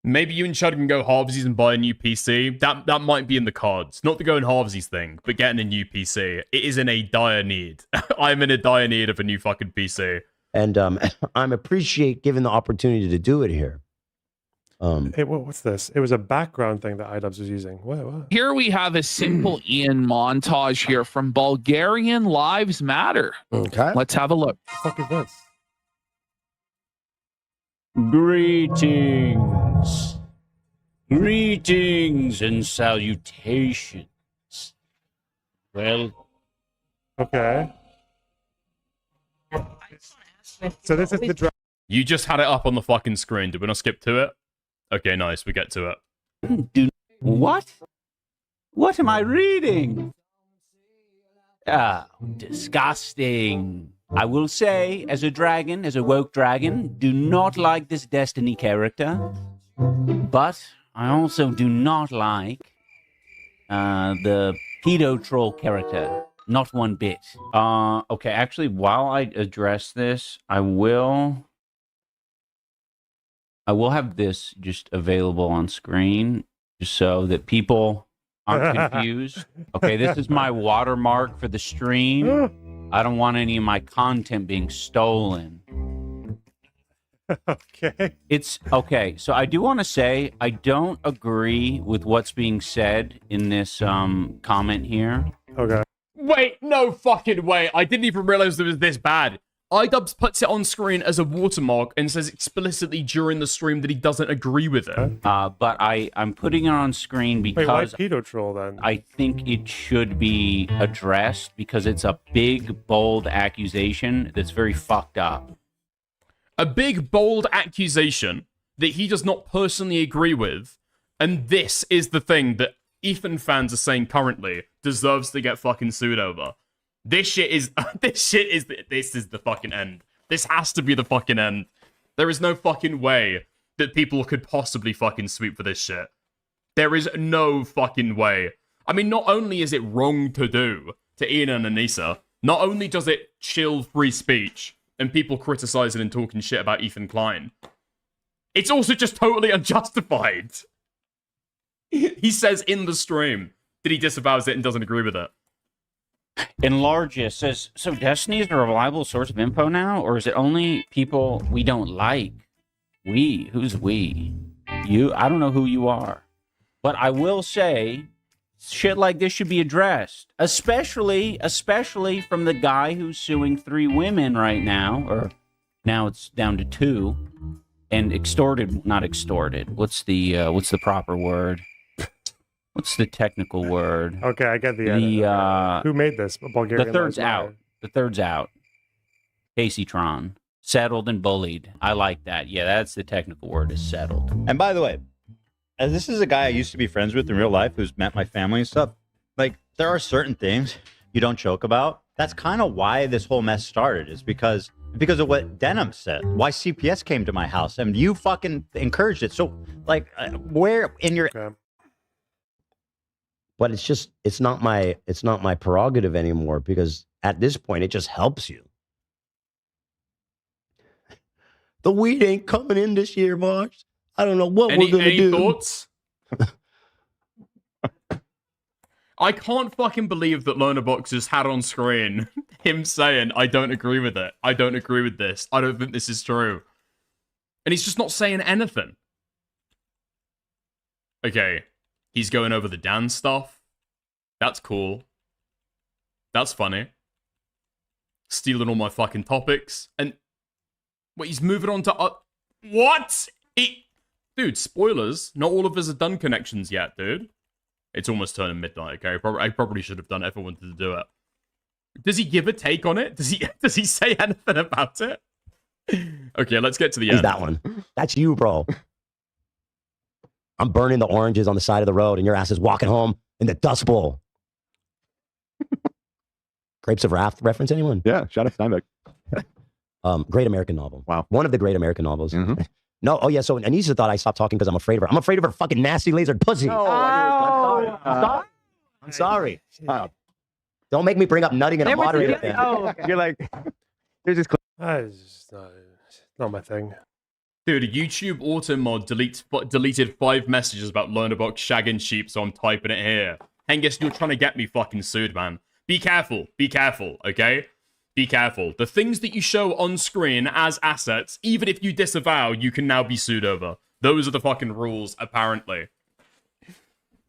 maybe you and Chud can go halvesies and buy a new PC. That might be in the cards. Not the going halvesies thing, but getting a new PC. It is in a dire need. I'm in a dire need of a new fucking PC. And I appreciate given the opportunity to do it here. Hey, what's this? It was a background thing that Idubbbz was using. What? Here we have a simple Ian montage here from Bulgarian Lives Matter. Okay. Let's have a look. What the fuck is this? Greetings. Greetings and salutations. Well. Okay. So this is the You just had it up on the fucking screen. Did we not skip to it? Okay, nice. We get to it. What? What am I reading? Ah, disgusting. I will say, as a dragon, as a woke dragon, do not like this Destiny character. But I also do not like the pedo troll character. Not one bit. Okay, actually, while I address this, I will have this just available on screen just so that people aren't confused. Okay, this is my watermark for the stream. I don't want any of my content being stolen. Okay. It's okay. So I do want to say I don't agree with what's being said in this comment here. Okay. Wait, no fucking way. I didn't even realize it was this bad. Idubbbz puts it on screen as a watermark and says explicitly during the stream that he doesn't agree with it. But I'm putting it on screen because why pedo troll then? I think it should be addressed because it's a big, bold accusation that's very fucked up. A big, bold accusation that he does not personally agree with, and this is the thing that Ethan fans are saying currently deserves to get fucking sued over. This is the fucking end. This has to be the fucking end. There is no fucking way that people could possibly fucking sweep for this shit. There is no fucking way. I mean, not only is it wrong to do to Ian and Anissa, not only does it chill free speech and people criticizing and talking shit about Ethan Klein, it's also just totally unjustified. He says in the stream that he disavows it and doesn't agree with it. Enlargis says, so Destiny is a reliable source of info now, or is it only people we don't like? We? Who's we? You? I don't know who you are. But I will say, shit like this should be addressed. Especially from the guy who's suing 3 women right now, or now it's down to 2, and not extorted. What's the proper word? What's the technical word? Okay, I get the who made this? Bulgarian. The third's out. The third's out. Casey Tron. Settled and bullied. I like that. Yeah, that's the technical word, is settled. And by the way, as this is a guy I used to be friends with in real life who's met my family and stuff, like, there are certain things you don't joke about. That's kind of why this whole mess started, is because of what Denim said, why CPS came to my house, and you fucking encouraged it. So, like, where in your... Okay. But it's not my prerogative anymore, because at this point it just helps you. The weed ain't coming in this year, Marks. I don't know what we're gonna do. Thoughts? I can't fucking believe that Lonerbox just had on screen him saying, I don't agree with it. I don't agree with this. I don't think this is true. And he's just not saying anything. Okay. He's going over the Dan stuff. That's cool. That's funny. Stealing all my fucking topics. And... wait, he's moving on to... what? Dude, spoilers. Not all of us have done connections yet, dude. It's almost turning midnight, okay? I probably should have done it if I wanted to do it. Does he give a take on it? Does he say anything about it? Okay, let's get to the end. That one. That's you, bro. I'm burning the oranges on the side of the road, and your ass is walking home in the Dust Bowl. Grapes of Wrath reference, anyone? Yeah, shout out Steinbeck. Great American novel. Wow. One of the great American novels. No, oh yeah, so Anissa thought I stopped talking because I'm afraid of her. I'm afraid of her fucking nasty lasered pussy. I'm sorry. Don't make me bring up nutting in a moderator. You're like, there's this clip. It's not my thing. Dude, YouTube automod deleted 5 messages about Lonerbox shagging sheep, so I'm typing it here. Hengus, you're trying to get me fucking sued, man. Be careful, okay? Be careful. The things that you show on screen as assets, even if you disavow, you can now be sued over. Those are the fucking rules, apparently.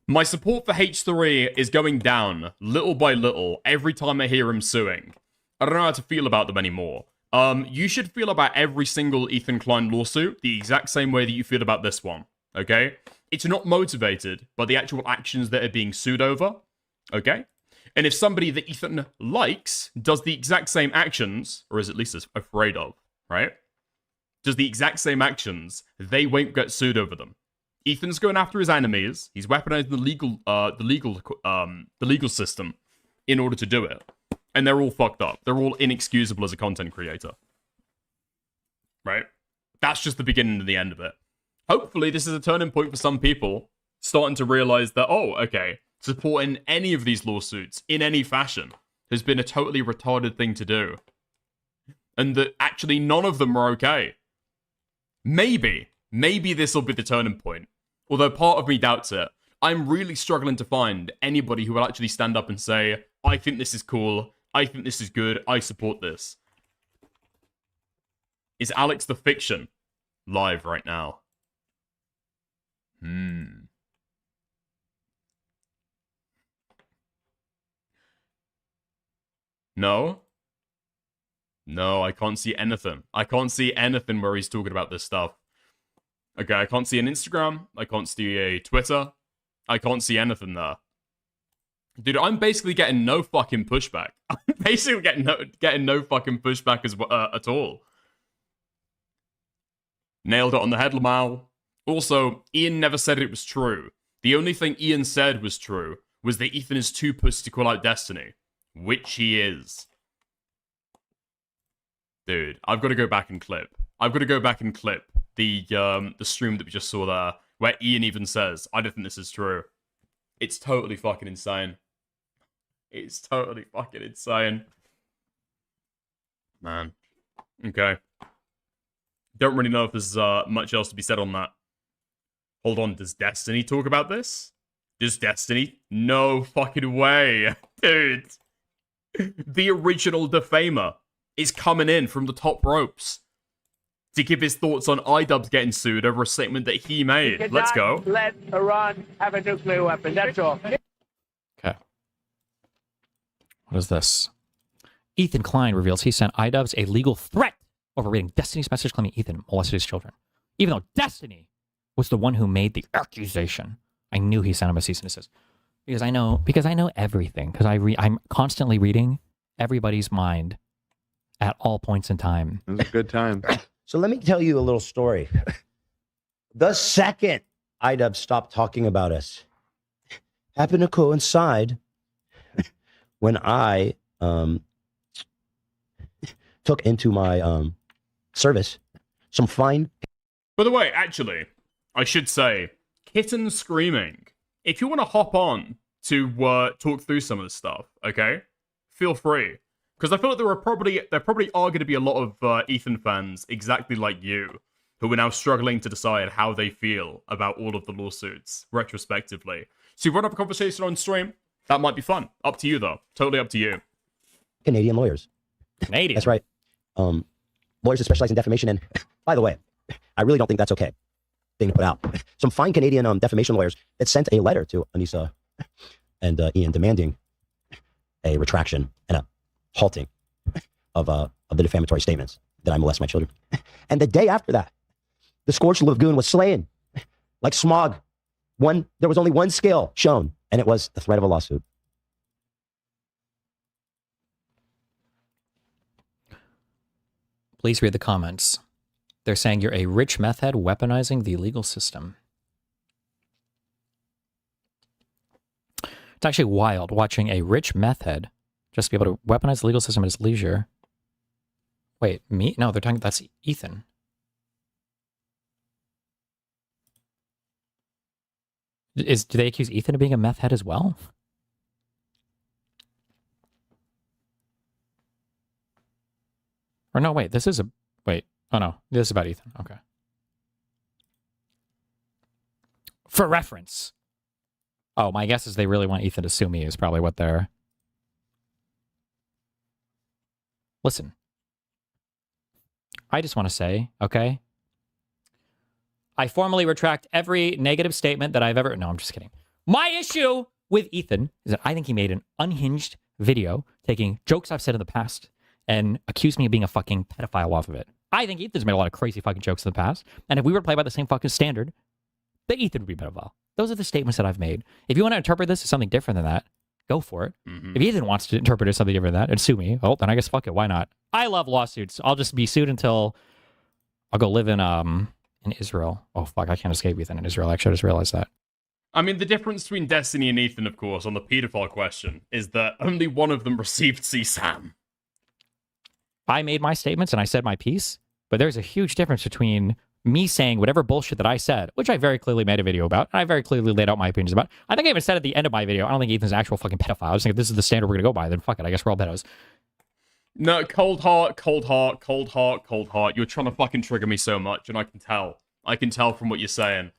My support for H3 is going down, little by little, every time I hear him suing. I don't know how to feel about them anymore. You should feel about every single Ethan Klein lawsuit the exact same way that you feel about this one, okay? It's not motivated by the actual actions that are being sued over, okay? And if somebody that Ethan likes does the exact same actions, or is at least afraid of, right? Does the exact same actions, they won't get sued over them. Ethan's going after his enemies. He's weaponizing the legal system in order to do it. And they're all fucked up. They're all inexcusable as a content creator. Right? That's just the beginning and the end of it. Hopefully, this is a turning point for some people starting to realize that, oh, okay, supporting any of these lawsuits in any fashion has been a totally retarded thing to do. And that actually none of them are okay. Maybe this will be the turning point. Although part of me doubts it. I'm really struggling to find anybody who will actually stand up and say, I think this is cool, I think this is good, I support this. Is Alex the Fiction live right now? No? No, I can't see anything. I can't see anything where he's talking about this stuff. Okay, I can't see an Instagram. I can't see a Twitter. I can't see anything there. Dude, I'm basically getting no fucking pushback. I'm basically getting no fucking pushback at all. Nailed it on the head, Lamau. Also, Ian never said it was true. The only thing Ian said was true was that Ethan is too pussy to call out Destiny. Which he is. Dude, I've got to go back and clip. The stream that we just saw there, where Ian even says, I don't think this is true. It's totally fucking insane. It's totally fucking insane. Man. Okay. Don't really know if there's much else to be said on that. Hold on, does Destiny talk about this? Does Destiny? No fucking way. Dude. The original defamer is coming in from the top ropes to give his thoughts on Idubbbz getting sued over a statement that he made. Let's go. Let Iran have a nuclear weapon. That's all. Okay. What is this? Ethan Klein reveals he sent Idubbbz a legal threat over reading Destiny's message claiming Ethan molested his children. Even though Destiny was the one who made the accusation. I knew he sent him a cease and desist. Because I know everything. Because I'm constantly reading everybody's mind at all points in time. It was a good time. So let me tell you a little story. The second Idubbbz stopped talking about us happened to coincide when I took into my service some fine. By the way, actually, I should say, Kitten Screaming. If you want to hop on to talk through some of this stuff, okay, feel free. Because I feel like there probably are going to be a lot of Ethan fans exactly like you who are now struggling to decide how they feel about all of the lawsuits retrospectively. So if you want to have a conversation on stream, That might be fun. Up to you, though. Totally up to you. Canadian lawyers. Canadian. That's right. Lawyers who specialize in defamation. And by the way, I really don't think that's okay thing to put out. Some fine Canadian defamation lawyers that sent a letter to Anissa and Ian demanding a retraction and a halting of the defamatory statements that I molest my children. And the day after that, the scorched lagoon was slain like smog. There was only one scale shown, and it was the threat of a lawsuit. Please read the comments. They're saying you're a rich meth head weaponizing the legal system. It's actually wild watching a rich meth head just be able to weaponize the legal system at his leisure. Wait, me? No, they're talking, that's Ethan. Do they accuse Ethan of being a meth head as well? Or no, wait, this is a, wait, oh no, this is about Ethan, okay. For reference. Oh, my guess is they really want Ethan to sue me is probably what they're... Listen. I just want to say, okay? I formally retract every negative statement that I've ever... No, I'm just kidding. My issue with Ethan is that I think he made an unhinged video taking jokes I've said in the past and accused me of being a fucking pedophile off of it. I think Ethan's made a lot of crazy fucking jokes in the past, and if we were to play by the same fucking standard, that Ethan would be a pedophile. Those are the statements that I've made. If you want to interpret this as something different than that, go for it. If Ethan wants to interpret it as something different than that and sue me, well, then I guess fuck it. Why not? I love lawsuits. I'll just be sued until I'll go live in Israel. Oh, fuck. I can't escape Ethan in Israel. Actually, I just realized that. I mean, the difference between Destiny and Ethan, of course, on the pedophile question, is that only one of them received CSAM. I made my statements and I said my piece, but there's a huge difference between me saying whatever bullshit that I said, which I very clearly made a video about, and I very clearly laid out my opinions about. I think I even said at the end of my video, I don't think Ethan's an actual fucking pedophile. I just think if this is the standard we're going to go by, then fuck it. I guess we're all pedos. No, cold heart, cold heart, cold heart, cold heart. You're trying to fucking trigger me so much, and I can tell. I can tell from what you're saying.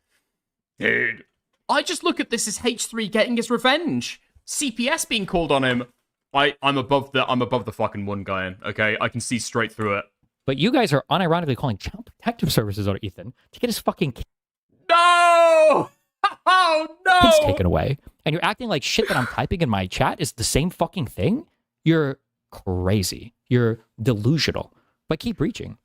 Dude, I just look at this as H3 getting his revenge. CPS being called on him. I'm above the fucking one guy in, okay? I can see straight through it. But you guys are unironically calling Child Protective Services on Ethan to get his fucking No! Oh, no! kids taken away. And you're acting like shit that I'm typing in my chat is the same fucking thing? You're crazy. You're delusional. But keep reaching.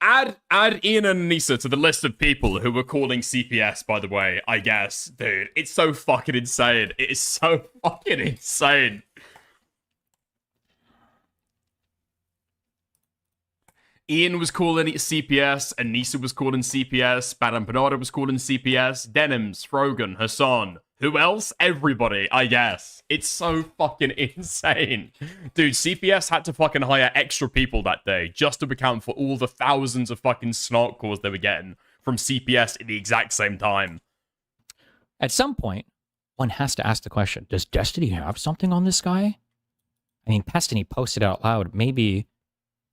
Add Ian and Anissa to the list of people who were calling CPS, by the way, I guess. Dude, it's so fucking insane. It is so fucking insane. Ian was calling CPS, Anissa was calling CPS, Badam Panada was calling CPS, Denims, Frogan, Hassan. Who else? Everybody, I guess. It's so fucking insane. Dude, CPS had to fucking hire extra people that day just to account for all the thousands of fucking snark calls they were getting from CPS at the exact same time. At some point, one has to ask the question, does Destiny have something on this guy? I mean, Destiny posted out loud, maybe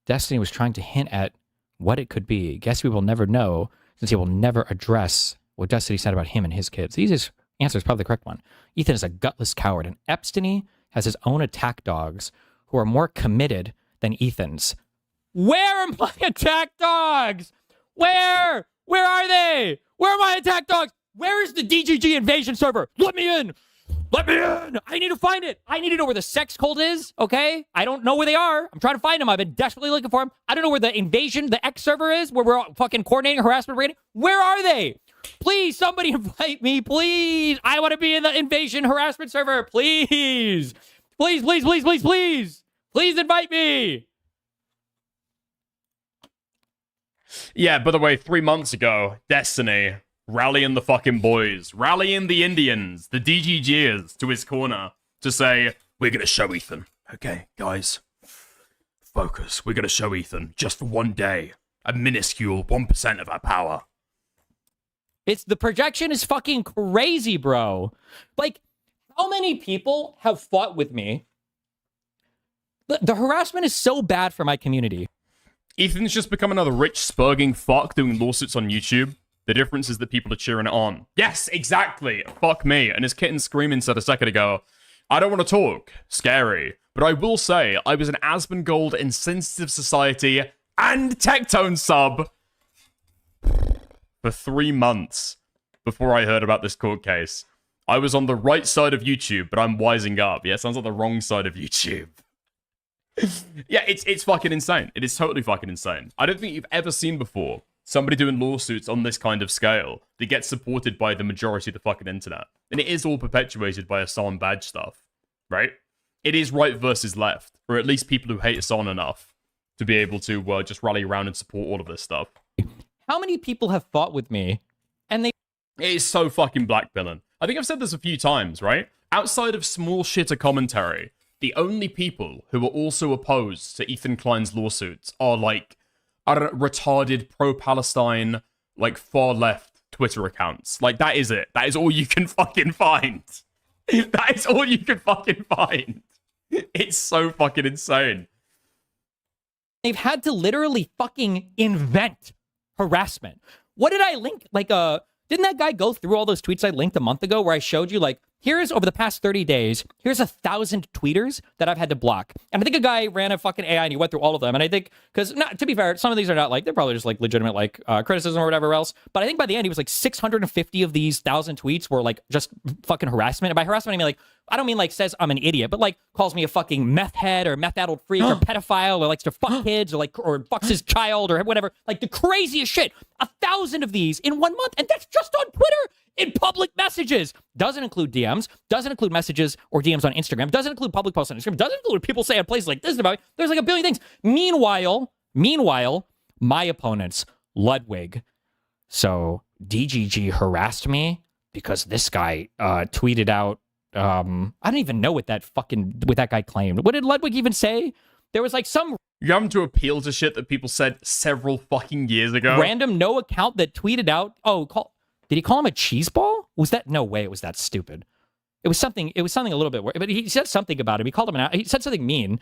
Destiny was trying to hint at what it could be. Guess we will never know, since he will never address what Destiny said about him and his kids. The easiest answer is probably the correct one. Ethan is a gutless coward, and Epstein has his own attack dogs who are more committed than Ethan's. Where are my attack dogs? Where? Where are they? Where are my attack dogs? Where is the DGG invasion server? Let me in! Let me in! I need to find it! I need to know where the sex cult is, okay? I don't know where they are. I'm trying to find them. I've been desperately looking for them. I don't know where the invasion, the X server is, where we're fucking coordinating harassment rating. Where are they? Please, somebody invite me, please. I want to be in the invasion harassment server, please. Please, please, please, please, please. Please invite me. Yeah, by the way, 3 months ago, Destiny rallying the fucking boys, rallying the Indians, the DGGers to his corner to say, we're going to show Ethan. Okay, guys, focus. We're going to show Ethan just for one day. A minuscule 1% of our power. It's the projection is fucking crazy, bro. Like, how many people have fought with me? The harassment is so bad for my community. Ethan's just become another rich, spurging fuck doing lawsuits on YouTube. The difference is that people are cheering it on. Yes, exactly. Fuck me. And as Kitten Screaming said a second ago, I don't want to talk. Scary. But I will say, I was an Asmongold in Sensitive Society and Tectone sub for 3 months before I heard about this court case. I was on the right side of YouTube, but I'm wising up. Yeah, it sounds like the wrong side of YouTube. Yeah, it's fucking insane. It is totally fucking insane. I don't think you've ever seen before somebody doing lawsuits on this kind of scale that gets supported by the majority of the fucking internet. And it is all perpetuated by Hassan badge stuff, right? It is right versus left, or at least people who hate Hassan enough to be able to just rally around and support all of this stuff. How many people have fought with me and they... It is so fucking blackpilling. I think I've said this a few times, right? Outside of small shitter commentary, the only people who are also opposed to Ethan Klein's lawsuits are like, I don't know, retarded pro-Palestine, like far left Twitter accounts. Like, that is it. That is all you can fucking find. That is all you can fucking find. It's so fucking insane. They've had to literally fucking invent harassment. What did I link? Like, didn't that guy go through all those tweets I linked a month ago where I showed you, like, here's over the past 30 days, here's 1,000 tweeters that I've had to block. And I think a guy ran a fucking AI and he went through all of them. And I think, because, to be fair, some of these are not like, they're probably just like legitimate, like, criticism or whatever else. But I think by the end, he was like 650 of these 1,000 tweets were like just fucking harassment. And by harassment, I mean like, I don't mean like says I'm an idiot, but like calls me a fucking meth head or meth-addled freak or pedophile or likes to fuck kids or like, or fucks his child or whatever. Like the craziest shit. 1,000 of these in 1 month. And that's just on Twitter in public messages. Doesn't include DMs, doesn't include messages or DMs on Instagram, doesn't include public posts on Instagram, doesn't include what people say on places like this about me. There's like a billion things. Meanwhile, my opponents, Ludwig. So DGG harassed me because this guy tweeted out, I don't even know what that guy claimed. What did Ludwig even say? There was like some... You're having to appeal to shit that people said several fucking years ago. Random no account that tweeted out, did he call him a cheese ball? Was that... No way it was that stupid. It was something a little bit... But he said something about him. He called him he said something mean.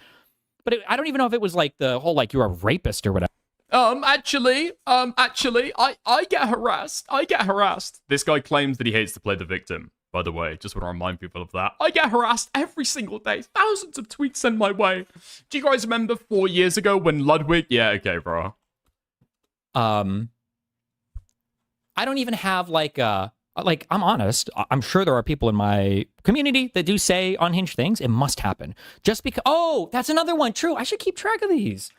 But I don't even know if it was like the whole, like, you're a rapist or whatever. Actually, I get harassed. This guy claims that he hates to play the victim, by the way. Just want to remind people of that. I get harassed every single day. Thousands of tweets sent my way. Do you guys remember 4 years ago when Ludwig... Yeah, okay, bro. I don't even have like I'm honest. I'm sure there are people in my community that do say unhinged things. It must happen. Just because... Oh, that's another one. True. I should keep track of these.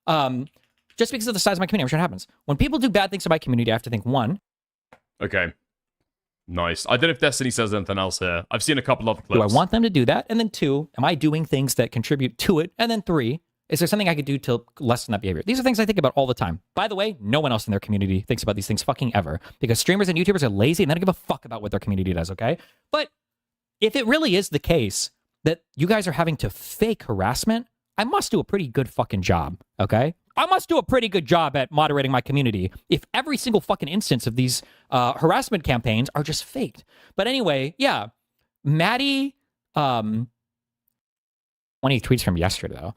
Just because of the size of my community, I'm sure it happens. When people do bad things to my community, I have to think, one... Okay. Nice. I don't know if Destiny says anything else here. I've seen a couple of clips. Do I want them to do that? And then two, am I doing things that contribute to it? And then three, is there something I could do to lessen that behavior? These are things I think about all the time. By the way, no one else in their community thinks about these things fucking ever. Because streamers and YouTubers are lazy and they don't give a fuck about what their community does, okay? But if it really is the case that you guys are having to fake harassment, I must do a pretty good fucking job, okay? I must do a pretty good job at moderating my community if every single fucking instance of these harassment campaigns are just faked. But anyway, yeah, Maddie, 20 tweets from yesterday, though.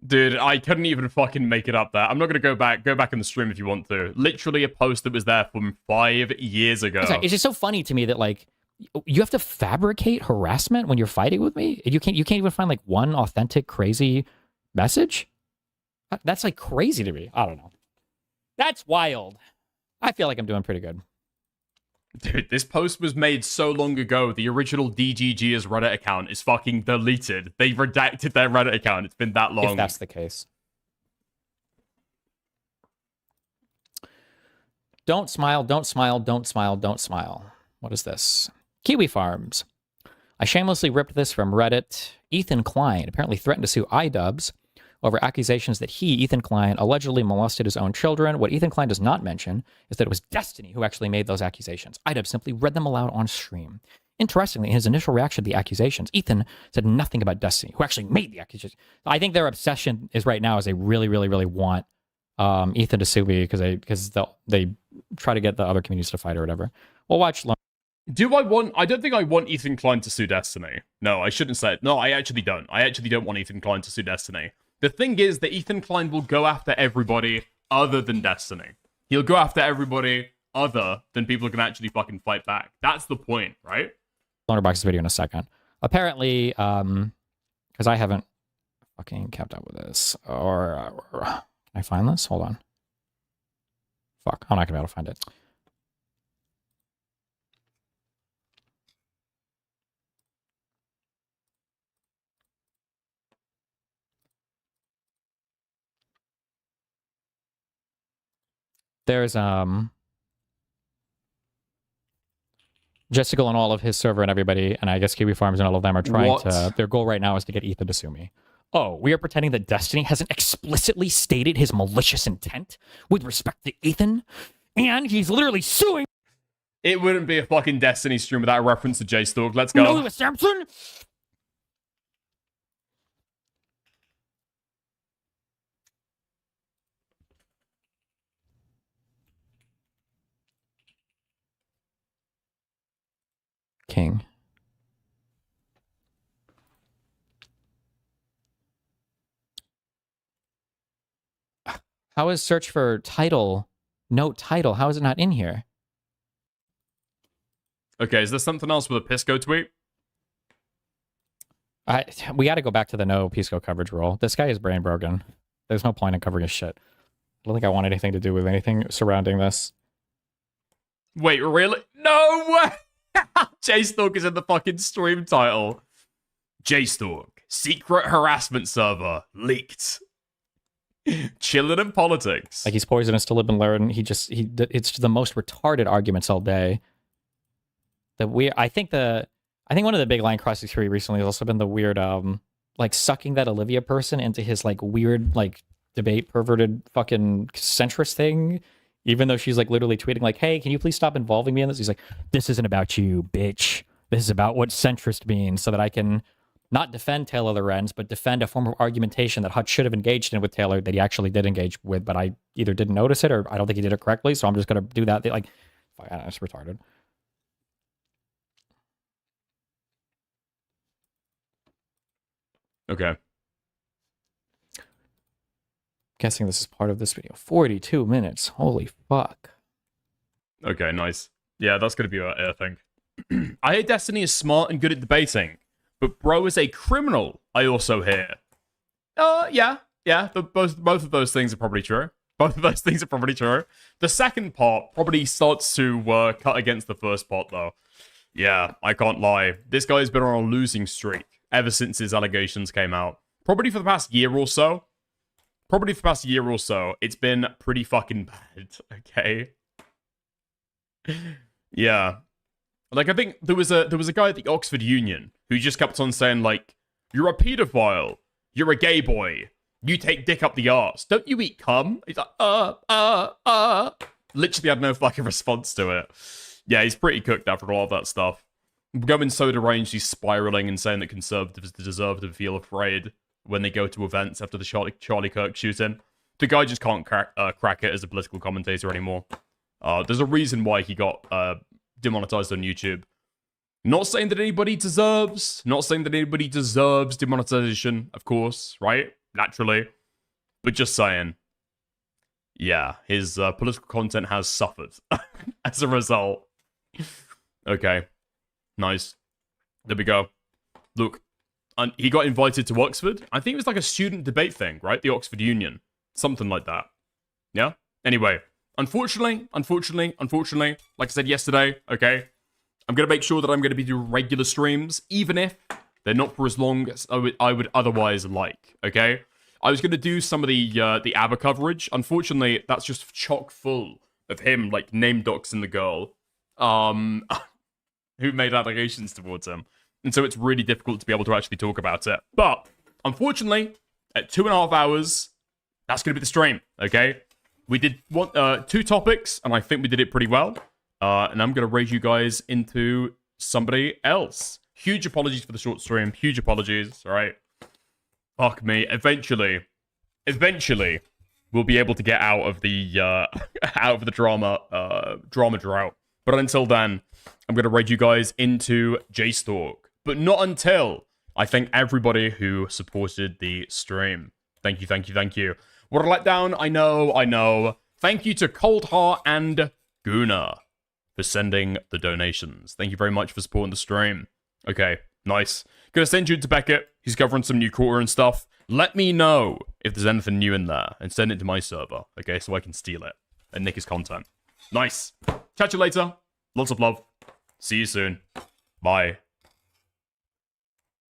Dude, I couldn't even fucking make it up there. I'm not going to go back in the stream if you want to. Literally a post that was there from 5 years ago. It's just so funny to me that, like, you have to fabricate harassment when you're fighting with me? You can't even find, like, one authentic, crazy message? That's like crazy to me. I don't know. That's wild. I feel like I'm doing pretty good. Dude, this post was made so long ago, the original DGG's Reddit account is fucking deleted. They redacted their Reddit account. It's been that long. If that's the case. Don't smile, don't smile, don't smile, don't smile. What is this? Kiwi Farms. I shamelessly ripped this from Reddit. Ethan Klein apparently threatened to sue Idubbbz over accusations that he, Ethan Klein, allegedly molested his own children. What Ethan Klein does not mention is that it was Destiny who actually made those accusations. Idubbbz simply read them aloud on stream. Interestingly, in his initial reaction to the accusations, Ethan said nothing about Destiny, who actually made the accusations. I think their obsession is right now is they really, really, really want Ethan to sue me because they try to get the other communities to fight or whatever. We'll watch. I don't think I want Ethan Klein to sue Destiny. No, I shouldn't say it. No, I actually don't. I actually don't want Ethan Klein to sue Destiny. The thing is that Ethan Klein will go after everybody other than Destiny. He'll go after everybody other than people who can actually fucking fight back. That's the point, right? Box's video in a second. apparently, because I haven't fucking kept up with this, or can I find this? Hold on. Fuck, I'm not gonna be able to find it. There's Jessica and all of his server and everybody, and I guess Kiwi Farms and all of them are trying to. Their goal right now is to get Ethan to sue me. Oh, we are pretending that Destiny hasn't explicitly stated his malicious intent with respect to Ethan, and he's literally suing. It wouldn't be a fucking Destiny stream without a reference to J-Stalk. Let's go. No, Samson. King. How is search for title, note title? How is it not in here? Okay, is there something else with a Pisco tweet? We got to go back to the no Pisco coverage rule. This guy is brain broken. There's no point in covering his shit. I don't think I want anything to do with anything surrounding this. Wait, really? No way! J-Stalk is in the fucking stream title. J-Stalk, secret harassment server, leaked. Chilling in politics. Like he's poisonous to live and learn. It's the most retarded arguments all day. I think one of the big line crossings here recently has also been the weird like sucking that Olivia person into his like weird like debate perverted fucking centrist thing. Even though she's like literally tweeting like, hey, can you please stop involving me in this? He's like, this isn't about you, bitch. This is about what centrist means, so that I can not defend Taylor Lorenz, but defend a form of argumentation that Hutch should have engaged in with Taylor that he actually did engage with, but I either didn't notice it or I don't think he did it correctly, so I'm just going to do that. Like, fuck, I don't know, it's retarded. Okay. Guessing this is part of this video. 42 minutes. Holy fuck. Okay, nice. Yeah, that's going to be a thing. I hear Destiny is smart and good at debating, but bro is a criminal, I also hear. Yeah, both of those things are probably true. Both of those things are probably true. The second part probably starts to cut against the first part, though. Yeah, I can't lie. This guy's been on a losing streak ever since his allegations came out. Probably for the past year or so. It's been pretty fucking bad, okay? Yeah. Like, I think there was a guy at the Oxford Union who just kept on saying, like, you're a pedophile. You're a gay boy. You take dick up the arse. Don't you eat cum? He's like, Literally had no fucking response to it. Yeah, he's pretty cooked after all of that stuff. Going so deranged, he's spiraling and saying that conservatives deserve to feel afraid when they go to events after the Charlie Kirk shooting. The guy just can't crack it as a political commentator anymore. There's a reason why he got demonetized on YouTube. Not saying that anybody deserves demonetization, of course, right? Naturally. But just saying. Yeah, his political content has suffered as a result. Okay. Nice. There we go. Look, he got invited to Oxford. I think it was like a student debate thing, right? The Oxford Union. Something like that. Yeah? Anyway, unfortunately, like I said yesterday, okay, I'm going to make sure that I'm going to be doing regular streams, even if they're not for as long as I would otherwise like, okay? I was going to do some of the ABBA coverage. Unfortunately, that's just chock full of him, like, name doxing the girl who made allegations towards him. And so it's really difficult to be able to actually talk about it. But, unfortunately, at 2.5 hours, that's going to be the stream, okay? We did 2 topics, and I think we did it pretty well. And I'm going to raise you guys into somebody else. Huge apologies for the short stream. Huge apologies, all right? Fuck me. Eventually, we'll be able to get out of the drama drought. But until then, I'm going to raid you guys into J-Stalk. But not until I thank everybody who supported the stream. Thank you. What a letdown, I know. Thank you to Cold Heart and Guna for sending the donations. Thank you very much for supporting the stream. Okay, Nice. Gonna send you to Beckett. He's covering some new quarter and stuff. Let me know if there's anything new in there and send it to my server, okay, so I can steal it and nick his content. Nice. Catch you later. Lots of love. See you soon. Bye.